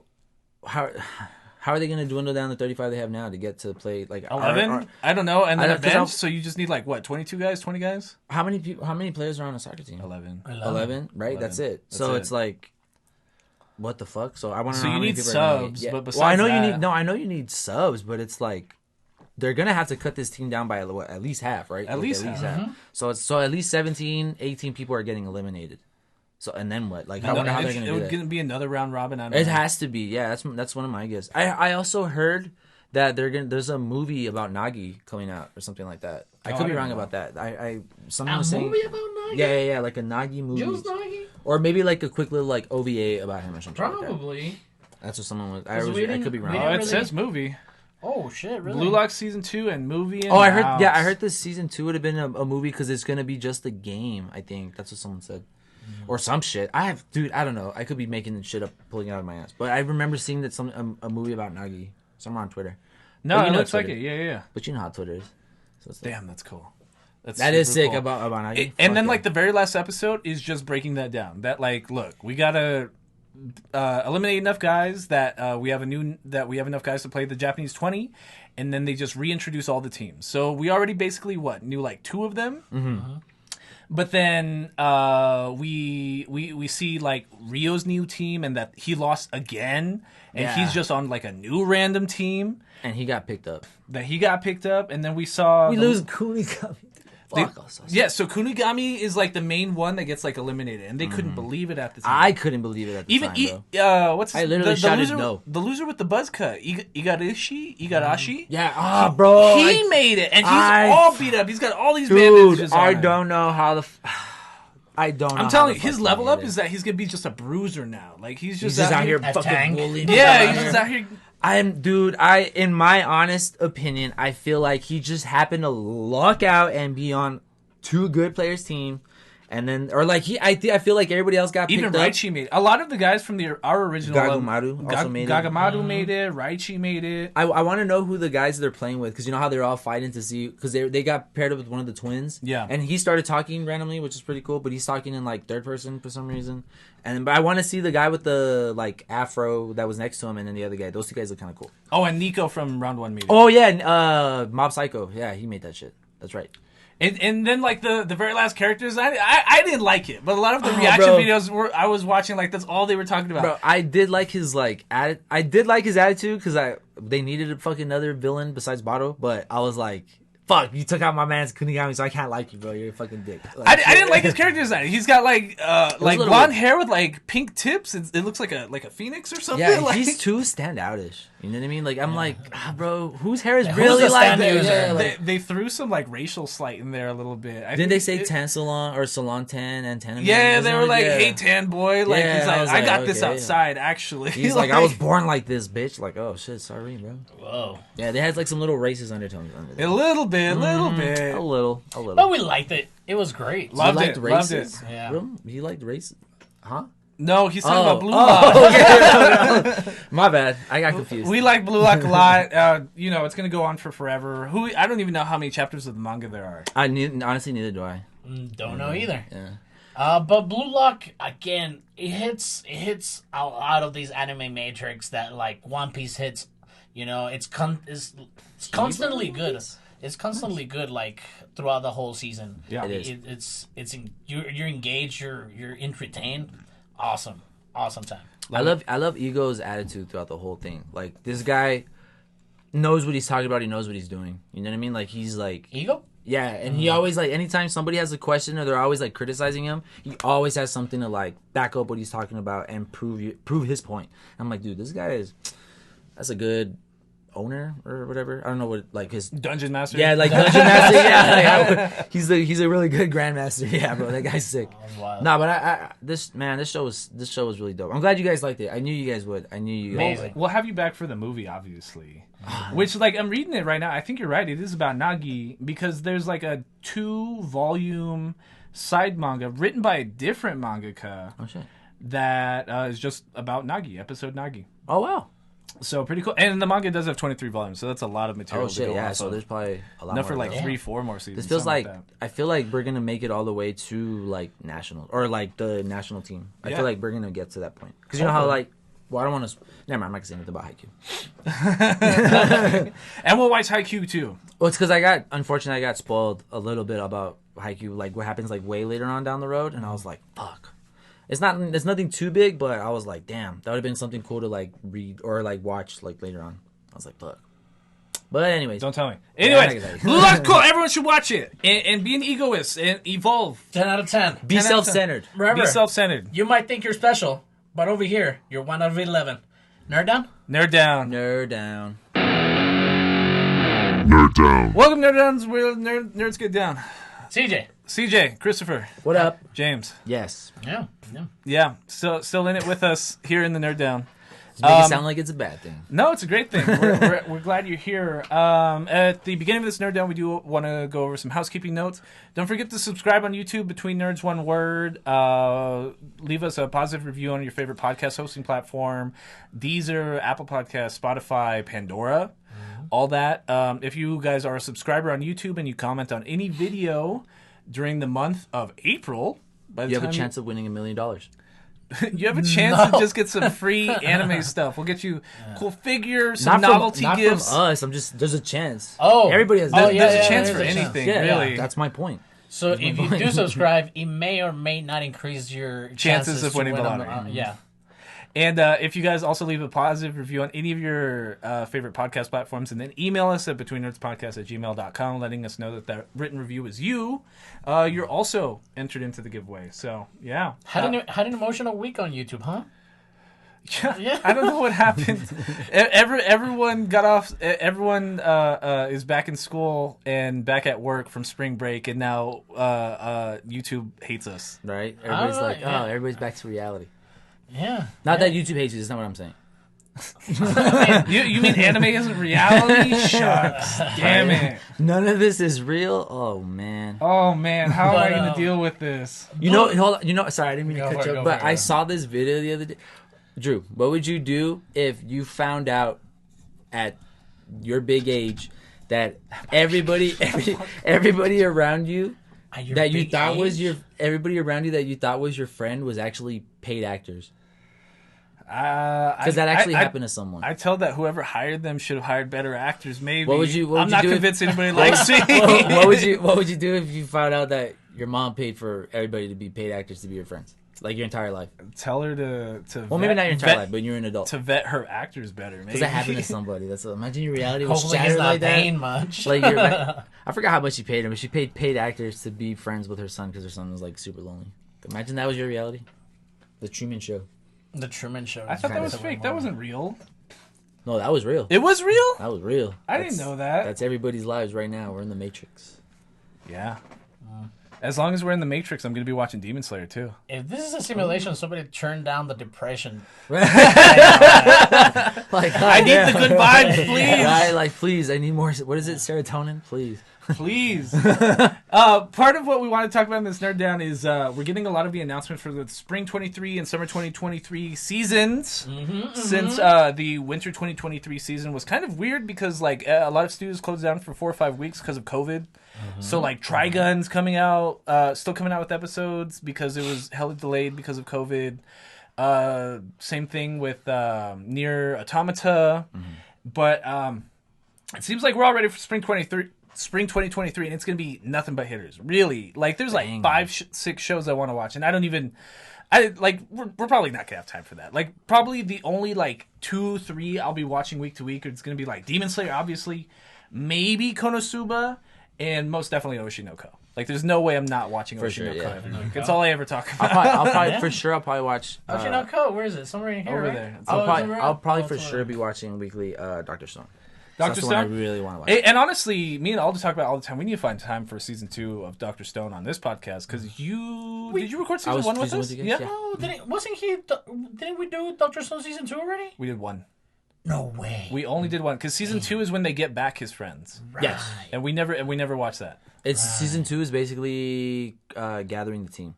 How How are they going to dwindle down the 35 they have now to get to play like 11? I don't know. And then a bench, so you just need like what, 22 guys, 20 guys? How many players are on a soccer team? 11. 11, right? 11. That's it. So it's like, what the fuck? So I want to So know you how many need people subs, are but besides well, I know that, you need I know you need subs, but it's like they're gonna have to cut this team down by what, at least half, right? At least half. Mm-hmm. So at least 17, 18 people are getting eliminated. So and then what? Like I wonder how they're gonna do that. It's gonna be another round robin. I don't It know. has to be. Yeah, that's one of my guesses. I also heard that there's a movie about Nagi coming out or something like that. I could be wrong about that. Someone was saying movie about Nagi? Yeah, like a Nagi movie. Joe's Nagi? Or maybe like a quick little like OVA about him or something. Probably. Like that. That's what someone was. I could be we wrong. didn't Oh, it really- says movie. Oh shit! Really? Blue Lock season 2 and movie. And I mouse. heard this season 2 would have been a movie because it's gonna be just a game. I think that's what someone said, or some shit. I don't know. I could be making shit up, pulling it out of my ass. But I remember seeing that a movie about Nagi somewhere on Twitter. No, But you it know looks like Twitter. it. Yeah. But you know how Twitter is. So it's like, Damn, that's cool. that is super sick cool. about Nagi. And then Fuck like the very last episode is just breaking that down. That like, look, we gotta eliminate enough guys that we have enough guys to play the Japanese 20, and then they just reintroduce all the teams. So we already basically knew like 2 of them. Mm-hmm. But then we see like Rio's new team and that he lost again, and Yeah. he's just on like a new random team and he got picked up. and then we saw lose Kunigami. Fuck us. Yeah, so Kunigami is like the main one that gets like eliminated, and they couldn't believe it at the time. I couldn't believe it at the time, bro. What's his, I literally the shouted loser, no. The loser with the buzz cut, Igarashi. Yeah, bro. He made it, and he's all beat up. He's got all these bandages on I him. don't know how the. I don't know. I'm telling you, his level up is that he's gonna be just a bruiser now. Like he's just out here A fucking tank. bullying. Yeah, he's just out here. In my honest opinion, I feel like he just happened to luck out and be on 2 good players' team, and then I feel like everybody else got picked Even up. Raichi made it. A lot of the guys from our original Gagamaru also made it. Gagamaru made it. Raichi made it. I want to know who the guys they're playing with, because you know how they're all fighting to see, because they got paired up with one of the twins. Yeah. And he started talking randomly, which is pretty cool, but he's talking in like third person for some reason. But I want to see the guy with the like afro that was next to him, and then the other guy. Those 2 guys look kind of cool. Oh, and Nico from Round 1 made it. Oh yeah, Mob Psycho. Yeah, he made that shit. That's right. And then like the very last characters, I didn't like it, but a lot of the reaction bro. videos I was watching, like that's all they were talking about. Bro, I did like his I did like his attitude, because they needed a fucking another villain besides Bato, but I was like, fuck, you took out my man's Kunigami, so I can't like you, bro. You're a fucking dick. Like, I didn't like his character design. He's got like blonde hair with like pink tips. It looks like a phoenix or something. Yeah, like, he's too standoutish. You know what I mean? Like I'm like, bro, whose hair is who's really the like stand that? user? Yeah, like, they threw some like racial slight in there a little bit. didn't they say Tan Salon or Salon Tan and Tan? Yeah, they were like, yeah. "Hey, tan boy," like Yeah, he's like, "I got this okay, outside." Actually, He's like, I was born like this, bitch. Like, oh shit, sorry, bro. Whoa. Yeah, they had like some little racist undertones under there. a little bit. A little. But we liked it. It was great. Loved You liked it, races? loved it. Yeah. Bro, you liked races? Huh? No, he's talking about Blue Oh, Lock. okay. My bad. I got confused. We like Blue Lock a lot. It's gonna go on for forever. I don't even know how many chapters of the manga there are. Honestly, neither do I. Don't know either. Yeah. But Blue Lock again, it hits a lot of these anime matrix that like One Piece hits. You know, it's constantly good. It's constantly good, like throughout the whole season. Yeah, it is. You're engaged. You're entertained. Awesome time. I love Ego's attitude throughout the whole thing. Like, this guy knows what he's talking about. He knows what he's doing. You know what I mean? Like, he's like, Ego. yeah, and he always, like, anytime somebody has a question or they're always like criticizing him, he always has something to like back up what he's talking about and prove his point. I'm like, dude, this guy that's a good owner or whatever. I don't know what, like, his Dungeon Master. Yeah, like Dungeon Master. Yeah, like, he's a really good Grandmaster. Yeah, bro, that guy's sick. Wow. Nah, but this show was really dope. I'm glad you guys liked it. I knew you guys would. I knew you guys. Amazing. We'll have you back for the movie, obviously. Which, like, I'm reading it right now. I think you're right. It is about Nagi because there's like a 2-volume side manga written by a different mangaka. Oh shit. That is just about Nagi, episode Nagi. Oh wow. So pretty cool. And the manga does have 23 volumes, so that's a lot of material. Oh shit. to go Yeah. off So of. there's probably a lot enough more for like to go. 3-4 more seasons. This feels something like that. I feel like we're gonna make it all the way to like national or like the national team. I Yeah. feel like we're gonna get to that point because you know how like Well, I don't want to. Never mind. I'm not gonna say anything about Haikyuu. And we'll watch Haikyuu too. Well, it's because unfortunately, I got spoiled a little bit about Haikyuu, like what happens like way later on down the road, and I was like, fuck. It's nothing too big, but I was like, damn, that would have been something cool to like read or like watch like later on. I was like, fuck. But anyways, don't tell me. Anyways, cool. Everyone should watch it and be an egoist and evolve. 10 out of 10. Be self-centered. Remember, be self-centered. You might think you're special, but over here, you're 1 out of 11. Nerd down? Nerd down. Nerd down. Nerd down. Welcome, Nerd Downs, where nerds get down. CJ, Christopher. What up? James. Yes. Yeah. Still in it with us here in the Nerd Down. Make it sound like it's a bad thing. No, it's a great thing. We're glad you're here. At the beginning of this Nerd Down, we do want to go over some housekeeping notes. Don't forget to subscribe on YouTube, Between Nerds, one word. Leave us a positive review on your favorite podcast hosting platform. Deezer, Apple Podcasts, Spotify, Pandora, all that. If you guys are a subscriber on YouTube and you comment on any video during the month of April, you have a chance of winning $1 million. You have a chance to just get some free anime stuff. We'll get you cool figures, some novelty gifts. Not from us. There's a chance. Oh, everybody has. There's a chance for anything. Really, that's my point. So if you do subscribe, it may or may not increase your chances of winning the lottery. Yeah. And if you guys also leave a positive review on any of your favorite podcast platforms, and then email us at betweennerdspodcast@gmail.com, letting us know that written review is you, you're also entered into the giveaway. So, yeah. Had an emotional week on YouTube, huh? Yeah. I don't know what happened. Everyone got off. Everyone is back in school and back at work from spring break, and now YouTube hates us. Right? Everybody's like, everybody's back to reality. Yeah. Not that YouTube hates you. That's not what I'm saying. You mean anime isn't reality? Shucks. Damn it. None of this is real? Oh, man. How am I going to deal with this? Hold on. Sorry, I didn't mean to cut you off, but I saw this video the other day. Drew, what would you do if you found out at your big age that everybody around you that you thought was your friend was actually paid actors? Because that actually happened to someone. I tell that whoever hired them should have hired better actors. Maybe. I'm not convinced anybody likes me. What would you do if you found out that your mom paid for everybody to be paid actors to be your friends, like your entire life? Tell her to maybe not your entire life, but you're an adult. To vet her actors better. Because that happened to somebody. Imagine your reality was Hopefully shattered like that. Paying much. I forgot how much she paid him, but she paid actors to be friends with her son because her son was like super lonely. Imagine that was your reality. The Truman Show. The Truman Show. I thought that was fake. That wasn't real. No, that was real. It was real? That was real. I didn't know that. That's everybody's lives right now. We're in the Matrix. Yeah. As long as we're in the Matrix, I'm going to be watching Demon Slayer too. If this is a simulation, somebody turned down the depression. I need the good vibes, please. Please, I need more. What is it? Serotonin? Please. Please. Part of what we want to talk about in this Nerd Down is we're getting a lot of the announcements for the Spring 23 and Summer 2023 seasons. Since the Winter 2023 season was kind of weird because a lot of studios closed down for 4 or 5 weeks because of COVID. So Trigun's coming out, still coming out with episodes because it was hella delayed because of COVID. Same thing with Nier Automata. But it seems like we're all ready for Spring 2023, and it's going to be nothing but hitters. Really. There's 5-6 shows I want to watch, and we're probably not going to have time for that. Probably the only 2-3 I'll be watching week to week, it's going to be Demon Slayer, obviously, maybe Konosuba, and most definitely Oshinoko. There's no way I'm not watching Oshinoko every week. That's all I ever talk about. I'll probably watch Oshinoko. Where is it? Somewhere in here, over right? there. I'll probably for sure be watching weekly Dr. Stone. Dr. Stone? I really want to watch. And honestly, me and Aldo talk about it all the time. We need to find time for season 2 of Dr. Stone on this podcast because did you record season 1 with us? Yeah. No, didn't we do Dr. Stone season 2 already? We did 1. No way. We only did 1 because season 2 is when they get back his friends. Right. Yes. And we never watched that. It's season 2 is basically gathering the team.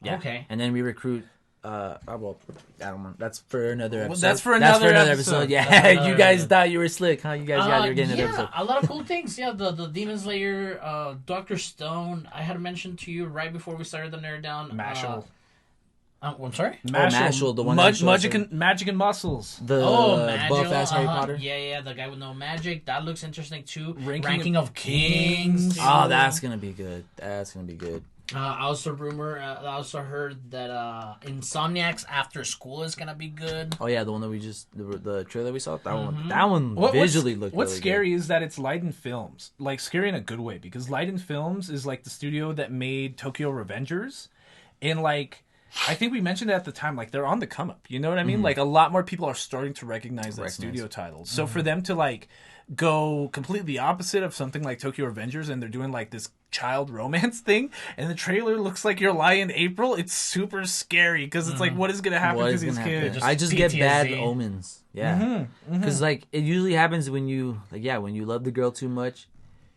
Yeah. Okay. And then we recruit. I don't know. That's for another episode. That's for another episode. Yeah, you guys thought you were slick, huh? You guys got you were getting another episode. A lot of cool things. Yeah, the Demon Slayer, Dr. Stone. I had mentioned to you right before we started the Nerd Down. Mashal. I'm sorry? Mashal, the one Magic and Muscles. The buff-ass Harry Potter. Yeah, the guy with no magic. That looks interesting, too. Ranking of Kings. Oh, that's going to be good. That's going to be good. I also heard that Insomniacs After School is gonna be good. Oh yeah, the one that we the trailer we saw. That one visually looked. What's really scary good. is that it's Leiden Films, like scary in a good way, because Leiden Films is like the studio that made Tokyo Revengers, and like I think we mentioned it at the time, like they're on the come up. You know what I mean? Like a lot more people are starting to recognize that studio title. So for them to like go completely opposite of something like Tokyo Revengers, and they're doing like this child romance thing, and the trailer looks like Your Lie in April, it's super scary because it's like, what is going to happen to these kids? I just get bad omens. Yeah. Because like it usually happens when you when you love the girl too much,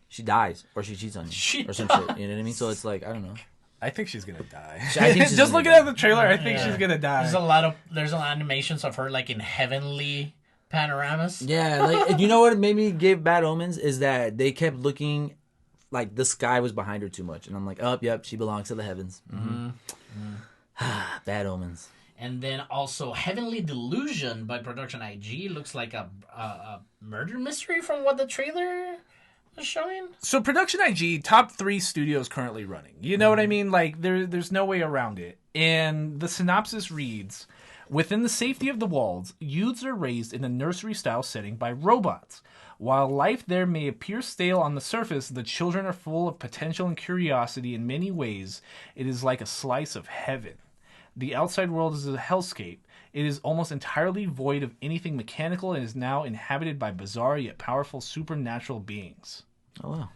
she dies or she cheats on you or some shit. You know what I mean? So it's like, I don't know. I think she's gonna die. I think just looking at the trailer, I think she's gonna die. There's a lot of animations of her like in heavenly panoramas. Yeah, like you know what made me give bad omens is that they kept looking like the sky was behind her too much, and I'm like, oh, yep, she belongs to the heavens. Bad omens. And then also Heavenly Delusion by Production IG looks like a murder mystery from what the trailer was showing. So Production IG, top 3 studios currently running. You know what I mean? Like there's no way around it. And the synopsis reads: within the safety of the walls, youths are raised in a nursery-style setting by robots. While life there may appear stale on the surface, the children are full of potential and curiosity in many ways. It is like a slice of heaven. The outside world is a hellscape. It is almost entirely void of anything mechanical and is now inhabited by bizarre yet powerful supernatural beings. Oh, wow.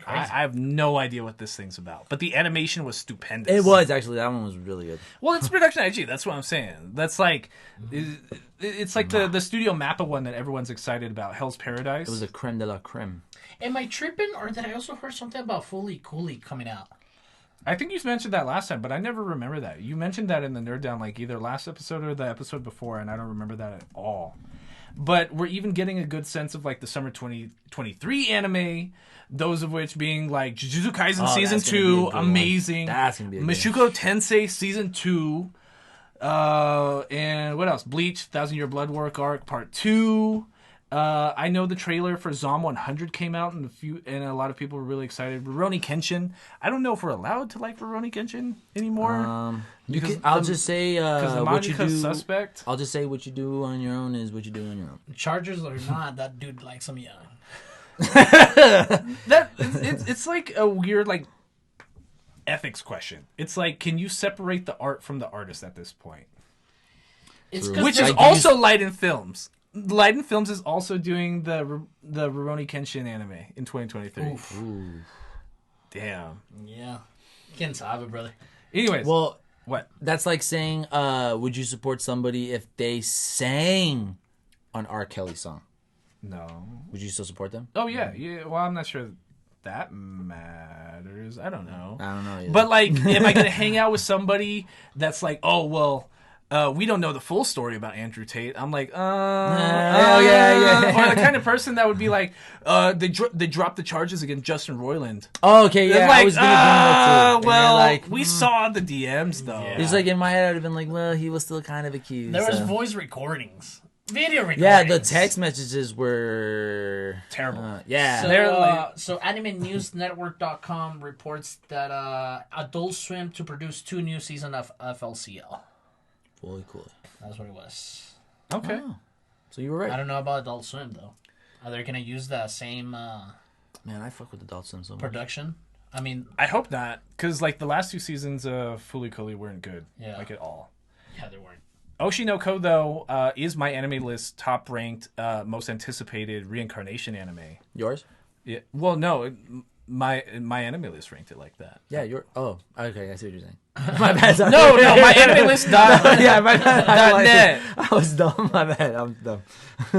I have no idea what this thing's about, but the animation was stupendous. It was, actually. That one was really good. Well, it's Production IG. That's what I'm saying. That's like, it's like the Studio Mappa one that everyone's excited about, Hell's Paradise. It was a creme de la creme. Am I tripping, or did I also hear something about Fully Cooley coming out? I think you mentioned that last time, but I never remember that. You mentioned that in the Nerd Down, like either last episode or the episode before, and I don't remember that at all. But we're even getting a good sense of like the summer 2023 anime, those of which being like Jujutsu Kaisen Season 2, amazing. That's going to be a Mushoku Tensei Season 2, and what else? Bleach, 1,000 Year Blood Work Arc Part 2. I know the trailer for Zom 100 came out, and a lot of people were really excited. Rurouni Kenshin. I don't know if we're allowed to like Rurouni Kenshin anymore. I'll just say what you do. Suspect. I'll just say what you do on your own is what you do on your own. Chargers or not, that dude likes him young. It's like a weird like ethics question. It's like, can you separate the art from the artist at this point? Which is also Leiden Films. Leiden Films is also doing the Rurouni Kenshin anime in 2023. Ooh. Damn. Yeah. Can't solve it, brother. Anyways. Well, what? That's like saying, would you support somebody if they sang an R. Kelly song? No. Would you still support them? Oh, yeah. Yeah. Well, I'm not sure that matters. I don't know. I don't know either. But, like, am I going to hang out with somebody that's like, oh, well, we don't know the full story about Andrew Tate. I'm like, yeah. Or the kind of person that would be like, they dropped the charges against Justin Roiland. Oh, okay, yeah. Like, I was going to bring that too. Well, like, we saw the DMs, though. Yeah. It's like, in my head, I would have been like, well, he was still kind of accused. There was voice recordings. Video recordings. Yeah, the text messages were terrible. Yeah. So AnimeNewsNetwork.com reports that Adult Swim to produce 2 new seasons of FLCL. Fully cool. That's what it was. Okay. Oh. So you were right. I don't know about Adult Swim, though. Are they going to use the same Man, I fuck with Adult Swim so much. production? I mean... I hope not, because, like, the last 2 seasons of Fooly Cooly weren't good. Yeah. Like, at all. Yeah, they weren't. Oshi no Ko, though, is my anime list top-ranked, most anticipated reincarnation anime. Yours? Yeah. Well, no, my anime list ranked it like that. Yeah, oh, okay, I see what you're saying. My bad. Sorry. No, my anime list yeah, my bad. .net. I was dumb. My bad. I'm dumb.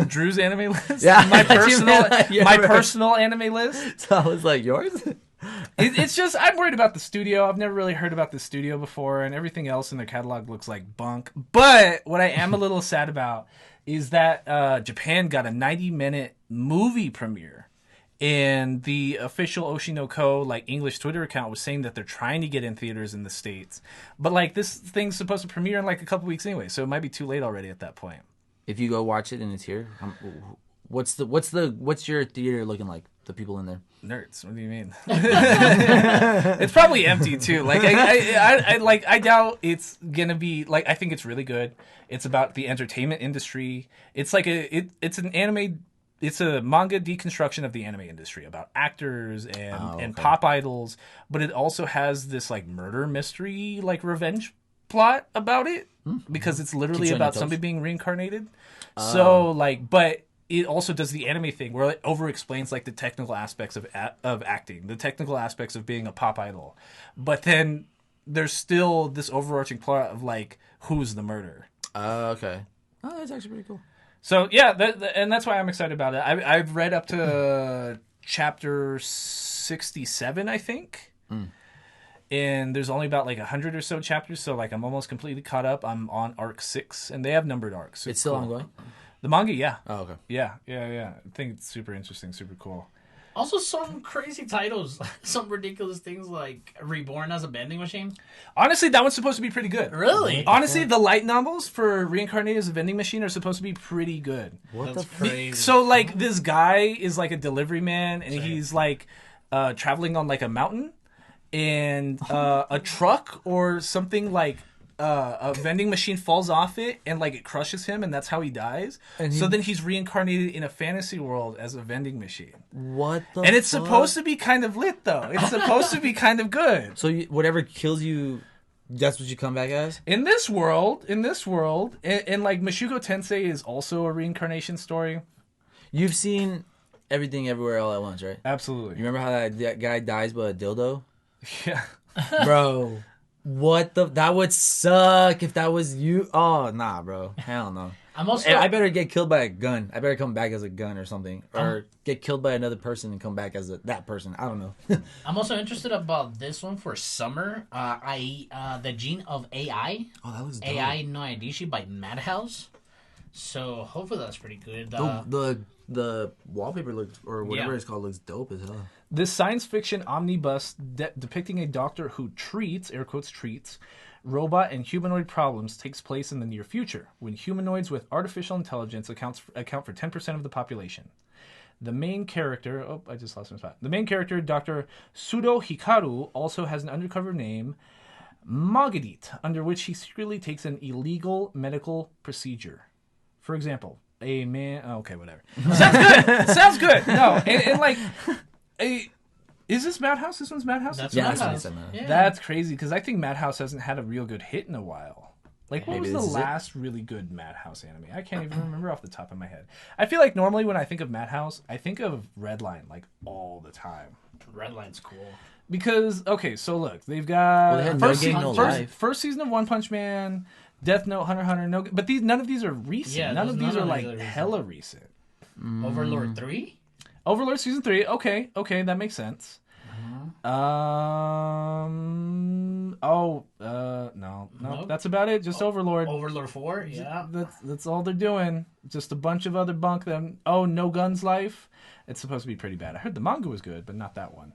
Drew's anime list. Yeah, my personal anime list. So I was like, yours. It's just I'm worried about the studio. I've never really heard about the studio before, and everything else in their catalog looks like bunk. But what I am a little sad about is that Japan got a 90-minute movie premiere. And the official Oshinoko like English Twitter account was saying that they're trying to get in theaters in the States, but like this thing's supposed to premiere in like a couple weeks anyway, so it might be too late already at that point. If you go watch it and it's here, what's your theater looking like? The people in there, nerds. What do you mean? It's probably empty too. Like I doubt it's gonna be like. I think it's really good. It's about the entertainment industry. It's like it's an anime. It's a manga deconstruction of the anime industry about actors and pop idols, but it also has this like murder mystery, like revenge plot about it because it's literally about somebody being reincarnated. So like, but it also does the anime thing where it over explains like the technical aspects of acting, the technical aspects of being a pop idol, but then there's still this overarching plot of like who's the murderer. Okay. Oh, that's actually pretty cool. So yeah, and that's why I'm excited about it. I've read up to chapter 67, I think, and there's only about like 100 or so chapters. So like I'm almost completely caught up. I'm on arc 6, and they have numbered arcs. So it's still ongoing. The manga, yeah. Oh, okay. Yeah. I think it's super interesting, super cool. Also, some crazy titles, some ridiculous things like Reborn as a vending machine. Honestly, that one's supposed to be pretty good. Really? Honestly, the light novels for Reincarnated as a Vending Machine are supposed to be pretty good. That's crazy. So, like, this guy is like a delivery man, and he's like traveling on like a mountain, and a truck or something like a vending machine falls off it, and like it crushes him, and that's how he dies. And so then he's reincarnated in a fantasy world as a vending machine. What the? And it's supposed to be kind of lit, though. It's supposed to be kind of good. So whatever kills you, that's what you come back as? In this world, and like Mashuko Tensei is also a reincarnation story. You've seen Everything Everywhere All at Once, right? Absolutely. You remember how that guy dies by a dildo? Yeah. Bro, what the? That would suck if that was you. Oh, nah, bro. Hell no. I better get killed by a gun. I better come back as a gun or something. Or get killed by another person and come back as that person. I don't know. I'm also interested about this one for summer. The Gene of AI. Oh, that looks dope. AI no Aidishi by Madhouse. So hopefully that's pretty good. The wallpaper looks, or whatever it's called, looks dope as hell. This science fiction omnibus depicting a doctor who treats, air quotes treats, robot and humanoid problems takes place in the near future, when humanoids with artificial intelligence account for 10% of the population. The main character... Oh, I just lost my spot. The main character, Dr. Sudo Hikaru, also has an undercover name, Magadit, under which he secretly takes an illegal medical procedure. For example, a man... Oh, okay, whatever. Sounds good! Sounds good! No, and like... Is this Madhouse? This one's Madhouse? That's Madhouse. Yeah. That's crazy, because I think Madhouse hasn't had a real good hit in a while. Like, what was the last really good Madhouse anime? I can't even remember off the top of my head. I feel like normally when I think of Madhouse, I think of Redline, like, all the time. Redline's cool. Because, okay, so look, they've got... Well, they had first season of One Punch Man, Death Note, Hunter x Hunter, but none of these are recent. Yeah, none of these are, like, recent. hella recent. Overlord 3? Overlord Season 3, okay, that makes sense. No, Nope. that's about it. Just Overlord. Overlord 4, yeah. That's all they're doing. Just a bunch of other bunk. Them. Oh, No Guns Life. It's supposed to be pretty bad. I heard the manga was good, but not that one.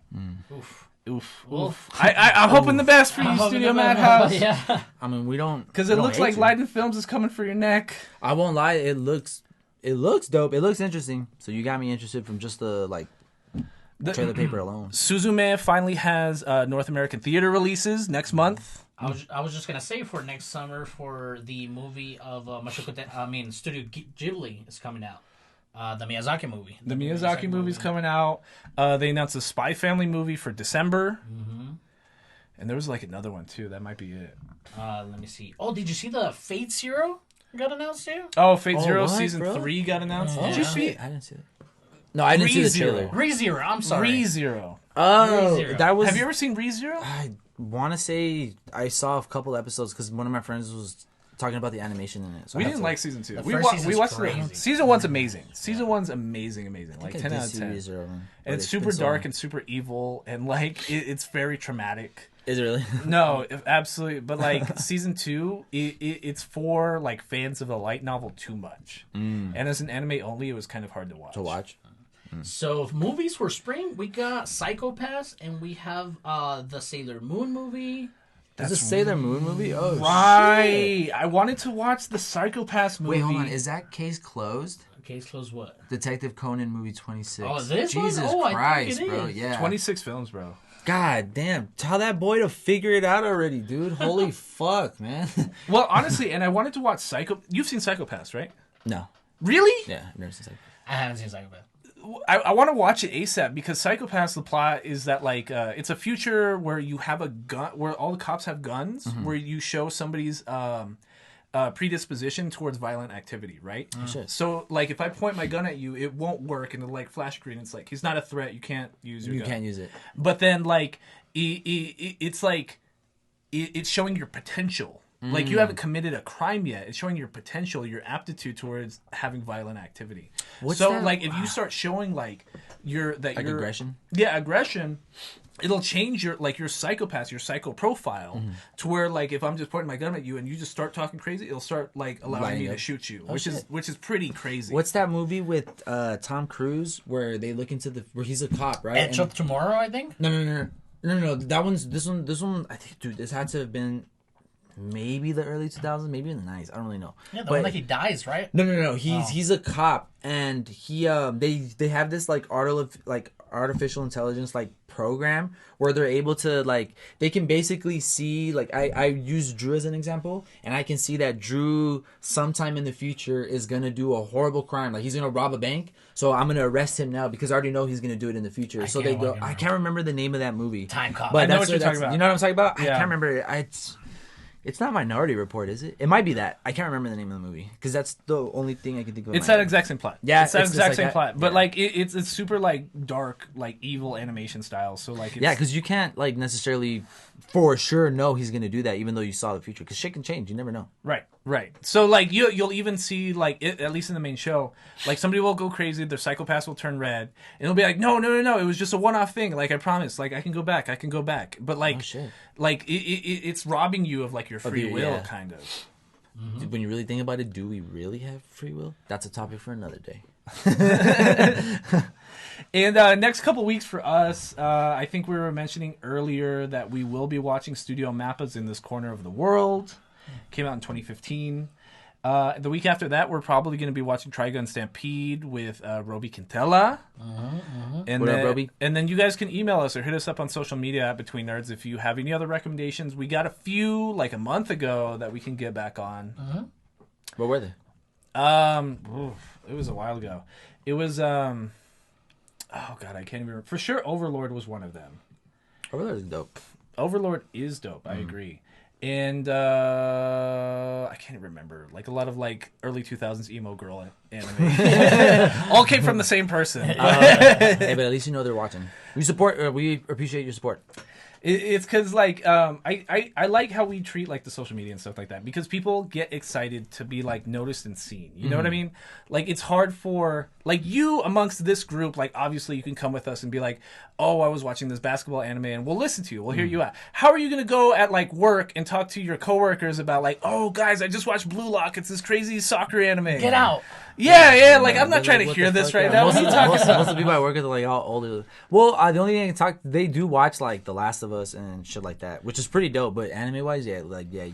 Oof. I'm hoping the best for you, Studio Madhouse. Yeah. I mean, we don't... Because it looks like Leiden Films is coming for your neck. I won't lie. It looks dope. It looks interesting. So you got me interested from just the trailer paper alone. Suzume finally has North American theater releases next month. I was just gonna say for next summer for the movie of Studio Ghibli is coming out. The Miyazaki movie. The Miyazaki movie's coming out. They announced a Spy Family movie for December. Mm-hmm. And there was like another one too. That might be it. Let me see. Oh, did you see the Fate Zero got announced too? Oh, Fate Zero Season 3 got announced. Yeah. Did you see it? I didn't see it. No, I didn't see the trailer. ReZero. I'm sorry. ReZero. Oh, ReZero. that was... Have you ever seen ReZero? I want to say I saw a couple episodes because one of my friends was talking about the animation in it. So we didn't like Season 2. We season's watched crazy. Season 1's amazing. Season 1's amazing. Like 10 out of 10. ReZero, And it's super dark and super evil, and like it's very traumatic. Is it really? No, absolutely. But like Season 2, it's for like fans of the light novel too much. And as an anime only, it was kind of hard to watch. So movies for spring, we got Psycho-Pass, and we have the Sailor Moon movie. That's a Sailor Moon movie? Oh, right. shit. I wanted to watch the Psycho-Pass movie. Wait, hold on. Is that case closed? Case closed what? Detective Conan movie 26. Oh, this Jesus one? Oh, Christ, I think it bro. is. Yeah. 26 films, bro. God damn. Tell that boy to figure it out already, dude. Holy fuck, man. Well, honestly, and I wanted to watch Psycho... You've seen Psycho-Pass, right? No. Really? Yeah, I've never seen Psycho. I haven't seen Psycho-Pass. I want to watch it ASAP because Psycho-Pass, the plot is that like it's a future where you have a gun, where all the cops have guns, where you show somebody's predisposition towards violent activity, right? So like if I point my gun at you, it won't work, and it'll like flash green. It's like he's not a threat. You can't use your gun. You can't use it. But then like it's like it's showing your potential. Like you haven't committed a crime yet. It's showing your potential, your aptitude towards having violent activity. What's so that? like if you start showing like your aggression? Yeah, aggression, it'll change your psychopath, your psycho profile to where like if I'm just pointing my gun at you and you just start talking crazy, it'll start like allowing me to shoot you, which is pretty crazy. What's that movie with Tom Cruise where they look into where he's a cop, right? Edge of Tomorrow, I think. No. That one's this one. I think, dude, this had to have been maybe the early 2000s, maybe in the 90s. I don't really know. Yeah, the one that he dies, right? No. He's a cop, and he they have this like artificial intelligence like program where they're able to like they can basically see like I use Drew as an example, and I can see that Drew sometime in the future is gonna do a horrible crime, like he's gonna rob a bank. So I'm gonna arrest him now because I already know he's gonna do it in the future. I can't remember the name of that movie. Time Cop. But I know what you're talking about. You know what I'm talking about? Yeah. I can't remember. It's not Minority Report, is it? It might be that. I can't remember the name of the movie because that's the only thing I can think of. It's that exact same plot. Yeah, it's that exact like same that. plot. But Yeah. like it's super like dark, like evil animation style. So like it's, because you can't like necessarily for sure know he's gonna do that, even though you saw the future. Because shit can change. You never know. Right. So like you'll even see like at least in the main show, like somebody will go crazy, their psychopaths will turn red, and it'll be like no, it was just a one-off thing. Like I promise, like I can go back. But like like it's robbing you of like your free will, kind of. Mm-hmm. When you really think about it, do we really have free will? That's a topic for another day. And next couple weeks for us, I think we were mentioning earlier that we will be watching Studio Mappa's In This Corner of the World. Came out in 2015. The week after that, we're probably going to be watching Trigun Stampede with Roby Quintela. And What then, up, Roby? And then you guys can email us or hit us up on social media at Between Nerds if you have any other recommendations. We got a few like a month ago that we can get back on. What were they? It was a while ago. It was oh god, I can't even remember. For sure Overlord was one of them. Overlord is dope. Overlord is dope, I agree. And I can't even remember. Like a lot of like early 2000s emo girl anime. All came from the same person. Hey, but at least you know they're watching. We appreciate your support. It's because like I like how we treat like the social media and stuff like that because people get excited to be like noticed and seen. You know what I mean? Like it's hard for like you amongst this group. Like obviously you can come with us and be like, oh, I was watching this basketball anime, and we'll listen to you. We'll hear you out. How are you gonna go at like work and talk to your coworkers about like, oh guys, I just watched Blue Lock. It's this crazy soccer anime. Get out. Yeah. Like I'm not trying to hear this right now. What are you talking Most about? of the people I work with are like all older. Well, the only thing I can talk, they do watch like The Last of Us and shit like that, which is pretty dope. But anime wise, you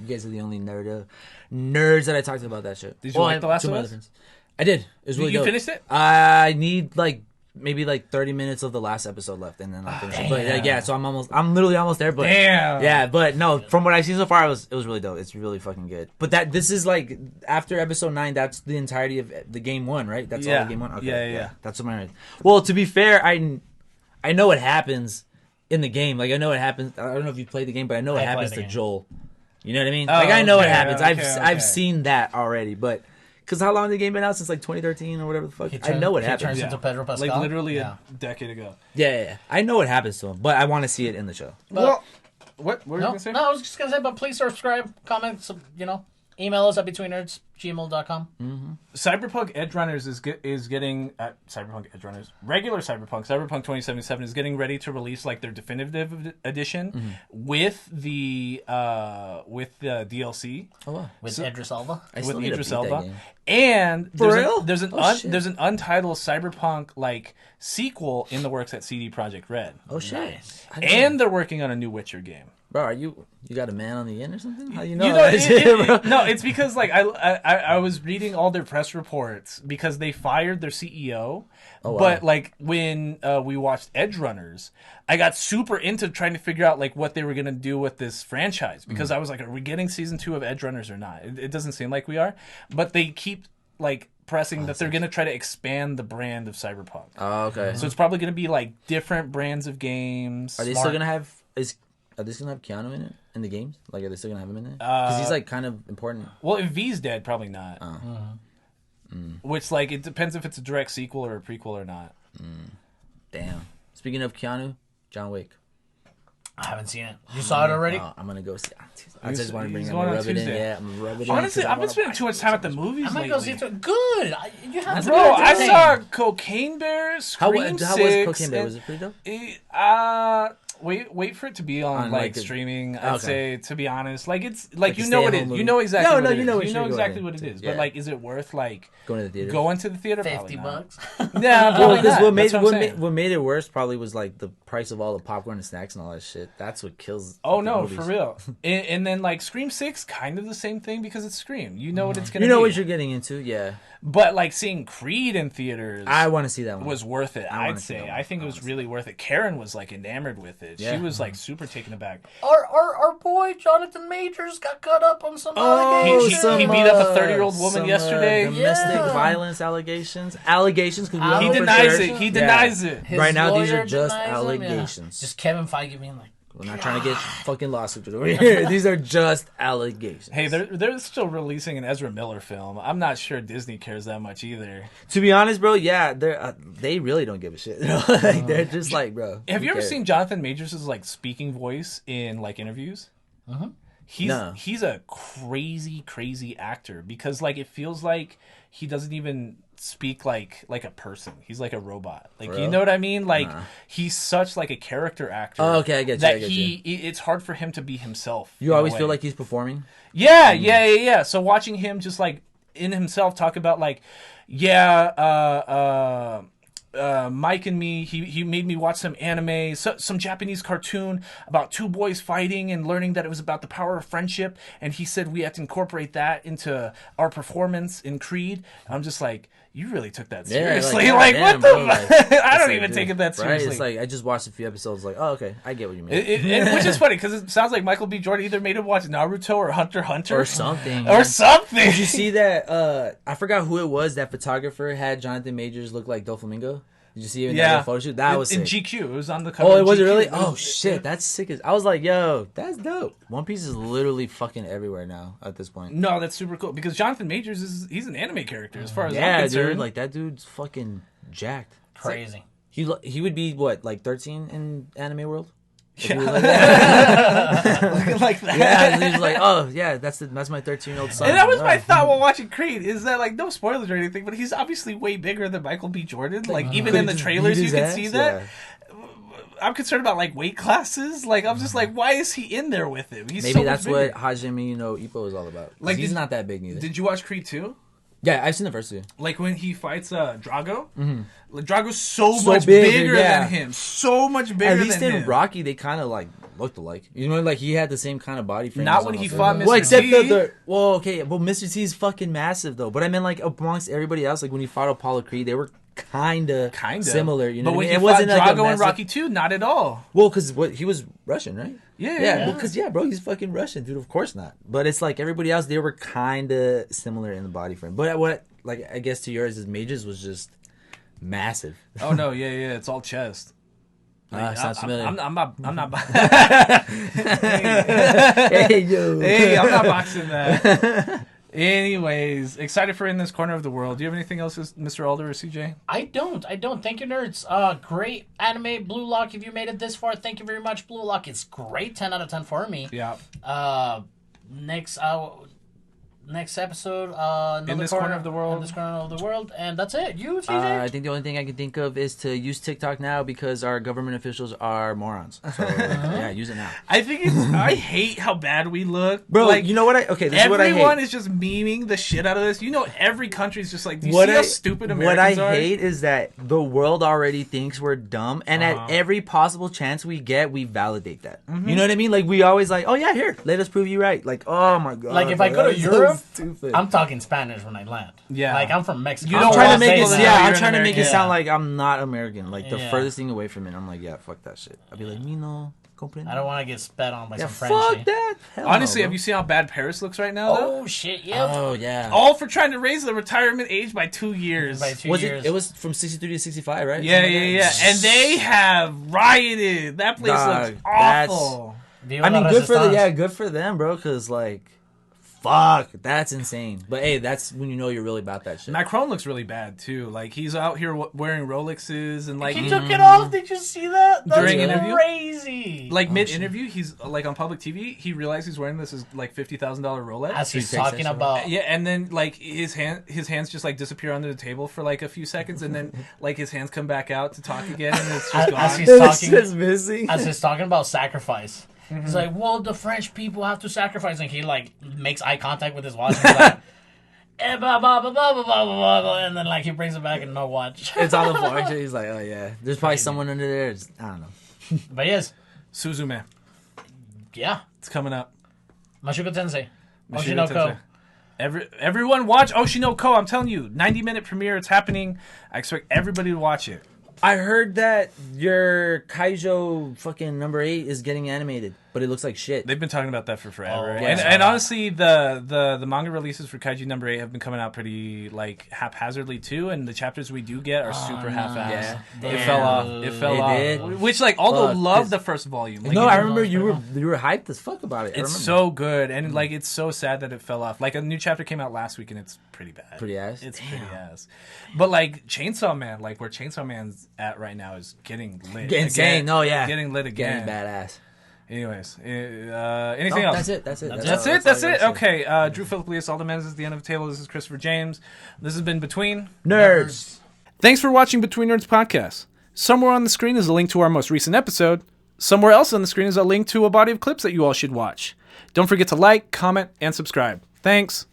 guys are the only nerds that I talked about that shit. Did you like The Last of Us? I did. It was really dope. You finished it? I need like maybe like 30 minutes of the last episode left, and then I'll finish it. But yeah, so I'm literally almost there. But damn. Yeah, but no, from what I've seen so far, it was really dope. It's really fucking good. But this is like after episode 9, that's the entirety of the game 1, right? That's all the game 1. Okay, Yeah. That's what my. Well, to be fair, I know what happens in the game. Like I know what happens. I don't know if you played the game, but I know what happens to Joel. You know what I mean? Like I know what happens. I've seen that already, but. Because how long has the game been out? Since like 2013 or whatever the fuck? I know what happens. He turns into Pedro Pascal. Like literally a decade ago. Yeah. I know what happens to him, but I want to see it in the show. Well, what were you going to say? No, I was just going to say, but please subscribe, comment, Email us at betweennerds@gmail.com. Cyberpunk Edgerunners is getting Cyberpunk Edgerunners. Regular Cyberpunk 2077 is getting ready to release like their definitive edition with the DLC. Oh wow. With Idris Elba. With Idris Elba. And there's an untitled Cyberpunk like sequel in the works at CD Projekt Red. Oh shit. Nice. And they're working on a new Witcher game. Bro, are you got a man on the end or something? How you know? No, it's because like I was reading all their press reports because they fired their CEO. Oh, wow. But like when we watched Edgerunners, I got super into trying to figure out like what they were gonna do with this franchise because I was like, are we getting season 2 of Edgerunners or not? It doesn't seem like we are, but they keep like pressing that they're gonna try to expand the brand of Cyberpunk. Oh, okay. So it's probably gonna be like different brands of games. Are they still gonna have? Are they still gonna have Keanu in it in the games? Like, are they still gonna have him in it? Because he's like kind of important. Well, if V's dead, probably not. Which like it depends if it's a direct sequel or a prequel or not. Damn. Speaking of Keanu, John Wick. I haven't seen it. You saw it already? I'm gonna go see. I just want to bring it. Going on rub it in. Tuesday. Yeah, I'm gonna rub it in. Honestly, I've been spending too much time at the movies I might lately. go see it. Good. You have to. Bro, I saw Cocaine Bear, Scream 6. How was Cocaine Bear? Was it pretty dope? Wait for it to be on like streaming. I'd say, to be honest, like it's like you a know what it is. stay-at-home You know exactly. movie. What You know it is. You know what exactly you're what it is. Yeah. But like, is it worth like going to the theater? Going to the theater? $50. Yeah, probably not. What made it worse probably was like the price of all the popcorn and snacks and all that shit. That's what kills. Oh no, movies. For real. And then like Scream 6, kind of the same thing because it's Scream. You know what it's gonna. You know be. what you're getting into, yeah. But like seeing Creed in theaters, I want to see that one. Was worth it. I'd say. I think it was really worth it. Karen was like enamored with it. Yeah. She was like super taken aback. Our boy Jonathan Majors got cut up on some allegations. He beat up a 30-year-old woman yesterday. Domestic violence allegations. Allegations. He denies it. He denies it. Right now, these are just allegations. Just Kevin Feige being like, we're not trying to get fucking lawsuits over here. These are just allegations. Hey, they're still releasing an Ezra Miller film. I'm not sure Disney cares that much either. To be honest, bro, yeah, they really don't give a shit. Like, they're just like, bro. Have you ever seen Jonathan Majors' like speaking voice in like interviews? He's a crazy actor because like it feels like he doesn't even speak like a person. He's like a robot. Like you know what I mean? Like he's such like a character actor. Oh, okay, I get you. It's hard for him to be himself. You always feel like he's performing? Yeah. So watching him just like in himself talk about like, Mike and me, he made me watch some anime, some Japanese cartoon about two boys fighting and learning that it was about the power of friendship. And he said we had to incorporate that into our performance in Creed. I'm just like, you really took that seriously. Like what the? Bro, I don't even take it that seriously. Right? It's like I just watched a few episodes. Like, oh, okay, I get what you mean. Which is funny because it sounds like Michael B. Jordan either made him watch Naruto or Hunter x Hunter or something. Did you see that? I forgot who it was. That photographer had Jonathan Majors look like Doflamingo. Did you see it in that photo shoot? That was sick. In GQ. It was on the cover. Oh, it was it really? Oh shit, that's sick. I was like, yo, that's dope. One Piece is literally fucking everywhere now at this point. No, that's super cool because Jonathan Majors he's an anime character as far as I'm concerned. Dude, like that dude's fucking jacked. Crazy. He would be what, like 13 in anime world? Yeah. Looking like that. Yeah, he was like, oh yeah, that's my 13-year-old son. And that was my thought while watching Creed. Is that like no spoilers or anything, but he's obviously way bigger than Michael B. Jordan. Like even in the trailers, you can see that. Yeah. I'm concerned about like weight classes. Like I'm just like, why is he in there with him? He's maybe that's what Hajime Ippo is all about. Like he's not that big neither. Did you watch Creed 2? Yeah, I've seen the first two. Like when he fights Drago, like Drago's so much bigger than him. So much bigger than him. At least in Rocky, they kind of like looked alike. You know, like he had the same kind of body frame. Not when he fought Mr. T. Well, except Mr. T's fucking massive though. But I mean, like amongst everybody else, like when he fought Apollo Creed, they were kind of similar. You know, but when he fought Drago in Rocky 2, not at all. Well, because he was Russian, right? Yeah. Because bro, he's fucking Russian, dude. Of course not. But it's like everybody else, they were kind of similar in the body frame. But what, like, I guess to yours, his Majors was just massive. Oh no, yeah, it's all chest. Sounds familiar. I'm not. Hey yo. Hey, I'm not boxing that. Anyways, excited for In This Corner of the World. Do you have anything else, Mr. Alder or CJ? I don't. Thank you, nerds. Great anime, Blue Lock. If you made it this far, thank you very much, Blue Lock. It's great. 10 out of 10 for me. Yeah. Next, next episode, in this corner of the world. In this corner of the world, and that's it. You, TJ? I think the only thing I can think of is to use TikTok now because our government officials are morons. So yeah, use it now. I think I hate how bad we look, bro. Like, you know what? This is what I hate. Everyone is just memeing the shit out of this. You know, every country's just like, do you see how stupid Americans are? What I hate is that the world already thinks we're dumb, and at every possible chance we get, we validate that. Mm-hmm. You know what I mean? Like we always like, oh yeah, here, let us prove you right. Like, oh my god. Like if I go to Europe, I'm talking Spanish when I land. Yeah. Like I'm from Mexico. I'm trying to make it sound like I'm not American. Like the furthest thing away from it. I'm like, yeah, fuck that shit. I'll be like, me no. I don't want to get spat on by some French. Fuck that. Honestly, have you seen how bad Paris looks right now? Oh shit, yeah. Oh yeah. All for trying to raise the retirement age by 2 years. It was from 63 to 65, right? Yeah. And they have rioted. That place looks awful. I mean, good for them, bro. Because like, fuck, that's insane. But hey, that's when you know you're really about that shit. Macron looks really bad too. Like he's out here wearing Rolexes and like he took it off. Did you see that? That's during interview? Crazy. Like mid interview, he's like on public TV. He realized he's wearing this like $50,000 Rolex. As he's talking about, and then like his hands just like disappear under the table for like a few seconds, and then like his hands come back out to talk again, and it's just gone. As he's talking about sacrifice. Mm-hmm. He's like, well, the French people have to sacrifice, and he like makes eye contact with his watch. And he's like, blah, blah, blah, blah, blah, blah, blah, and then like he brings it back and no watch. It's on the floor. He's like, oh yeah, there's probably someone under there. I don't know. But yes, Suzume. Yeah, it's coming up. Mashuko Tensei. Oshinoko. Everyone watch Oshinoko. I'm telling you, 90-minute premiere. It's happening. I expect everybody to watch it. I heard that your Kaijo fucking number 8 is getting animated, but it looks like shit. They've been talking about that for forever. And honestly, the manga releases for Kaiju number 8 have been coming out pretty like haphazardly too, and the chapters we do get are super half-assed. Yeah. It fell off. It fell off. Did. Which like Aldo loved the first volume. Like, no, I remember you were hyped as fuck about it. It's so good, and like it's so sad that it fell off. Like a new chapter came out last week, and it's pretty bad. Pretty ass. It's pretty ass. But like Chainsaw Man, like where Chainsaw Man's at right now is getting lit. Insane. No, yeah. Getting lit again. Getting badass. Anyways, anything else? That's it. Okay, Drew Philippus, Aldo Mendes is the end of the table. This is Christopher James. This has been Between Nerds. Thanks for watching Between Nerds Podcast. Somewhere on the screen is a link to our most recent episode. Somewhere else on the screen is a link to a body of clips that you all should watch. Don't forget to like, comment, and subscribe. Thanks.